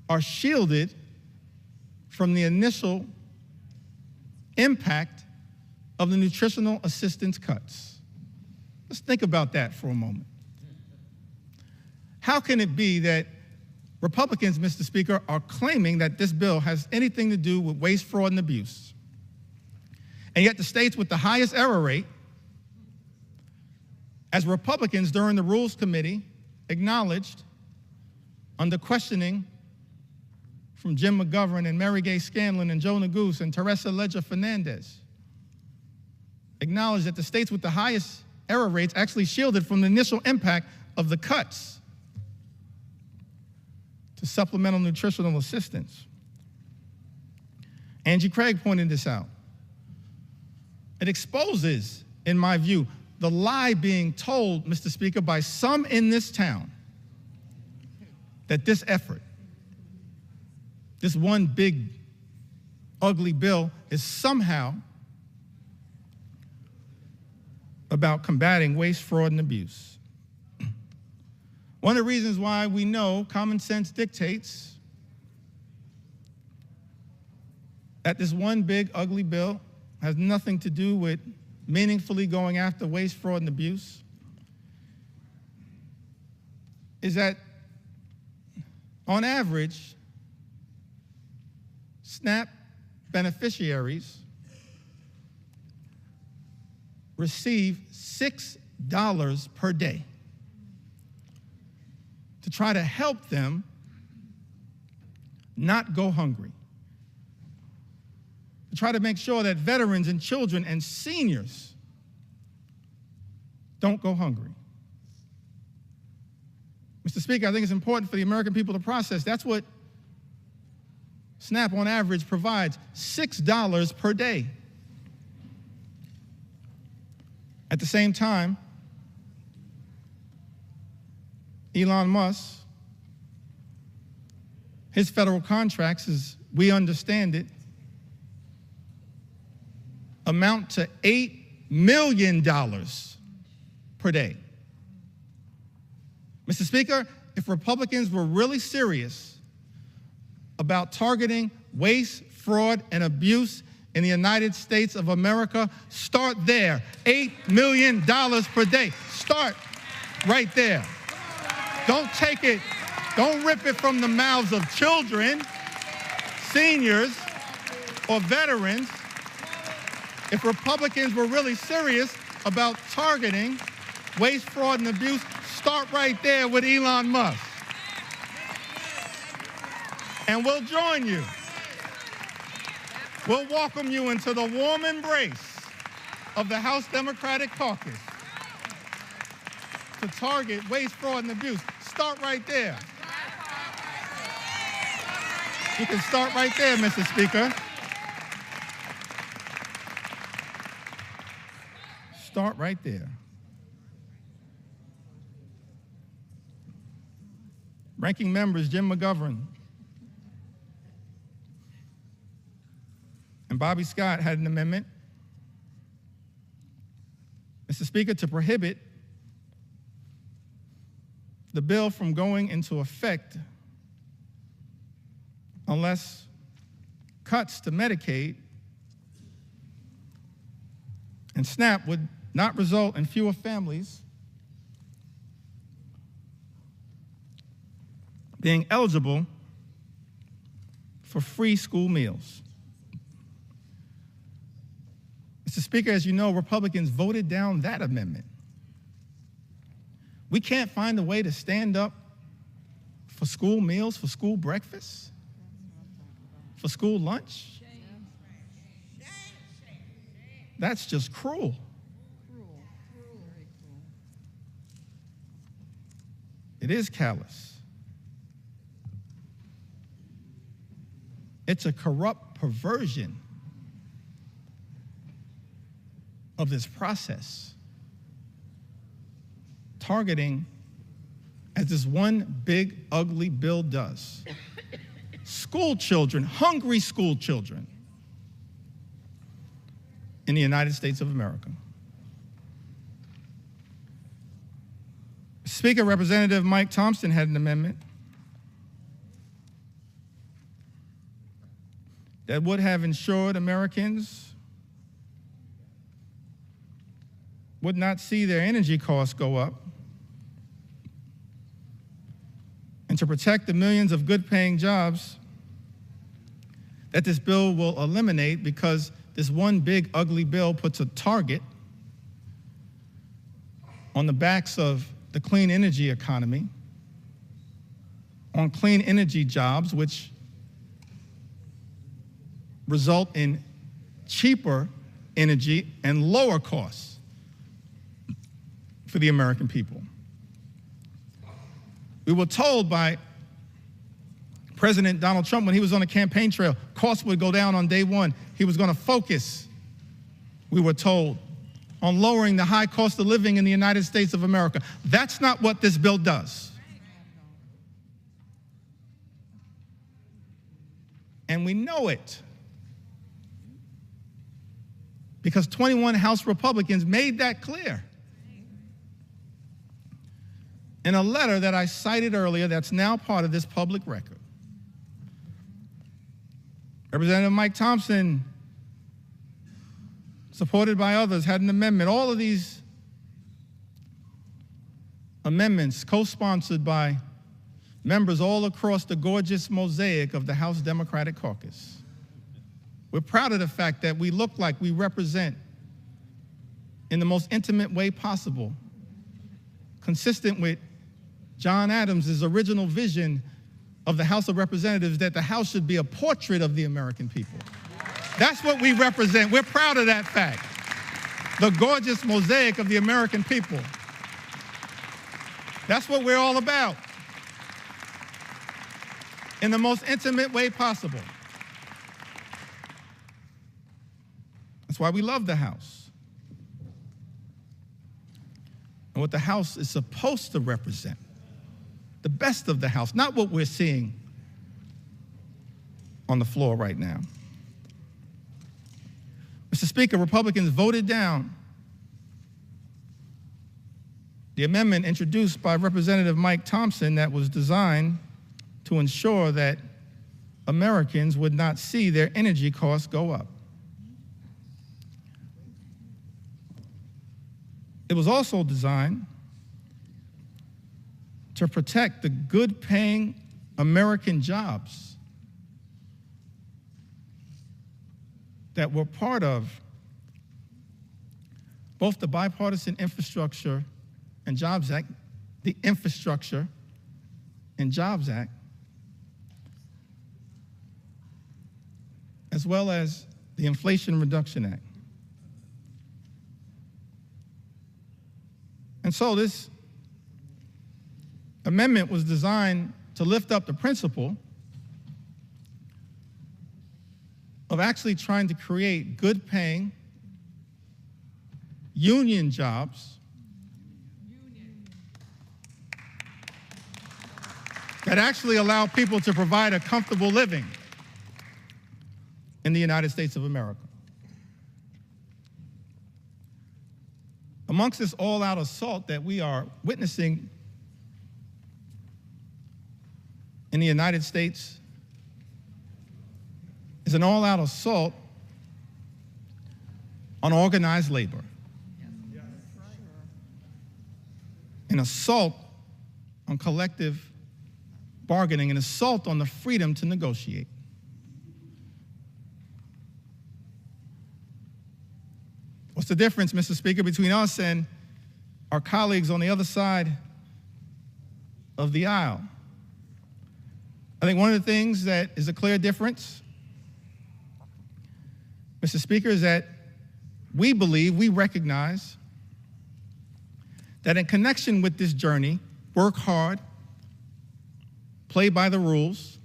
are shielded from the initial impact of the nutritional assistance cuts. Let's think about that for a moment. How can it be that Republicans, Mr. Speaker, are claiming that this bill has anything to do with waste, fraud, and abuse, and yet the states with the highest error rate, as Republicans during the Rules Committee acknowledged under questioning from Jim McGovern and Mary Gay Scanlon and Joe Neguse and Teresa Leger Fernandez, acknowledged that the states with the highest error rates actually shielded from the initial impact of the cuts to supplemental nutritional assistance. Angie Craig pointed this out. It exposes, in my view, the lie being told, Mr. Speaker, by some in this town that this effort, this one big, ugly bill, is somehow about combating waste, fraud, and abuse. One of the reasons why we know common sense dictates that this one big, ugly bill has nothing to do with meaningfully going after waste, fraud, and abuse is that, on average, SNAP beneficiaries receive $6 per day to try to help them not go hungry, to try to make sure that veterans and children and seniors don't go hungry. Mr. Speaker, I think it's important for the American people to process. That's what SNAP on average provides, $6 per day. At the same time, Elon Musk, his federal contracts, as we understand it, amount to $8 million per day. Mr. Speaker, if Republicans were really serious about targeting waste, fraud, and abuse in the United States of America, start there. $8 million per day. Start right there. Don't take it, don't rip it from the mouths of children, seniors, or veterans. If Republicans were really serious about targeting waste, fraud, and abuse, start right there with Elon Musk. And we'll join you. We'll welcome you into the warm embrace of the House Democratic Caucus to target waste, fraud, and abuse. Start right there. You can start right there, Mr. Speaker. Start right there. Ranking members Jim McGovern, and Bobby Scott had an amendment, Mr. Speaker, to prohibit the bill from going into effect unless cuts to Medicaid and SNAP would not result in fewer families being eligible for free school meals. Mr. Speaker, as you know, Republicans voted down that amendment. We can't find a way to stand up for school meals, for school breakfast, for school lunch. That's just cruel. It is callous. It's a corrupt perversion of this process, targeting, as this one big, ugly bill does, school children, hungry school children in the United States of America. Speaker, Representative Mike Thompson had an amendment that would have ensured Americans would not see their energy costs go up, and to protect the millions of good-paying jobs that this bill will eliminate, because this one big, ugly bill puts a target on the backs of the clean energy economy, on clean energy jobs, which result in cheaper energy and lower costs for the American people. We were told by President Donald Trump when he was on the campaign trail, costs would go down on day one. He was going to focus, we were told, on lowering the high cost of living in the United States of America. That's not what this bill does. And we know it because 21 House Republicans made that clear in a letter that I cited earlier that's now part of this public record. Representative Mike Thompson, supported by others, had an amendment. All of these amendments co-sponsored by members all across the gorgeous mosaic of the House Democratic Caucus. We're proud of the fact that we look like we represent, in the most intimate way possible, consistent with John Adams' original vision of the House of Representatives, that the House should be a portrait of the American people. That's what we represent. We're proud of that fact. The gorgeous mosaic of the American people. That's what we're all about, in the most intimate way possible. That's why we love the House. And what the House is supposed to represent, the best of the House, not what we're seeing on the floor right now. Mr. Speaker, Republicans voted down the amendment introduced by Representative Mike Thompson that was designed to ensure that Americans would not see their energy costs go up. It was also designed to protect the good-paying American jobs that were part of both the Bipartisan Infrastructure and Jobs Act, the Infrastructure and Jobs Act, as well as the Inflation Reduction Act. And so this amendment was designed to lift up the principle of actually trying to create good-paying union jobs that actually allow people to provide a comfortable living in the United States of America. Amongst this all-out assault that we are witnessing in the United States is an all-out assault on organized labor. An assault on collective bargaining, an assault on the freedom to negotiate. What's the difference, Mr. Speaker, between us and our colleagues on the other side of the aisle? I think one of the things that is a clear difference, Mr. Speaker, is that we believe, we recognize that in connection with this journey, work hard, play by the rules,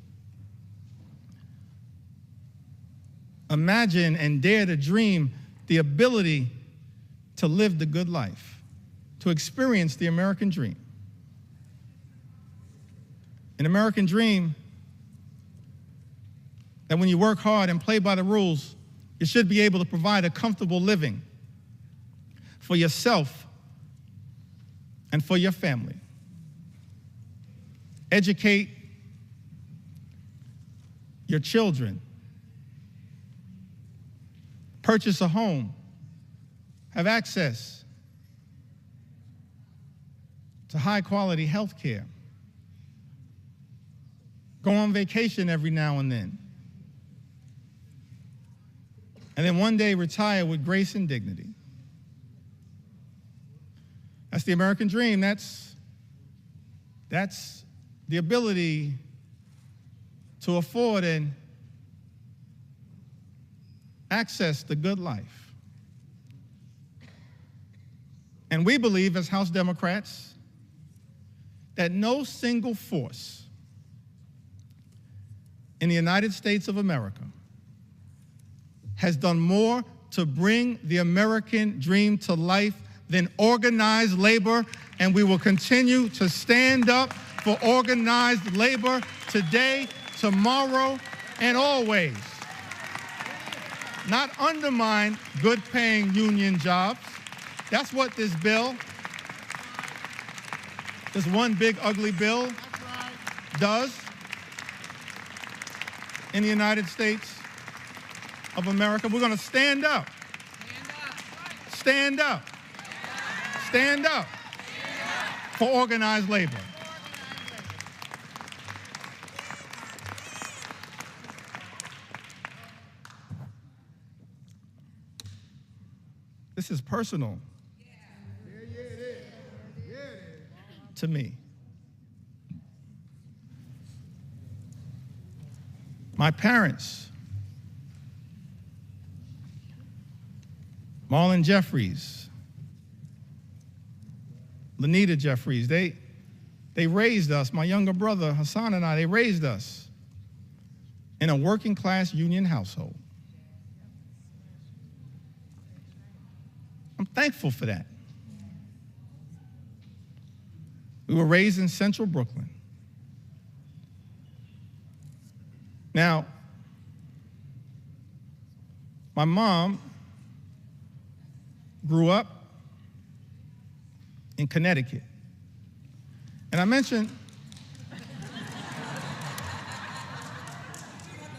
imagine and dare to dream the ability to live the good life, to experience the American dream. An American dream that when you work hard and play by the rules, you should be able to provide a comfortable living for yourself and for your family. Educate your children. Purchase a home. Have access to high-quality health care. Go on vacation every now and then. And then one day retire with grace and dignity. That's the American dream. That's the ability to afford and access the good life. And we believe as House Democrats that no single force in the United States of America has done more to bring the American dream to life than organized labor, and we will continue to stand up for organized labor today, tomorrow, and always. Not undermine good-paying union jobs. That's what this bill, this one big ugly bill, does in the United States of America. We're going to stand up. Stand up. Stand up for organized labor. This is personal to me. My parents, Marlon Jeffries, Lanita Jeffries, they raised us, my younger brother Hassan and I, they raised us in a working class union household. I'm thankful for that. We were raised in central Brooklyn. Now, my mom grew up in Connecticut. And I mentioned,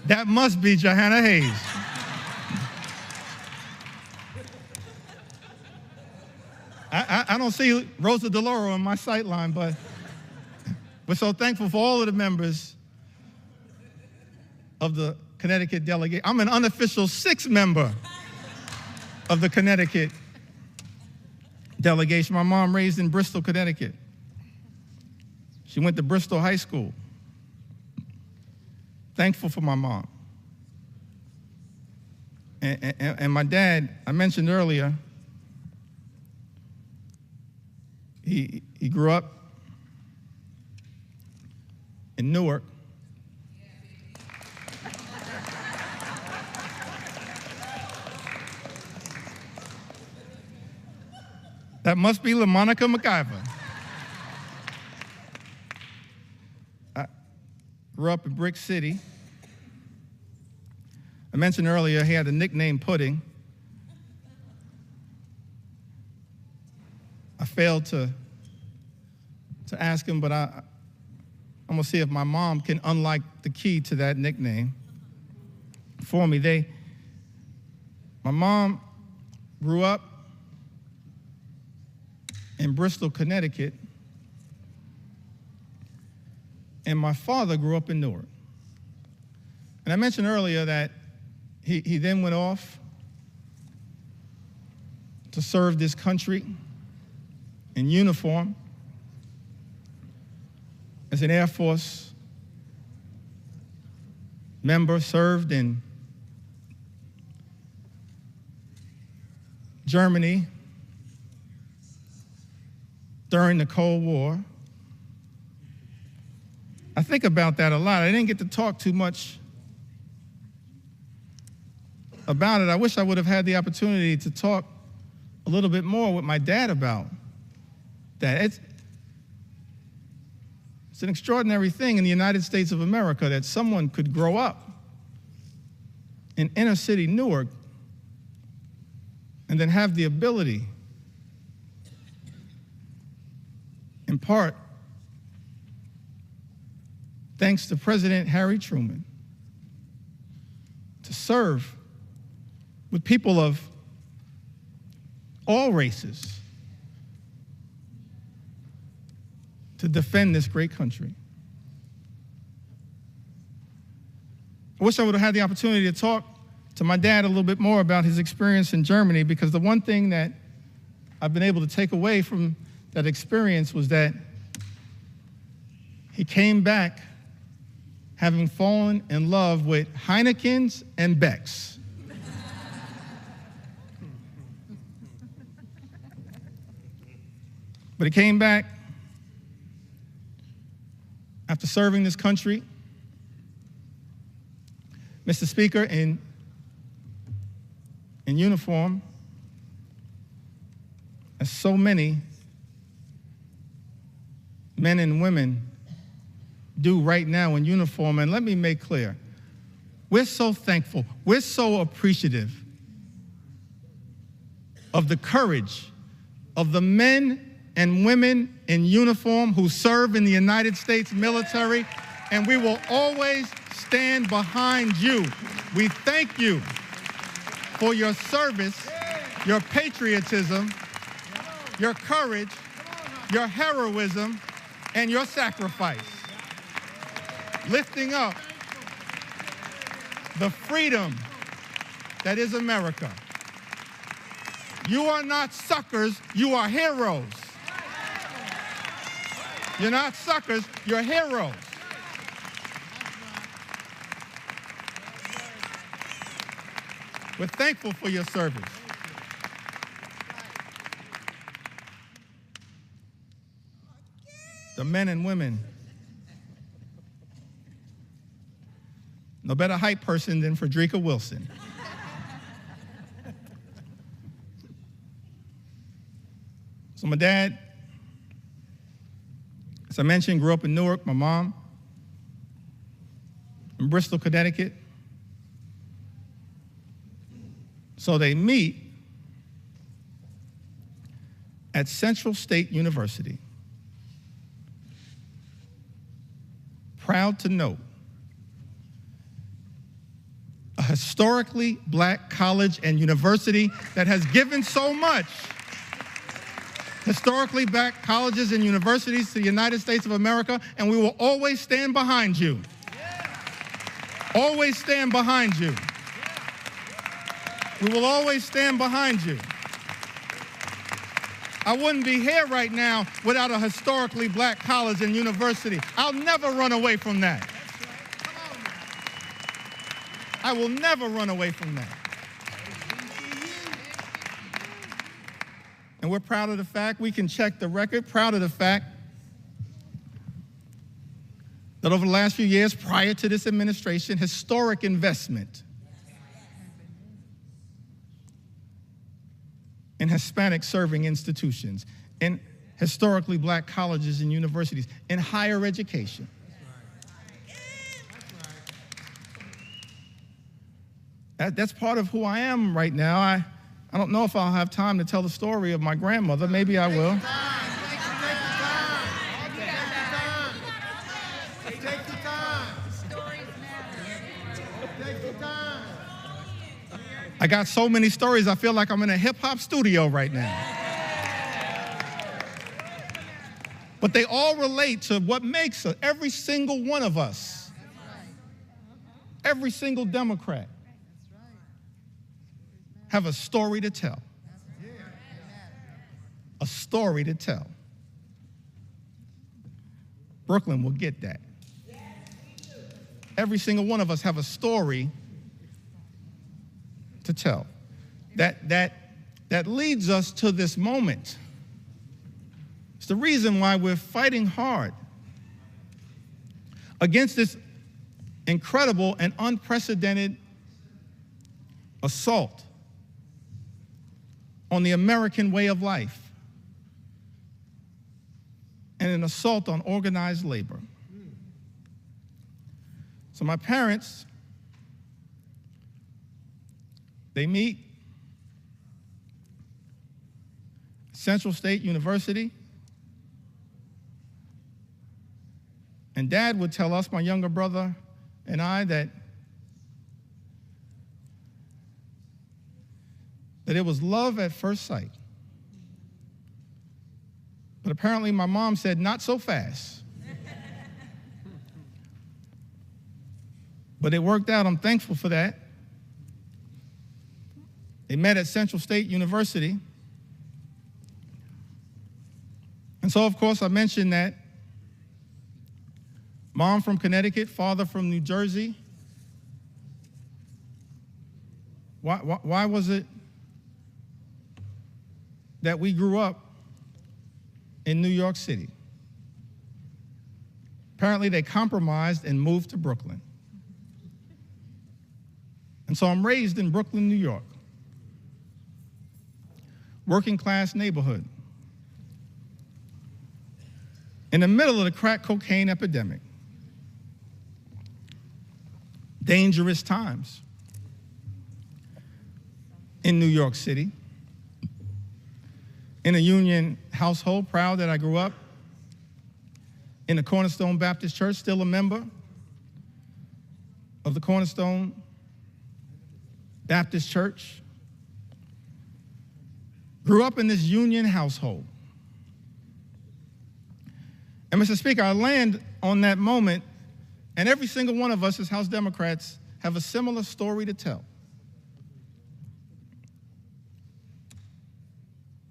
that must be Johanna Hayes. I don't see Rosa DeLauro in my sight line, but we're so thankful for all of the members of the Connecticut delegate. I'm an unofficial 6th member of the Connecticut delegation. My mom raised in Bristol, Connecticut. She went to Bristol High School. Thankful for my mom. And my dad, I mentioned earlier, he grew up in Newark. That must be LaMonica McIver. I grew up in Brick City. I mentioned earlier he had the nickname Pudding. I failed to ask him, but I'm going to see if my mom can unlock the key to that nickname for me. My mom grew up in Bristol, Connecticut, and my father grew up in Newark. And I mentioned earlier that he then went off to serve this country in uniform as an Air Force member, served in Germany during the Cold War. I think about that a lot. I didn't get to talk too much about it. I wish I would have had the opportunity to talk a little bit more with my dad about that. It's an extraordinary thing in the United States of America that someone could grow up in inner city Newark and then have the ability, in part, thanks to President Harry Truman, to serve with people of all races to defend this great country. I wish I would have had the opportunity to talk to my dad a little bit more about his experience in Germany, because the one thing that I've been able to take away from that experience was that he came back having fallen in love with Heinekens and Becks. But he came back after serving this country, Mr. Speaker, in uniform, as so many men and women do right now in uniform. And let me make clear, we're so thankful, we're so appreciative of the courage of the men and women in uniform who serve in the United States military, and we will always stand behind you. We thank you for your service, your patriotism, your courage, your heroism, and your sacrifice, lifting up the freedom that is America. You are not suckers, you are heroes. You're not suckers, you're heroes. We're thankful for your service. The men and women, no better hype person than Frederica Wilson. So my dad, as I mentioned, grew up in Newark. My mom in Bristol, Connecticut. So they meet at Central State University. Proud to note, a historically black college and university that has given so much. Historically black colleges and universities to the United States of America, and we will always stand behind you. Always stand behind you. We will always stand behind you. I wouldn't be here right now without a historically black college and university. I'll never run away from that. I will never run away from that. And we're proud of the fact, we can check the record, proud of the fact that over the last few years prior to this administration, historic investment in Hispanic serving institutions, in historically black colleges and universities, in higher education. That's part of who I am right now. I don't know if I'll have time to tell the story of my grandmother. Maybe I will. I got so many stories, I feel like I'm in a hip-hop studio right now. But they all relate to what makes us, every single one of us, every single Democrat, have a story to tell. A story to tell. Brooklyn will get that. Every single one of us have a story to tell. That leads us to this moment. It's the reason why we're fighting hard against this incredible and unprecedented assault on the American way of life and an assault on organized labor. So my parents, they meet Central State University, and Dad would tell us, my younger brother and I, that it was love at first sight. But apparently my mom said, not so fast. But it worked out. I'm thankful for that. They met at Central State University. And so, of course, I mentioned that mom from Connecticut, father from New Jersey. Why was it that we grew up in New York City? Apparently, they compromised and moved to Brooklyn. And so I'm raised in Brooklyn, New York. Working class neighborhood. In the middle of the crack cocaine epidemic. Dangerous times in New York City. In a union household, proud that I grew up in the Cornerstone Baptist Church, still a member of the Cornerstone Baptist Church. Grew up in this union household. And Mr. Speaker, I land on that moment, and every single one of us as House Democrats have a similar story to tell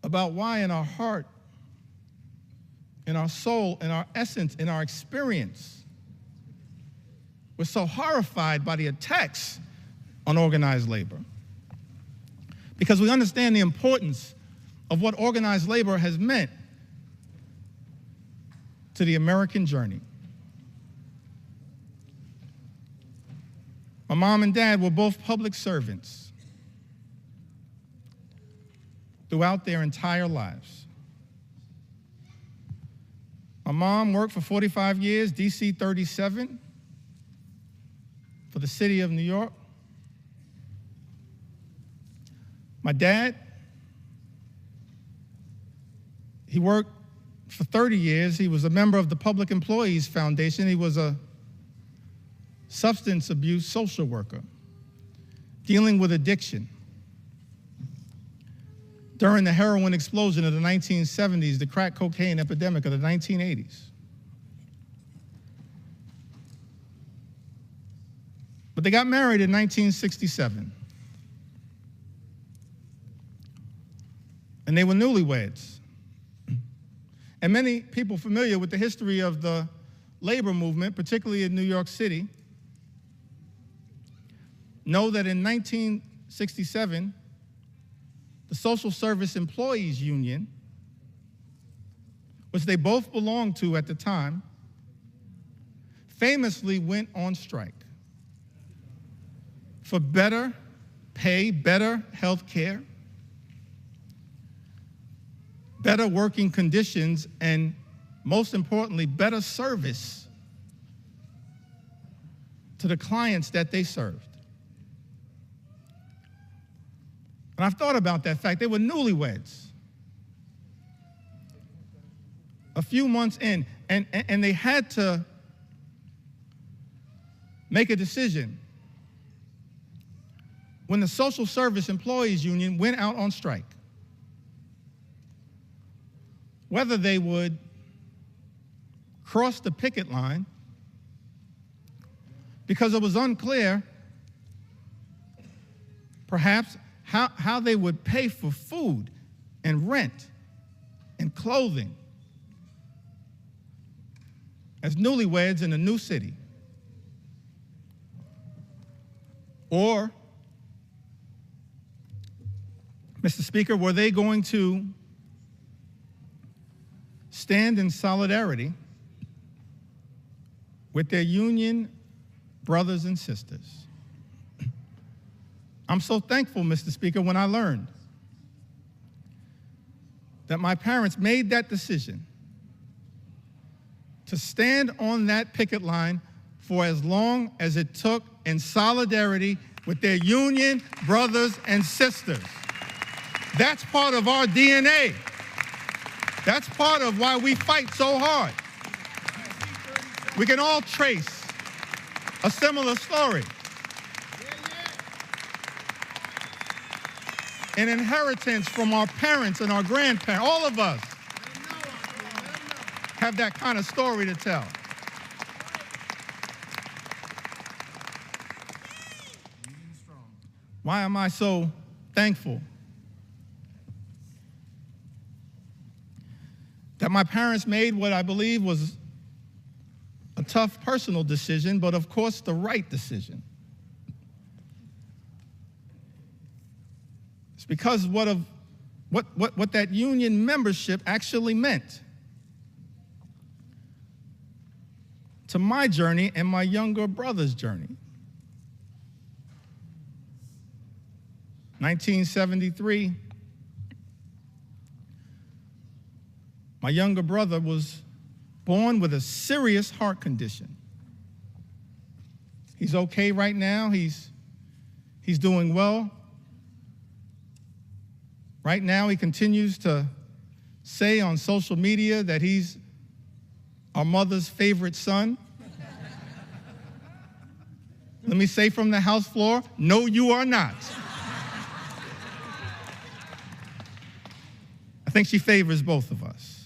about why in our heart, in our soul, in our essence, in our experience, we're so horrified by the attacks on organized labor. Because we understand the importance of what organized labor has meant to the American journey. My mom and dad were both public servants throughout their entire lives. My mom worked for 45 years, DC 37, for the city of New York. My dad, he worked for 30 years. He was a member of the Public Employees Foundation. He was a substance abuse social worker dealing with addiction. During the heroin explosion of the 1970s, the crack cocaine epidemic of the 1980s. But they got married in 1967. And they were newlyweds. And many people familiar with the history of the labor movement, particularly in New York City, know that in 1967, the Social Service Employees Union, which they both belonged to at the time, famously went on strike for better pay, better health care, better working conditions, and most importantly, better service to the clients that they served. And I've thought about that fact. They were newlyweds. A few months in, and they had to make a decision when the Social Service Employees Union went out on strike, whether they would cross the picket line, because it was unclear, perhaps, how they would pay for food and rent and clothing as newlyweds in a new city. Or, Mr. Speaker, were they going to stand in solidarity with their union brothers and sisters? I'm so thankful, Mr. Speaker, when I learned that my parents made that decision to stand on that picket line for as long as it took in solidarity with their union brothers and sisters. That's part of our DNA. That's part of why we fight so hard. We can all trace a similar story. An inheritance from our parents and our grandparents. All of us have that kind of story to tell. Why am I so thankful that my parents made what I believe was a tough personal decision, but of course the right decision? It's because what that union membership actually meant to my journey and my younger brother's journey. 1973, my younger brother was born with a serious heart condition. He's okay right now. He's doing well. Right now, he continues to say on social media that he's our mother's favorite son. Let me say from the House floor, no, you are not. I think she favors both of us.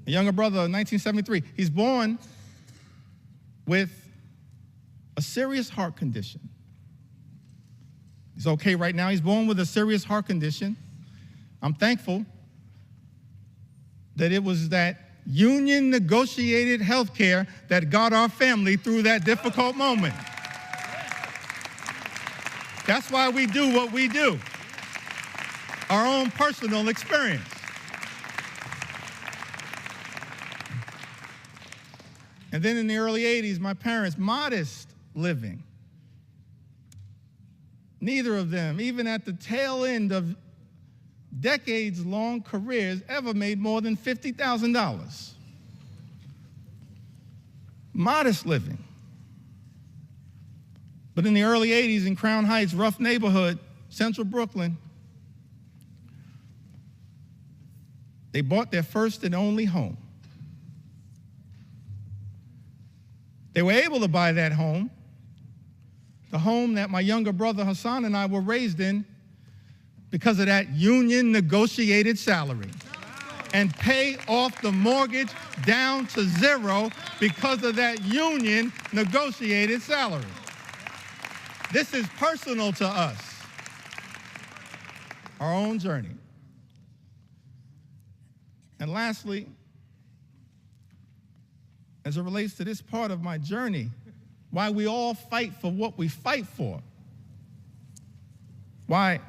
A younger brother, 1973, he's born with a serious heart condition. He's okay right now. He's born with a serious heart condition. I'm thankful that it was that union negotiated health care that got our family through that difficult moment. That's why we do what we do. Our own personal experience. And then in the early 80s, my parents, modest living. Neither of them, even at the tail end of decades-long careers, ever made more than $50,000. Modest living. But in the early 80s in Crown Heights, rough neighborhood, central Brooklyn, they bought their first and only home. They were able to buy that home, the home that my younger brother Hassan and I were raised in, because of that union negotiated salary, and pay off the mortgage down to zero because of that union negotiated salary. This is personal to us, our own journey. And lastly, as it relates to this part of my journey, why we all fight for what we fight for, why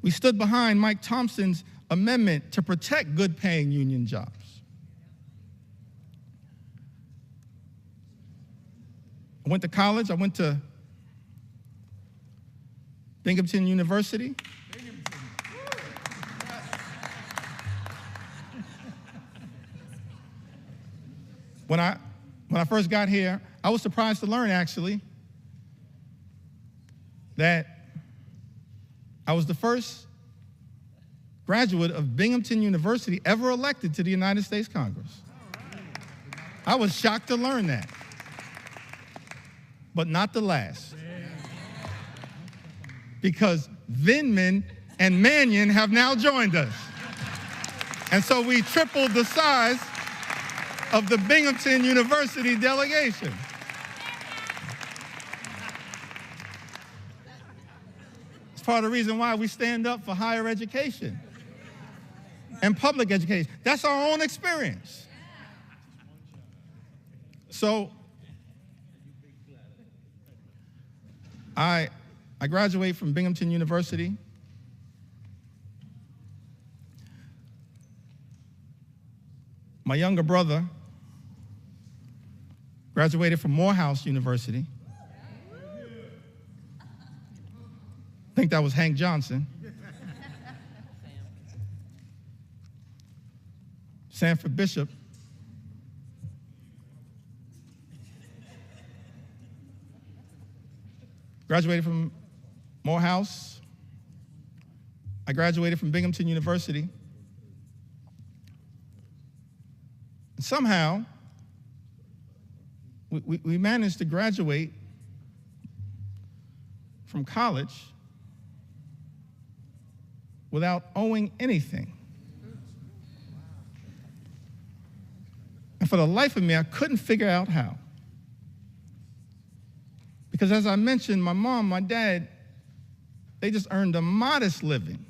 we stood behind Mike Thompson's amendment to protect good-paying union jobs. I went to college. I went to Binghamton University. When I first got here, I was surprised to learn, actually, that I was the first graduate of Binghamton University ever elected to the United States Congress. I was shocked to learn that, but not the last. Because Vindman and Mannion have now joined us. And so we tripled the size of the Binghamton University delegation. It's part of the reason why we stand up for higher education and public education. That's our own experience. So I graduated from Binghamton University. My younger brother graduated from Morehouse University. I think that was Hank Johnson. Sanford Bishop. Graduated from Morehouse. I graduated from Binghamton University. And somehow, we managed to graduate from college without owing anything. And for the life of me, I couldn't figure out how. Because as I mentioned, my mom, my dad, they just earned a modest living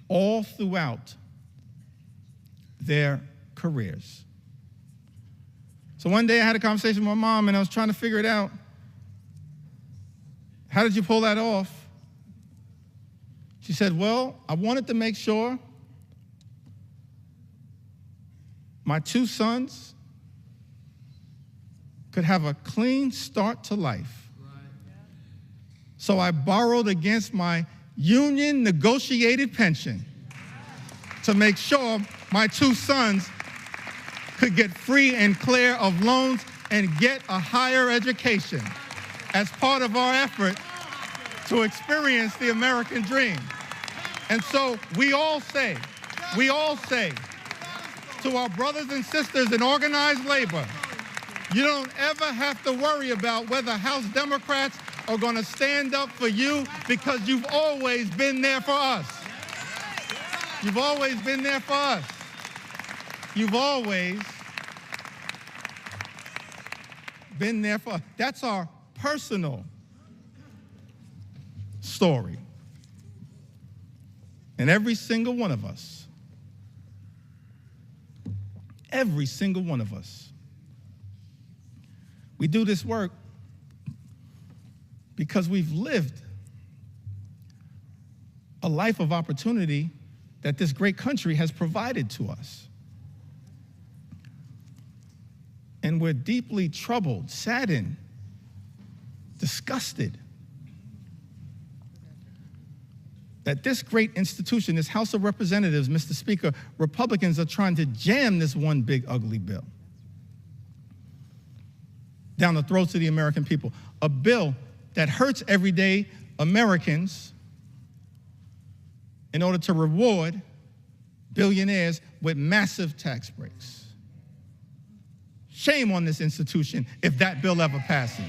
all throughout their careers. So one day I had a conversation with my mom and I was trying to figure it out. How did you pull that off? She said, well, I wanted to make sure my two sons could have a clean start to life. So I borrowed against my union negotiated pension to make sure my two sons could get free and clear of loans and get a higher education as part of our effort to experience the American dream. And so we all say to our brothers and sisters in organized labor, you don't ever have to worry about whether House Democrats are going to stand up for you because you've always been there for us. You've always been there for us. You've always been there for us. That's our personal story. And every single one of us, we do this work because we've lived a life of opportunity that this great country has provided to us. And we're deeply troubled, saddened, disgusted that this great institution, this House of Representatives, Mr. Speaker, Republicans are trying to jam this one big ugly bill down the throats of the American people. A bill that hurts everyday Americans in order to reward billionaires with massive tax breaks. Shame on this institution if that bill ever passes.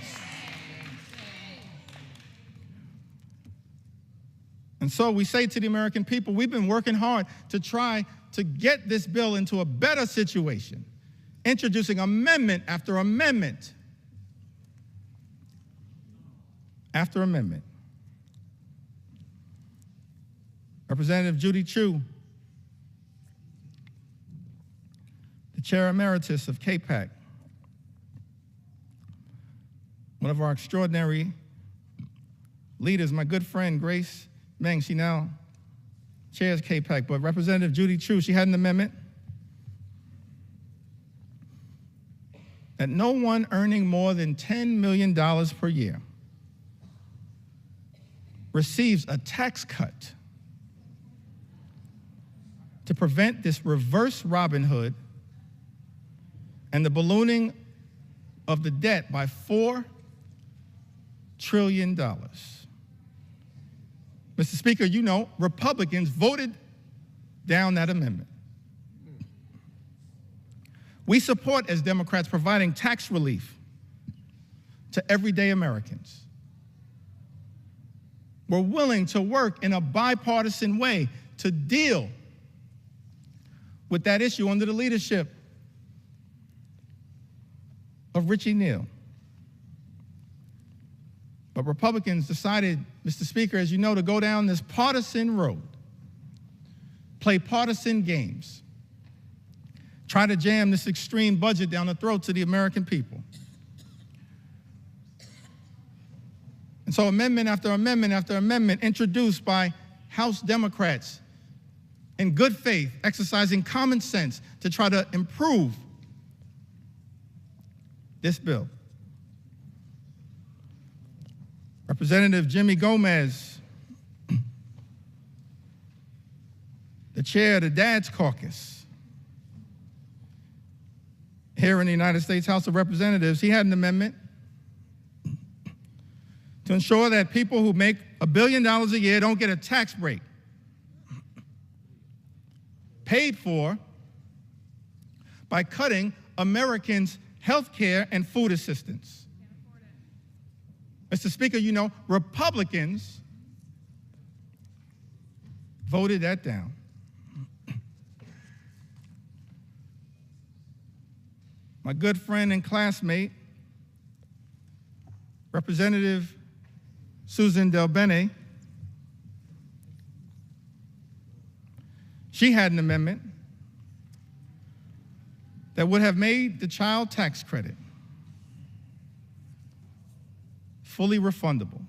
And so we say to the American people, we've been working hard to try to get this bill into a better situation, introducing amendment after amendment after amendment. Representative Judy Chu, the Chair Emeritus of KPAC, one of our extraordinary leaders, my good friend Grace Meng, she now chairs KPAC, but Representative Judy Chu, she had an amendment that no one earning more than $10 million per year receives a tax cut to prevent this reverse Robin Hood and the ballooning of the debt by 4 trillion. Mr. Speaker, you know, Republicans voted down that amendment. We support, as Democrats, providing tax relief to everyday Americans. We're willing to work in a bipartisan way to deal with that issue under the leadership of Richie Neal. But Republicans decided, Mr. Speaker, as you know, to go down this partisan road, play partisan games, try to jam this extreme budget down the throats of the American people. And so amendment after amendment after amendment introduced by House Democrats in good faith, exercising common sense to try to improve this bill. Representative Jimmy Gomez, the chair of the Dad's Caucus here in the United States House of Representatives, he had an amendment to ensure that people who make $1 billion a year don't get a tax break paid for by cutting Americans' health care and food assistance. Mr. Speaker, you know, Republicans voted that down. My good friend and classmate, Representative Susan DelBene, she had an amendment that would have made the child tax credit fully refundable.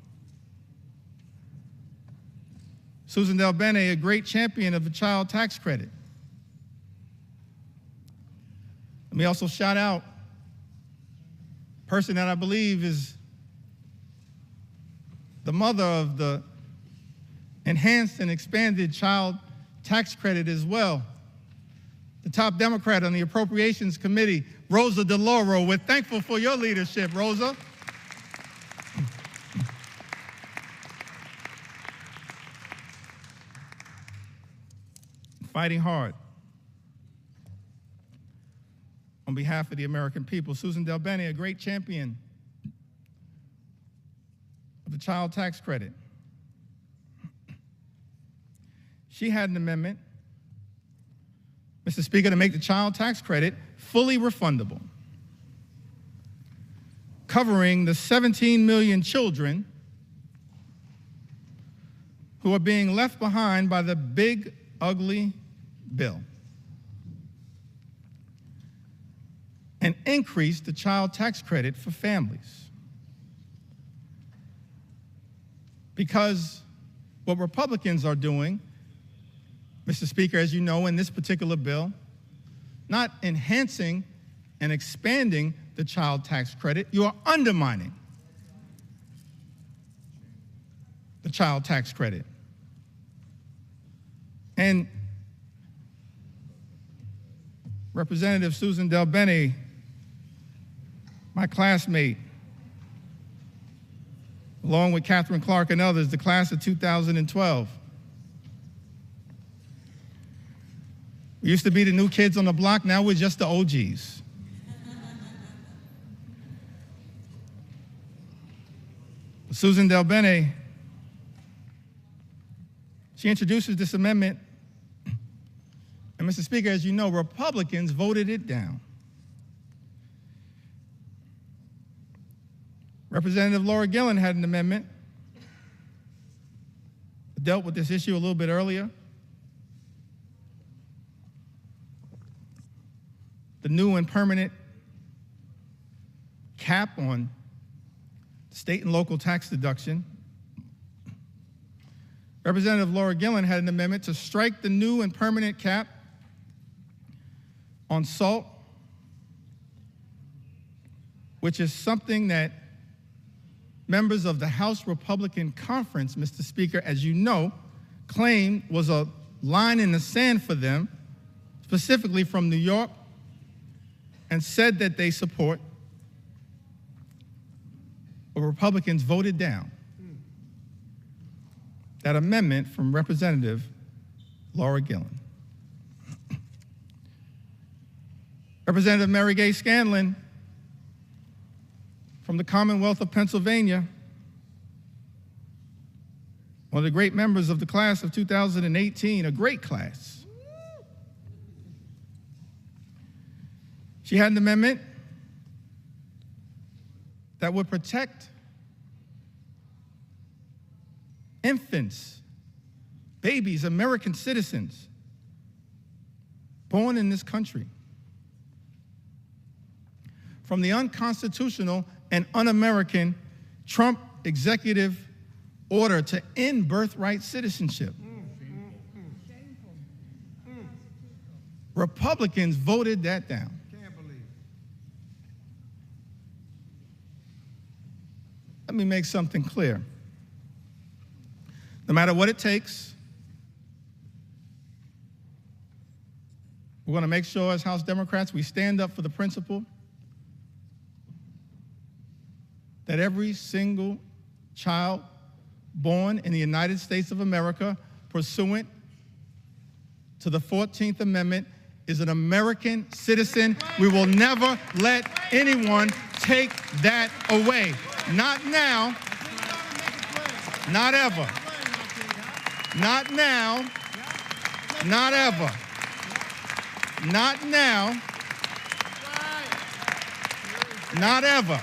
Susan DelBene, a great champion of the child tax credit. Let me also shout out a person that I believe is the mother of the enhanced and expanded child tax credit as well. The top Democrat on the Appropriations Committee, Rosa DeLauro. We're thankful for your leadership, Rosa. Fighting hard on behalf of the American people. Susan DelBene, a great champion of the child tax credit. She had an amendment, Mr. Speaker, to make the child tax credit fully refundable, covering the 17 million children who are being left behind by the big, ugly bill, and increase the child tax credit for families. Because what Republicans are doing, Mr. Speaker, as you know, in this particular bill, not enhancing and expanding the child tax credit, you are undermining the child tax credit. And Representative Susan DelBene, my classmate, along with Catherine Clark and others, the class of 2012. We used to be the new kids on the block, now we're just the OGs. Susan DelBene, she introduces this amendment, and Mr. Speaker, as you know, Republicans voted it down. Representative Laura Gillen had an amendment that dealt with this issue a little bit earlier. The new and permanent cap on state and local tax deduction. Representative Laura Gillen had an amendment to strike the new and permanent cap on SALT, which is something that members of the House Republican Conference, Mr. Speaker, as you know, claimed was a line in the sand for them, specifically from New York, and said that they support. but Republicans voted down that amendment from Representative Laura Gillen. Representative Mary Gay Scanlon from the Commonwealth of Pennsylvania, one of the great members of the class of 2018, a great class. She had an amendment that would protect infants, babies, American citizens born in this country from the unconstitutional and un-American Trump executive order to end birthright citizenship. Republicans voted that down.
Can't believe.
Let me make something clear. No matter what it takes, we're going to make sure as House Democrats we stand up for the principle that every single child born in the United States of America pursuant to the 14th Amendment is an American citizen. We will never let anyone take that away. Not now, not ever. Not now, not ever. Not now, not ever.